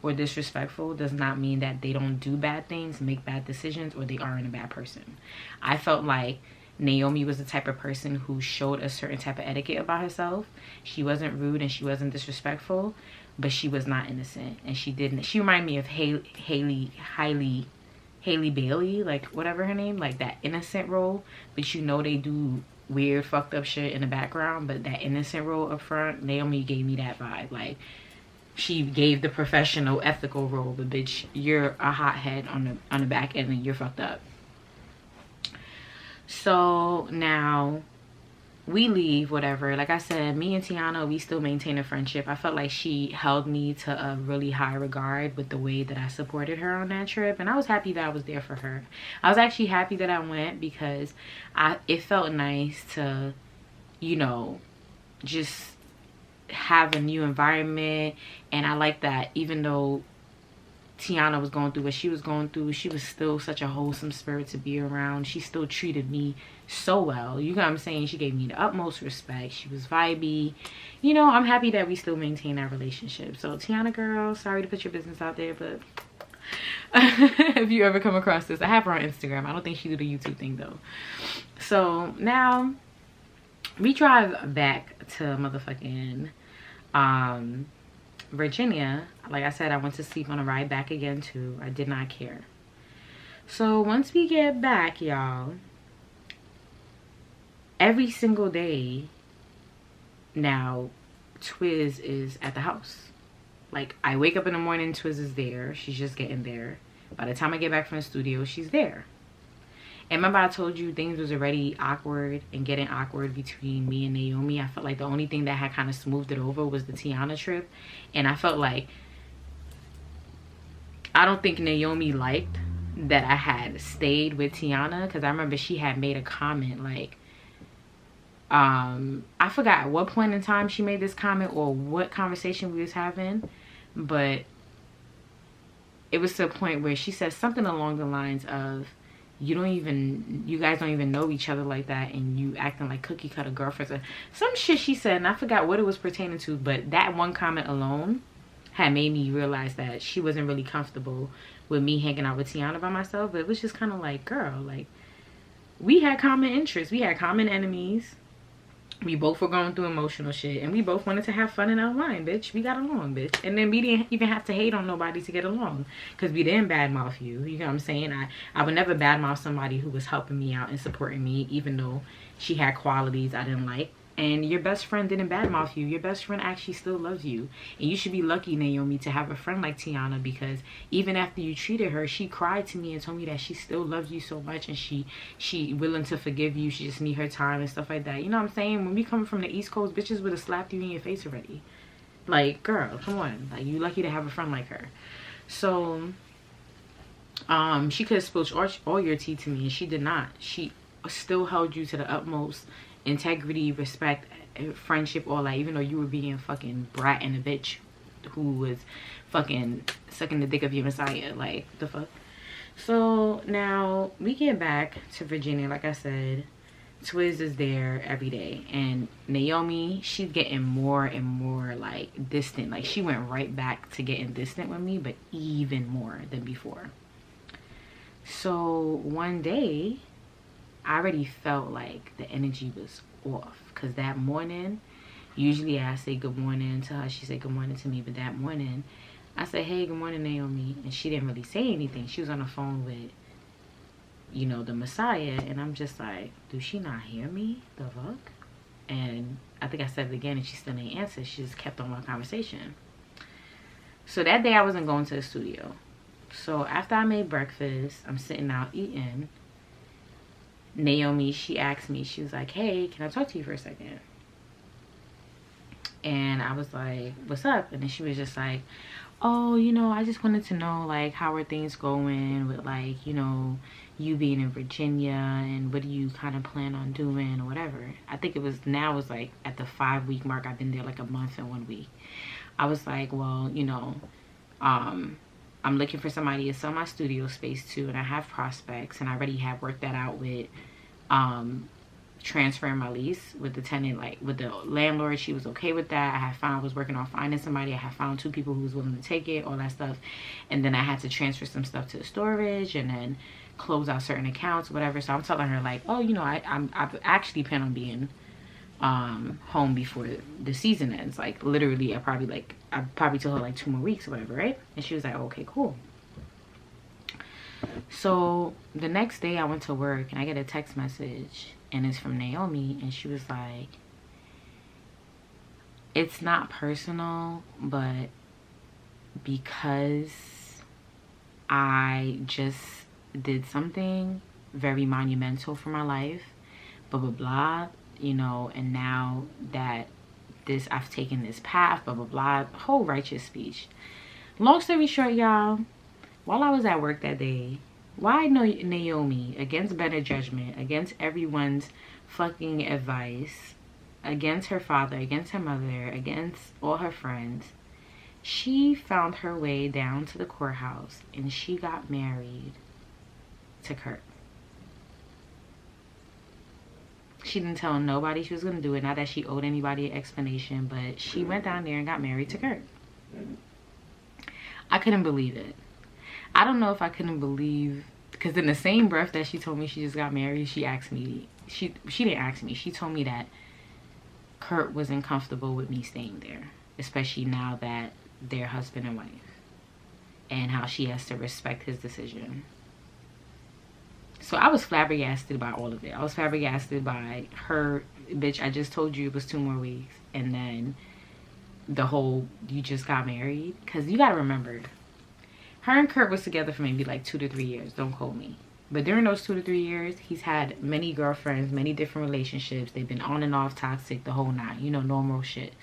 Speaker 2: or disrespectful does not mean that they don't do bad things, make bad decisions, or they aren't a bad person. I felt like Naomi was the type of person who showed a certain type of etiquette about herself. She wasn't rude and she wasn't disrespectful, but she was not innocent. And she reminded me of Haley Bailey, like whatever her name, like that innocent role, but you know they do weird fucked up shit in the background, but that innocent role up front, Naomi gave me that vibe. Like, she gave the professional ethical role, but bitch, you're a hothead on the back end and you're fucked up. So now we leave, whatever. Like I said, me and Tiana, we still maintain a friendship. I felt like she held me to a really high regard with the way that I supported her on that trip, and I was happy that I was there for her. I was actually happy that I went because it felt nice to, you know, just have a new environment. And I like that even though Tiana was going through what she was going through, she was still such a wholesome spirit to be around. She still treated me so well. You know what I'm saying? She gave me the utmost respect. She was vibey. You know, I'm happy that we still maintain that relationship. So Tiana girl, sorry to put your business out there, but if you ever come across this, I have her on Instagram. I don't think she did a YouTube thing though. So now we drive back to motherfucking Virginia. Like I said, I went to sleep on a ride back again too. I did not care. So once we get back, y'all, every single day now Twiz is at the house. Like, I wake up in the morning, Twiz is there. She's just getting there. By the time I get back from the studio, she's there. And remember I told you things was already awkward and getting awkward between me and Naomi. I felt like the only thing that had kind of smoothed it over was the Tiana trip. And I felt like, I don't think Naomi liked that I had stayed with Tiana, because I remember she had made a comment like, I forgot at what point in time she made this comment or what conversation we was having, but it was to a point where she said something along the lines of, you guys don't even know each other like that, and you acting like cookie cutter girlfriends or some shit she said, and I forgot what it was pertaining to, but that one comment alone had made me realize that she wasn't really comfortable with me hanging out with Tiana by myself. But it was just kind of like, girl, like, we had common interests, we had common enemies, we both were going through emotional shit, and we both wanted to have fun and unwind, bitch. We got along, bitch. And then we didn't even have to hate on nobody to get along, because we didn't badmouth you. You know what I'm saying? I would never badmouth somebody who was helping me out and supporting me, even though she had qualities I didn't like. And your best friend didn't badmouth you. Your best friend actually still loves you. And you should be lucky, Naomi, to have a friend like Tiana, because even after you treated her, she cried to me and told me that she still loves you so much, and she willing to forgive you. She just need her time and stuff like that. You know what I'm saying? When we come from the East Coast, bitches would have slapped you in your face already. Like, girl, come on. Like, you lucky to have a friend like her. So, she could have spilled all your tea to me, and she did not. She still held you to the utmost integrity, respect, friendship, all that, even though you were being fucking brat and a bitch who was fucking sucking the dick of your messiah. Like, the fuck. So now we get back to Virginia. Like I said, Twiz is there every day, and Naomi, she's getting more and more like distant. Like, she went right back to getting distant with me, but even more than before. So one day I already felt like the energy was off, because that morning, usually I say good morning to her, she said good morning to me, but that morning I said, hey, good morning, Naomi, and she didn't really say anything. She was on the phone with, you know, the Messiah, and I'm just like, do she not hear me? The fuck? And I think I said it again, and she still didn't answer. She just kept on my conversation. So that day I wasn't going to the studio. So after I made breakfast, I'm sitting out eating. Naomi, she asked me, she was like, hey, can I talk to you for a second? And I was like, what's up? And then she was just like, oh, you know, I just wanted to know, like, how are things going with, like, you know, you being in Virginia, and what do you kind of plan on doing or whatever. I think it was, now it's like at the 5-week mark. I've been there like a month and 1 week. I was like, well, you know, I'm looking for somebody to sell my studio space to, and I have prospects, and I already have worked that out with transferring my lease with the tenant, like with the landlord. She was okay with that. I was working on finding somebody. I had found 2 people who was willing to take it, all that stuff. And then I had to transfer some stuff to the storage, and then close out certain accounts, whatever. So I'm telling her like, oh, you know, I've actually plan on being home before the season ends. Like, literally, I probably told her like 2 more weeks or whatever, right? And she was like, okay, cool. So the next day I went to work, and I get a text message, and it's from Naomi, and she was like, it's not personal, but because I just did something very monumental for my life, blah blah blah, you know, and now that I've taken this path, blah blah blah, whole righteous speech. Long story short, y'all, while I was at work that day, why Naomi, against better judgment, against everyone's fucking advice, against her father, against her mother, against all her friends, she found her way down to the courthouse and she got married to Kurt. She didn't tell nobody she was going to do it. Not that she owed anybody an explanation, but she went down there and got married to Kurt. I couldn't believe it. I don't know if I couldn't believe, because in the same breath that she told me she just got married, she asked me, she didn't ask me, she told me that Kurt wasn't comfortable with me staying there, especially now that they're husband and wife, and how she has to respect his decision. So I was flabbergasted by all of it. I was flabbergasted by her, bitch, I just told you it was 2 more weeks, and then the whole, you just got married. Because you gotta remember, her and Kurt was together for maybe like 2 to 3 years, don't quote me, but during those 2 to 3 years, he's had many girlfriends, many different relationships. They've been on and off, toxic, the whole nine, you know, normal shit.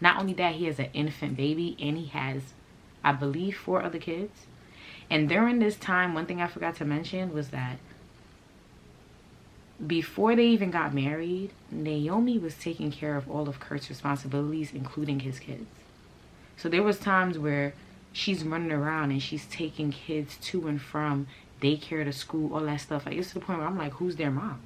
Speaker 2: Not only that, he has an infant baby, and he has, I believe, 4 other kids. And during this time, one thing I forgot to mention was that before they even got married, Naomi was taking care of all of Kurt's responsibilities, including his kids. So there was times where she's running around and she's taking kids to and from daycare to school, all that stuff. Like, it's to the point where I'm like, who's their mom?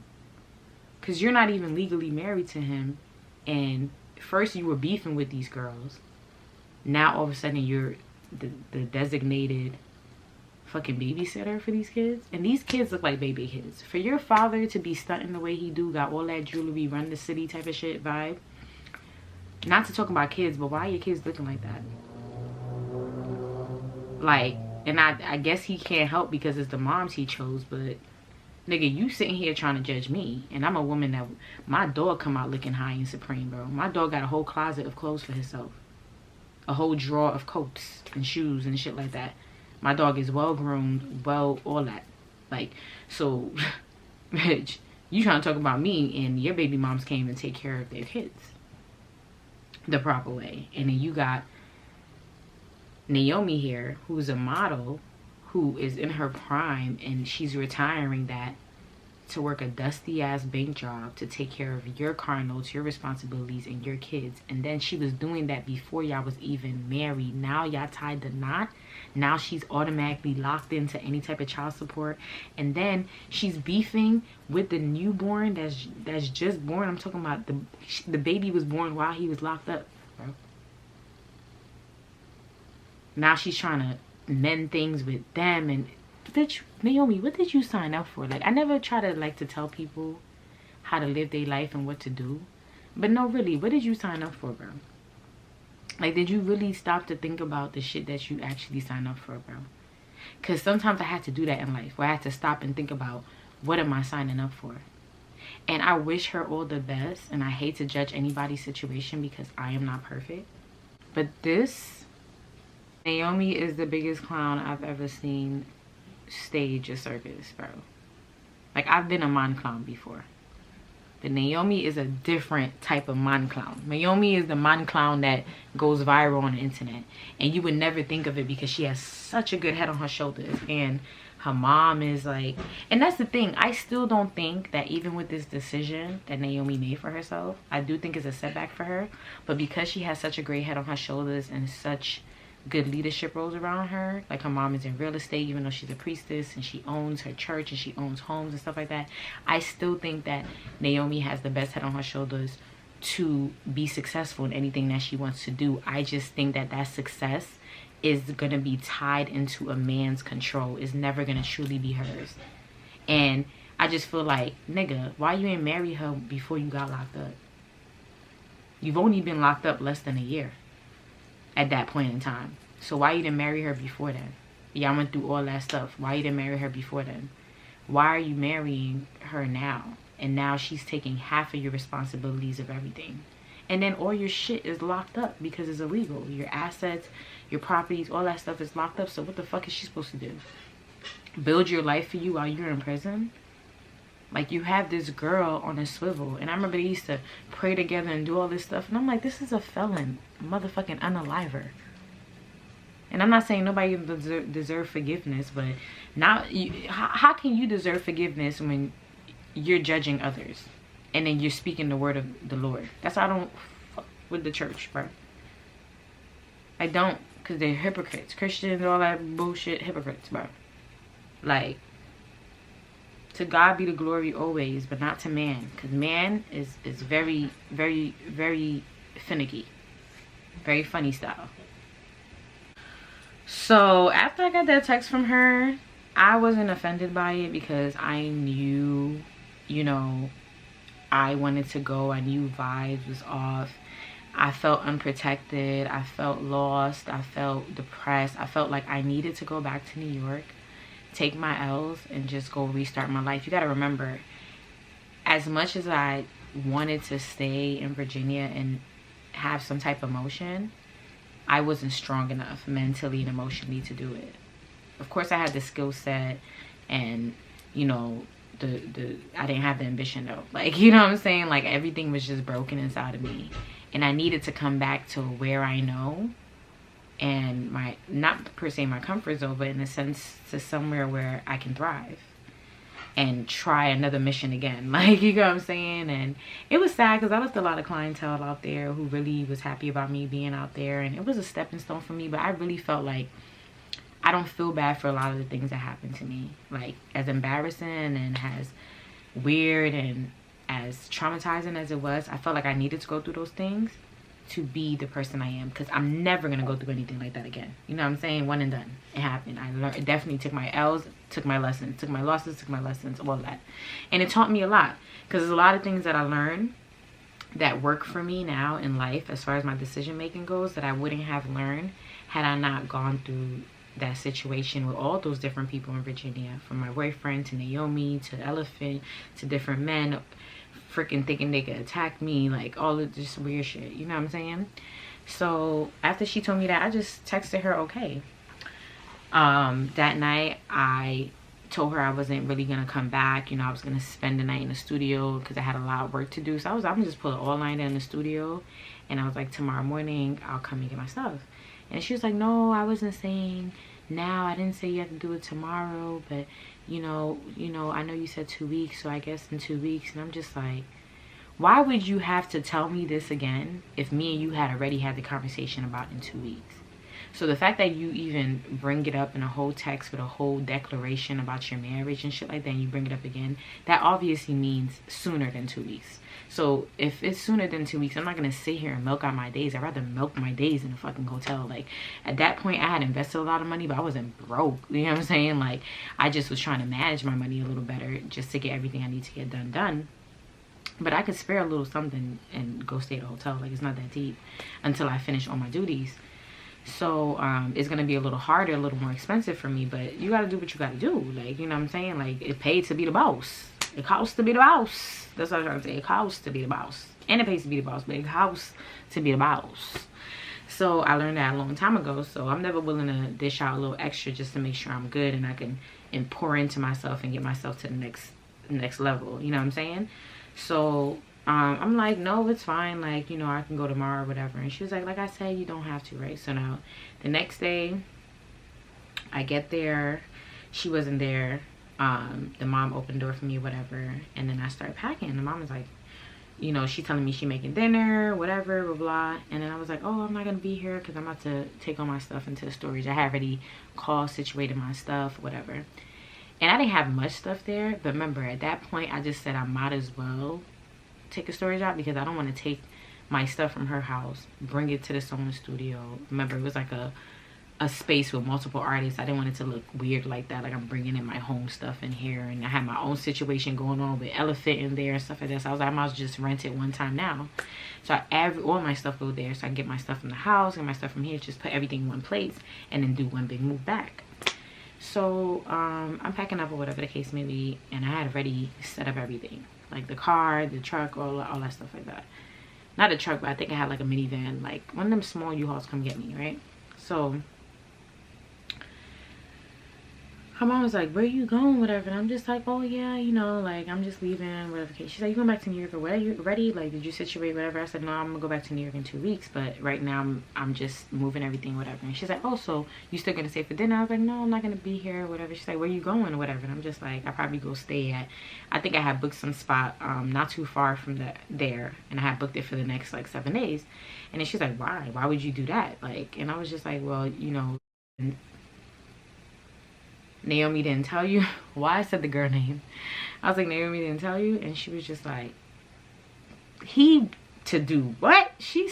Speaker 2: Because you're not even legally married to him, and first you were beefing with these girls. Now all of a sudden you're the designated fucking babysitter for these kids, and these kids look like baby kids. For your father to be stunting the way he do, got all that jewelry, run the city type of shit vibe. Not to talk about kids, but why are your kids looking like that? Like, and I guess he can't help because it's the moms he chose, but nigga, you sitting here trying to judge me, and I'm a woman that, my dog come out looking high and supreme, bro. My dog got a whole closet of clothes for himself, a whole drawer of coats and shoes and shit like that. My dog is well groomed, well, all that. Like, so, bitch, you trying to talk about me, and your baby moms came and take care of their kids the proper way. And then you got Naomi here, who's a model, who is in her prime, and she's retiring that to work a dusty ass bank job to take care of your car notes, your responsibilities, and your kids. And then she was doing that before y'all was even married. Now y'all tied the knot. Now she's automatically locked into any type of child support, and then she's beefing with the newborn that's just born. I'm talking about the baby was born while he was locked up, bro. Now she's trying to mend things with them. And bitch, Naomi, what did you sign up for? Like, I never try to like to tell people how to live their life and what to do, but no, really, what did you sign up for, bro? Like, did you really stop to think about the shit that you actually signed up for, bro? Because sometimes I had to do that in life, where I had to stop and think about, what am I signing up for? And I wish her all the best, and I hate to judge anybody's situation because I am not perfect. But this, Naomi is the biggest clown I've ever seen stage a circus, bro. Like, I've been a mon clown before, but Naomi is a different type of mon clown. Naomi is the mon clown that goes viral on the internet, and you would never think of it because she has such a good head on her shoulders, and her mom is like, and that's the thing, I still don't think that even with this decision that Naomi made for herself, I do think it's a setback for her, but because she has such a great head on her shoulders and such good leadership roles around her, like her mom is in real estate, even though she's a priestess, and she owns her church and she owns homes and stuff like that, I still think that Naomi has the best head on her shoulders to be successful in anything that she wants to do. I just think that that success is gonna be tied into a man's control. It's never gonna truly be hers. And I just feel like, nigga, why you ain't marry her before you got locked up? You've only been locked up less than a year at that point in time. So why you didn't marry her before then? Y'all went through all that stuff. Why you didn't marry her before then? Why are you marrying her now? And now she's taking half of your responsibilities of everything. And then all your shit is locked up because it's illegal. Your assets, your properties, all that stuff is locked up. So what the fuck is she supposed to do? Build your life for you while you're in prison? Like, you have this girl on a swivel. And I remember they used to pray together and do all this stuff. And I'm like, this is a felon, motherfucking unaliver. And I'm not saying nobody deserve forgiveness, but now, how can you deserve forgiveness when you're judging others and then you're speaking the word of the Lord? That's why I don't fuck with the church, bro. I don't, because they're hypocrites. Christians, all that bullshit, hypocrites, bro. Like, to God be the glory always, but not to man, because man is very, very, very finicky, very funny style. So after I got that text from her, I wasn't offended by it because I knew, you know, I wanted to go. I knew vibes was off. I felt unprotected. I felt lost. I felt depressed. I felt like I needed to go back to New York, take my L's, and just go restart my life. You got to remember, as much as I wanted to stay in Virginia and have some type of motion, I wasn't strong enough mentally and emotionally to do it. Of course, I had the skill set, and, you know, I didn't have the ambition though. Like, you know what I'm saying? Like, everything was just broken inside of me, and I needed to come back to where I know, and my, not per se my comfort zone, but in a sense to somewhere where I can thrive and try another mission again. Like, you know what I'm saying? And it was sad because I left a lot of clientele out there who really was happy about me being out there, and it was a stepping stone for me. But I really felt like I don't feel bad for a lot of the things that happened to me. Like, as embarrassing and as weird and as traumatizing as it was, I felt like I needed to go through those things to be the person I am, because I'm never gonna go through anything like that again. You know what I'm saying? One and done. It happened. I learned, definitely took my L's, took my lessons, took my losses, took my lessons, all that. And it taught me a lot, because there's a lot of things that I learned that work for me now in life as far as my decision making goes that I wouldn't have learned had I not gone through that situation with all those different people in Virginia, from my boyfriend to Naomi to Elephant to different men freaking thinking they could attack me, like all of this weird shit, you know what I'm saying? So after she told me that, I just texted her okay. That night I told her I wasn't really gonna come back. You know, I was gonna spend the night in the studio because I had a lot of work to do. So I'm gonna just pull an all-nighter in the studio, and I was like, tomorrow morning I'll come and get my stuff. And she was like, no, I wasn't saying now, I didn't say you have to do it tomorrow, but you know, I know you said 2 weeks, so I guess in 2 weeks. And I'm just like, why would you have to tell me this again if me and you had already had the conversation about in 2 weeks? So the fact that you even bring it up in a whole text with a whole declaration about your marriage and shit like that, and you bring it up again, that obviously means sooner than 2 weeks. So if it's sooner than 2 weeks, I'm not gonna sit here and milk out my days. I'd rather milk my days in a fucking hotel. Like, at that point, I had invested a lot of money, but I wasn't broke. You know what I'm saying? Like, I just was trying to manage my money a little better just to get everything I need to get done. But I could spare a little something and go stay at a hotel. Like, it's not that deep until I finish all my duties. So it's gonna be a little harder, a little more expensive for me, but you gotta do what you gotta do. Like, you know what I'm saying? Like, it paid to be the boss. It costs to be the boss. That's what I'm trying to say. It costs to be the boss. And it pays to be the boss, but it costs to be the boss. So I learned that a long time ago. So I'm never willing to dish out a little extra just to make sure I'm good and I can pour into myself and get myself to the next level. You know what I'm saying? So I'm like, no, it's fine. Like, you know, I can go tomorrow or whatever. And she was like I said, you don't have to, right? So now the next day I get there. She wasn't there. The mom opened the door for me, whatever. And then I start packing. And the mom was like, you know, she's telling me she making dinner, whatever, blah, blah. And then I was like, oh, I'm not going to be here because I'm about to take all my stuff into the storage. I had already called, situated my stuff, whatever. And I didn't have much stuff there. But remember, at that point, I just said I might as well take a storage out because I don't want to take my stuff from her house, bring it to the sewing studio. Remember, it was like a space with multiple artists. I didn't want it to look weird like that, like I'm bringing in my home stuff in here, and I had my own situation going on with Elephant in there and stuff like that. So I was like, I might as well just rent it one time now. So all my stuff go there, so I can get my stuff from the house and my stuff from here, just put everything in one place and then do one big move back. So I'm packing up or whatever the case may be, and I had already set up everything, like the car, the truck, all that stuff like that. Not a truck, but I think I had like a minivan, like one of them small U-Hauls come get me, right? So her mom was like, where you going, whatever, and I'm just like, oh yeah, you know, like I'm just leaving, whatever. She's like, you going back to New York or what? Are you ready? Like, did you situate, whatever? I said, no, I'm gonna go back to New York in 2 weeks, but right now I'm just moving everything, whatever. And she's like, oh, so you still gonna stay for dinner? I was like, no, I'm not gonna be here, whatever. She's like, where you going or whatever? And I'm just like, I probably go stay at, I think I had booked some spot not too far from there, and I had booked it for the next like 7 days. And then she's like, why would you do that? Like, and I was just like, well, you know, Naomi didn't tell you? Why I said the girl name. I was like, Naomi didn't tell you? And she was just like, he to do what? She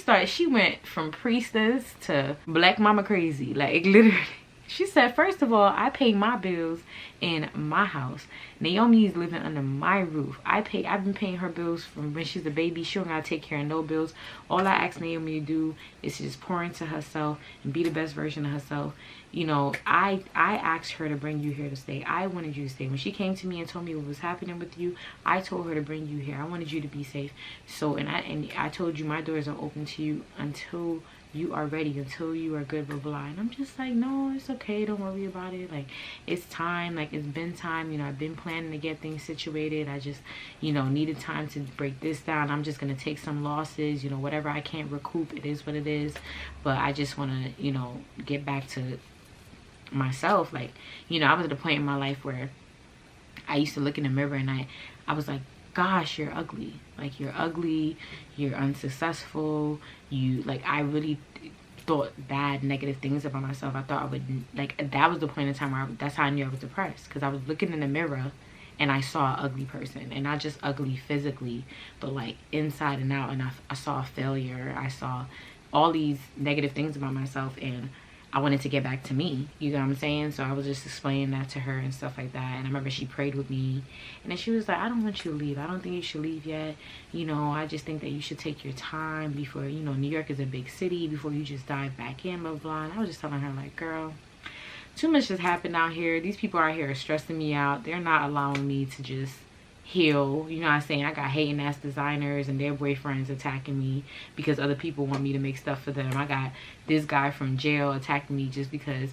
Speaker 2: went from priestess to black mama crazy. Like, literally. She said, first of all, I pay my bills in my house. Naomi's living under my roof. I've been paying her bills from when she's a baby. She don't gotta take care of no bills. All I ask Naomi to do is to just pour into herself and be the best version of herself. You know, I asked her to bring you here to stay. I wanted you to stay. When she came to me and told me what was happening with you, I told her to bring you here. I wanted you to be safe. So, and I told you my doors are open to you until you are ready, until you are good, blah, blah. And I'm just like, no, it's okay, don't worry about it. Like, it's time, like, it's been time. You know, I've been planning to get things situated. I just, you know, needed time to break this down. I'm just gonna take some losses, you know, whatever I can't recoup, it is what it is. But I just want to, you know, get back to myself. Like, you know, I was at a point in my life where I used to look in the mirror and I was like, gosh, you're ugly. Like, you're ugly, you're unsuccessful, you, like, I really thought bad, negative things about myself. I thought I would, like, that was the point in time where that's how I knew I was depressed, because I was looking in the mirror and I saw an ugly person, and not just ugly physically, but like inside and out. And I saw a failure. I saw all these negative things about myself, and I wanted to get back to me, you know what I'm saying? So I was just explaining that to her and stuff like that. And I remember she prayed with me, and then she was like, I don't want you to leave. I don't think you should leave yet. You know, I just think that you should take your time before, you know, New York is a big city, before you just dive back in, blah, blah. And I was just telling her, like, girl, too much has happened out here. These people out here are stressing me out. They're not allowing me to just heal. You know what I'm saying? I got hating ass designers and their boyfriends attacking me because other people want me to make stuff for them. I got this guy from jail attacking me just because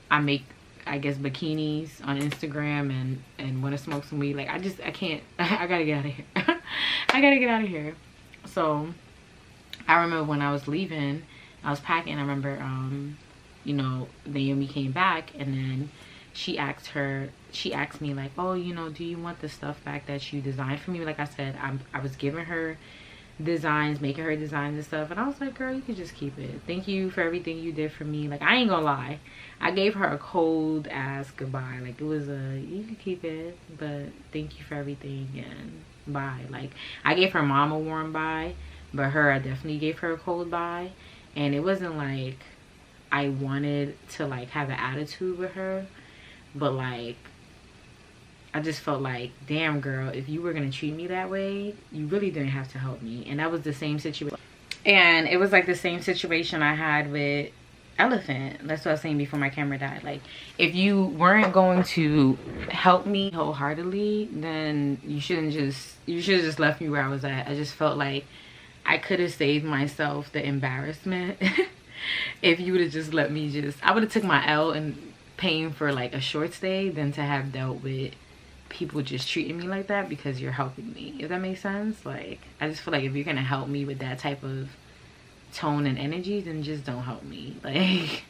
Speaker 2: I make, I guess, bikinis on Instagram and want to smoke some weed. Like, I can't. I gotta get out of here. I gotta get out of here. So I remember when I was leaving, I was packing. I remember you know, Naomi came back, and then she asked me, like, oh, you know, do you want the stuff back that you designed for me? Like I said, I was giving her designs, making her designs and stuff, and I was like, girl, you could just keep it. Thank you for everything you did for me. Like, I ain't gonna lie, I gave her a cold ass goodbye. Like, it was you can keep it, but thank you for everything and bye. Like, I gave her mom a warm bye, but her, I definitely gave her a cold bye. And it wasn't like I wanted to, like, have an attitude with her, but, like, I just felt like, damn, girl, if you were gonna treat me that way, you really didn't have to help me. And that was the same situation. And it was like the same situation I had with Elephant. That's what I was saying before my camera died. Like, if you weren't going to help me wholeheartedly, then you should have just left me where I was at. I just felt like I could have saved myself the embarrassment if you would have just let me I would have took my L and paying for like a short stay than to have dealt with people just treating me like that because you're helping me, if that makes sense. Like, I just feel like if you're gonna help me with that type of tone and energy, then just don't help me. Like,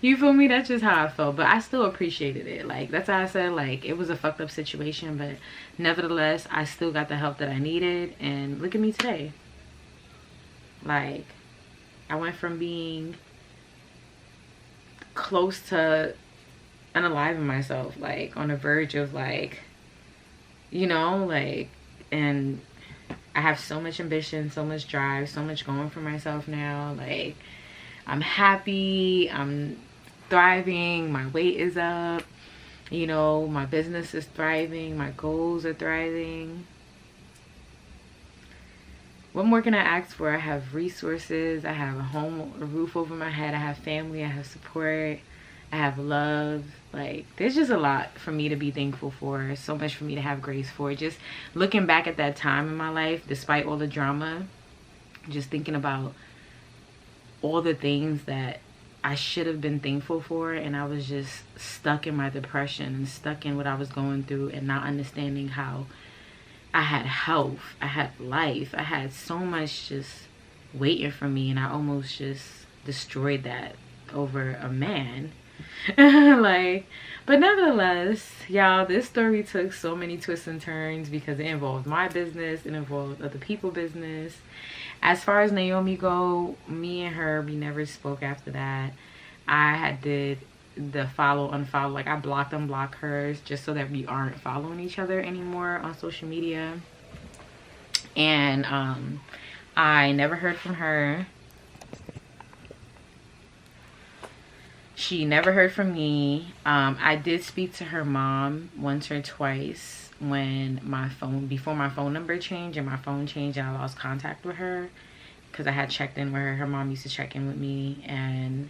Speaker 2: you feel me? That's just how I felt. But I still appreciated it. Like, that's how I said, like, it was a fucked up situation, but nevertheless, I still got the help that I needed. And look at me today. Like, I went from being close to unaliving myself, like on the verge of, like, you know, like, and I have so much ambition, so much drive, so much going for myself now. Like, I'm happy, I'm thriving, my weight is up, you know, my business is thriving, my goals are thriving. What more can I ask for? I have resources, I have a home, a roof over my head, I have family, I have support, I have love. Like, there's just a lot for me to be thankful for, so much for me to have grace for. Just looking back at that time in my life, despite all the drama, just thinking about all the things that I should have been thankful for, and I was just stuck in my depression and stuck in what I was going through and not understanding how I had health, I had life, I had so much just waiting for me, and I almost just destroyed that over a man. Like, but nevertheless, y'all, this story took so many twists and turns because it involved my business, it involved other people's business. As far as Naomi go, me and her, we never spoke after that. I had did the follow unfollow, like I blocked unblock hers just so that we aren't following each other anymore on social media. And I never heard from her. She never heard from me. I did speak to her mom once or twice when before my phone number changed and my phone changed and I lost contact with her, because I had checked in with her. Her mom used to check in with me, and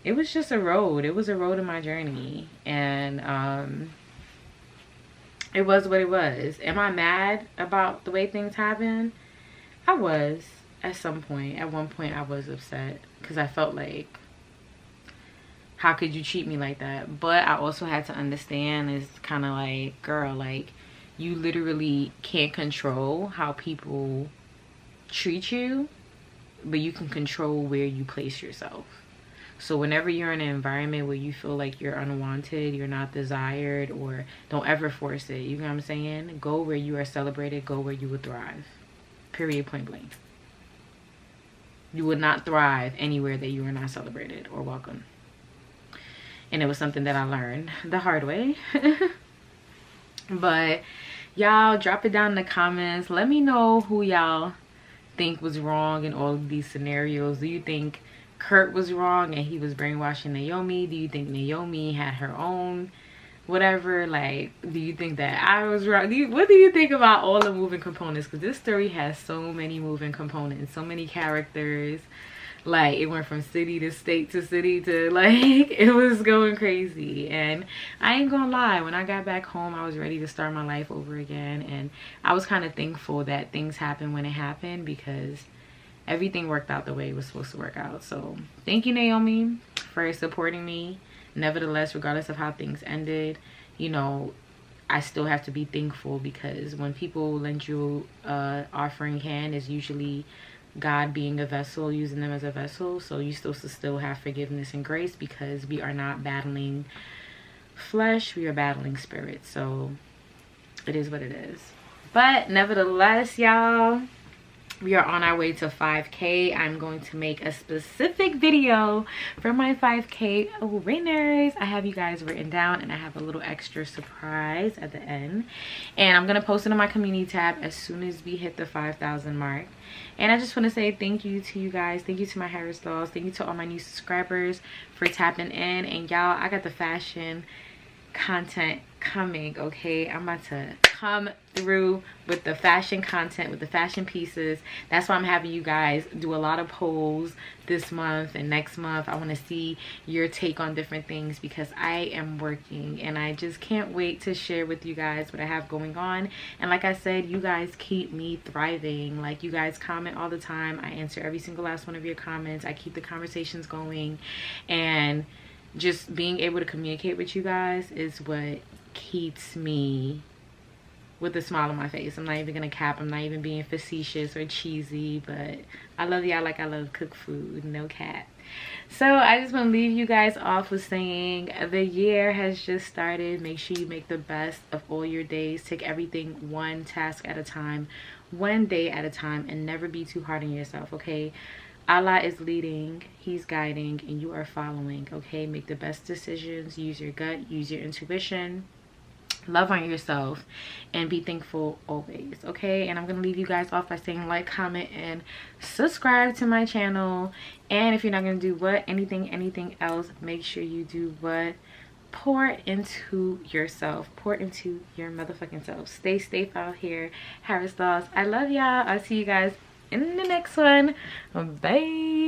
Speaker 2: it was just a road. It was a road in my journey, and it was what it was. Am I mad about the way things happened? I was at some point. At one point I was upset because I felt like, how could you cheat me like that? But I also had to understand, it's kind of like, girl, like, you literally can't control how people treat you, but you can control where you place yourself. So whenever you're in an environment where you feel like you're unwanted, you're not desired, or don't ever force it, you know what I'm saying? Go where you are celebrated, go where you would thrive. Period, point blank. You would not thrive anywhere that you are not celebrated or welcome. And it was something that I learned the hard way. But y'all, drop it down in the comments. Let me know who y'all think was wrong in all of these scenarios. Do you think Kurt was wrong and he was brainwashing Naomi? Do you think Naomi had her own whatever? Like, do you think that I was wrong? What do you think about all the moving components? Because this story has so many moving components, so many characters. Like, it went from city to state to city to, like, it was going crazy. And I ain't gonna lie, when I got back home, I was ready to start my life over again. And I was kind of thankful that things happened when it happened, because everything worked out the way it was supposed to work out. So thank you, Naomi, for supporting me. Nevertheless, regardless of how things ended, you know, I still have to be thankful, because when people lend you offering hand, is usually God being a vessel, using them as a vessel. So you're supposed to still have forgiveness and grace, because we are not battling flesh, we are battling spirit. So it is what it is. But nevertheless, y'all, we are on our way to 5K. I'm going to make a specific video for my 5K winners. I have you guys written down, and I have a little extra surprise at the end, and I'm gonna post it on my community tab as soon as we hit the 5,000 mark. And I just want to say thank you to you guys. Thank you to my Haras dolls. Thank you to all my new subscribers for tapping in. And y'all, I got the fashion content coming, okay? I'm about to come through with the fashion content, with the fashion pieces. That's why I'm having you guys do a lot of polls this month and next month. I want to see your take on different things, because I am working and I just can't wait to share with you guys what I have going on. And like I said, you guys keep me thriving. Like, you guys comment all the time. I answer every single last one of your comments. I keep the conversations going, and just being able to communicate with you guys is what keeps me with a smile on my face. I'm not even gonna cap. I'm not even being facetious or cheesy, but I love y'all like I love cooked food. No cap. So I just want to leave you guys off with saying the year has just started. Make sure you make the best of all your days. Take everything one task at a time, one day at a time, and never be too hard on yourself, okay? Allah is leading, he's guiding, and you are following, okay? Make the best decisions, use your gut, use your intuition, love on yourself, and be thankful always, okay? And I'm gonna leave you guys off by saying like, comment, and subscribe to my channel. And if you're not gonna do what, anything else, make sure you do what? Pour into yourself. Pour into your motherfucking self. Stay safe out here. Haras dolls, I love y'all. I'll see you guys in the next one. Bye.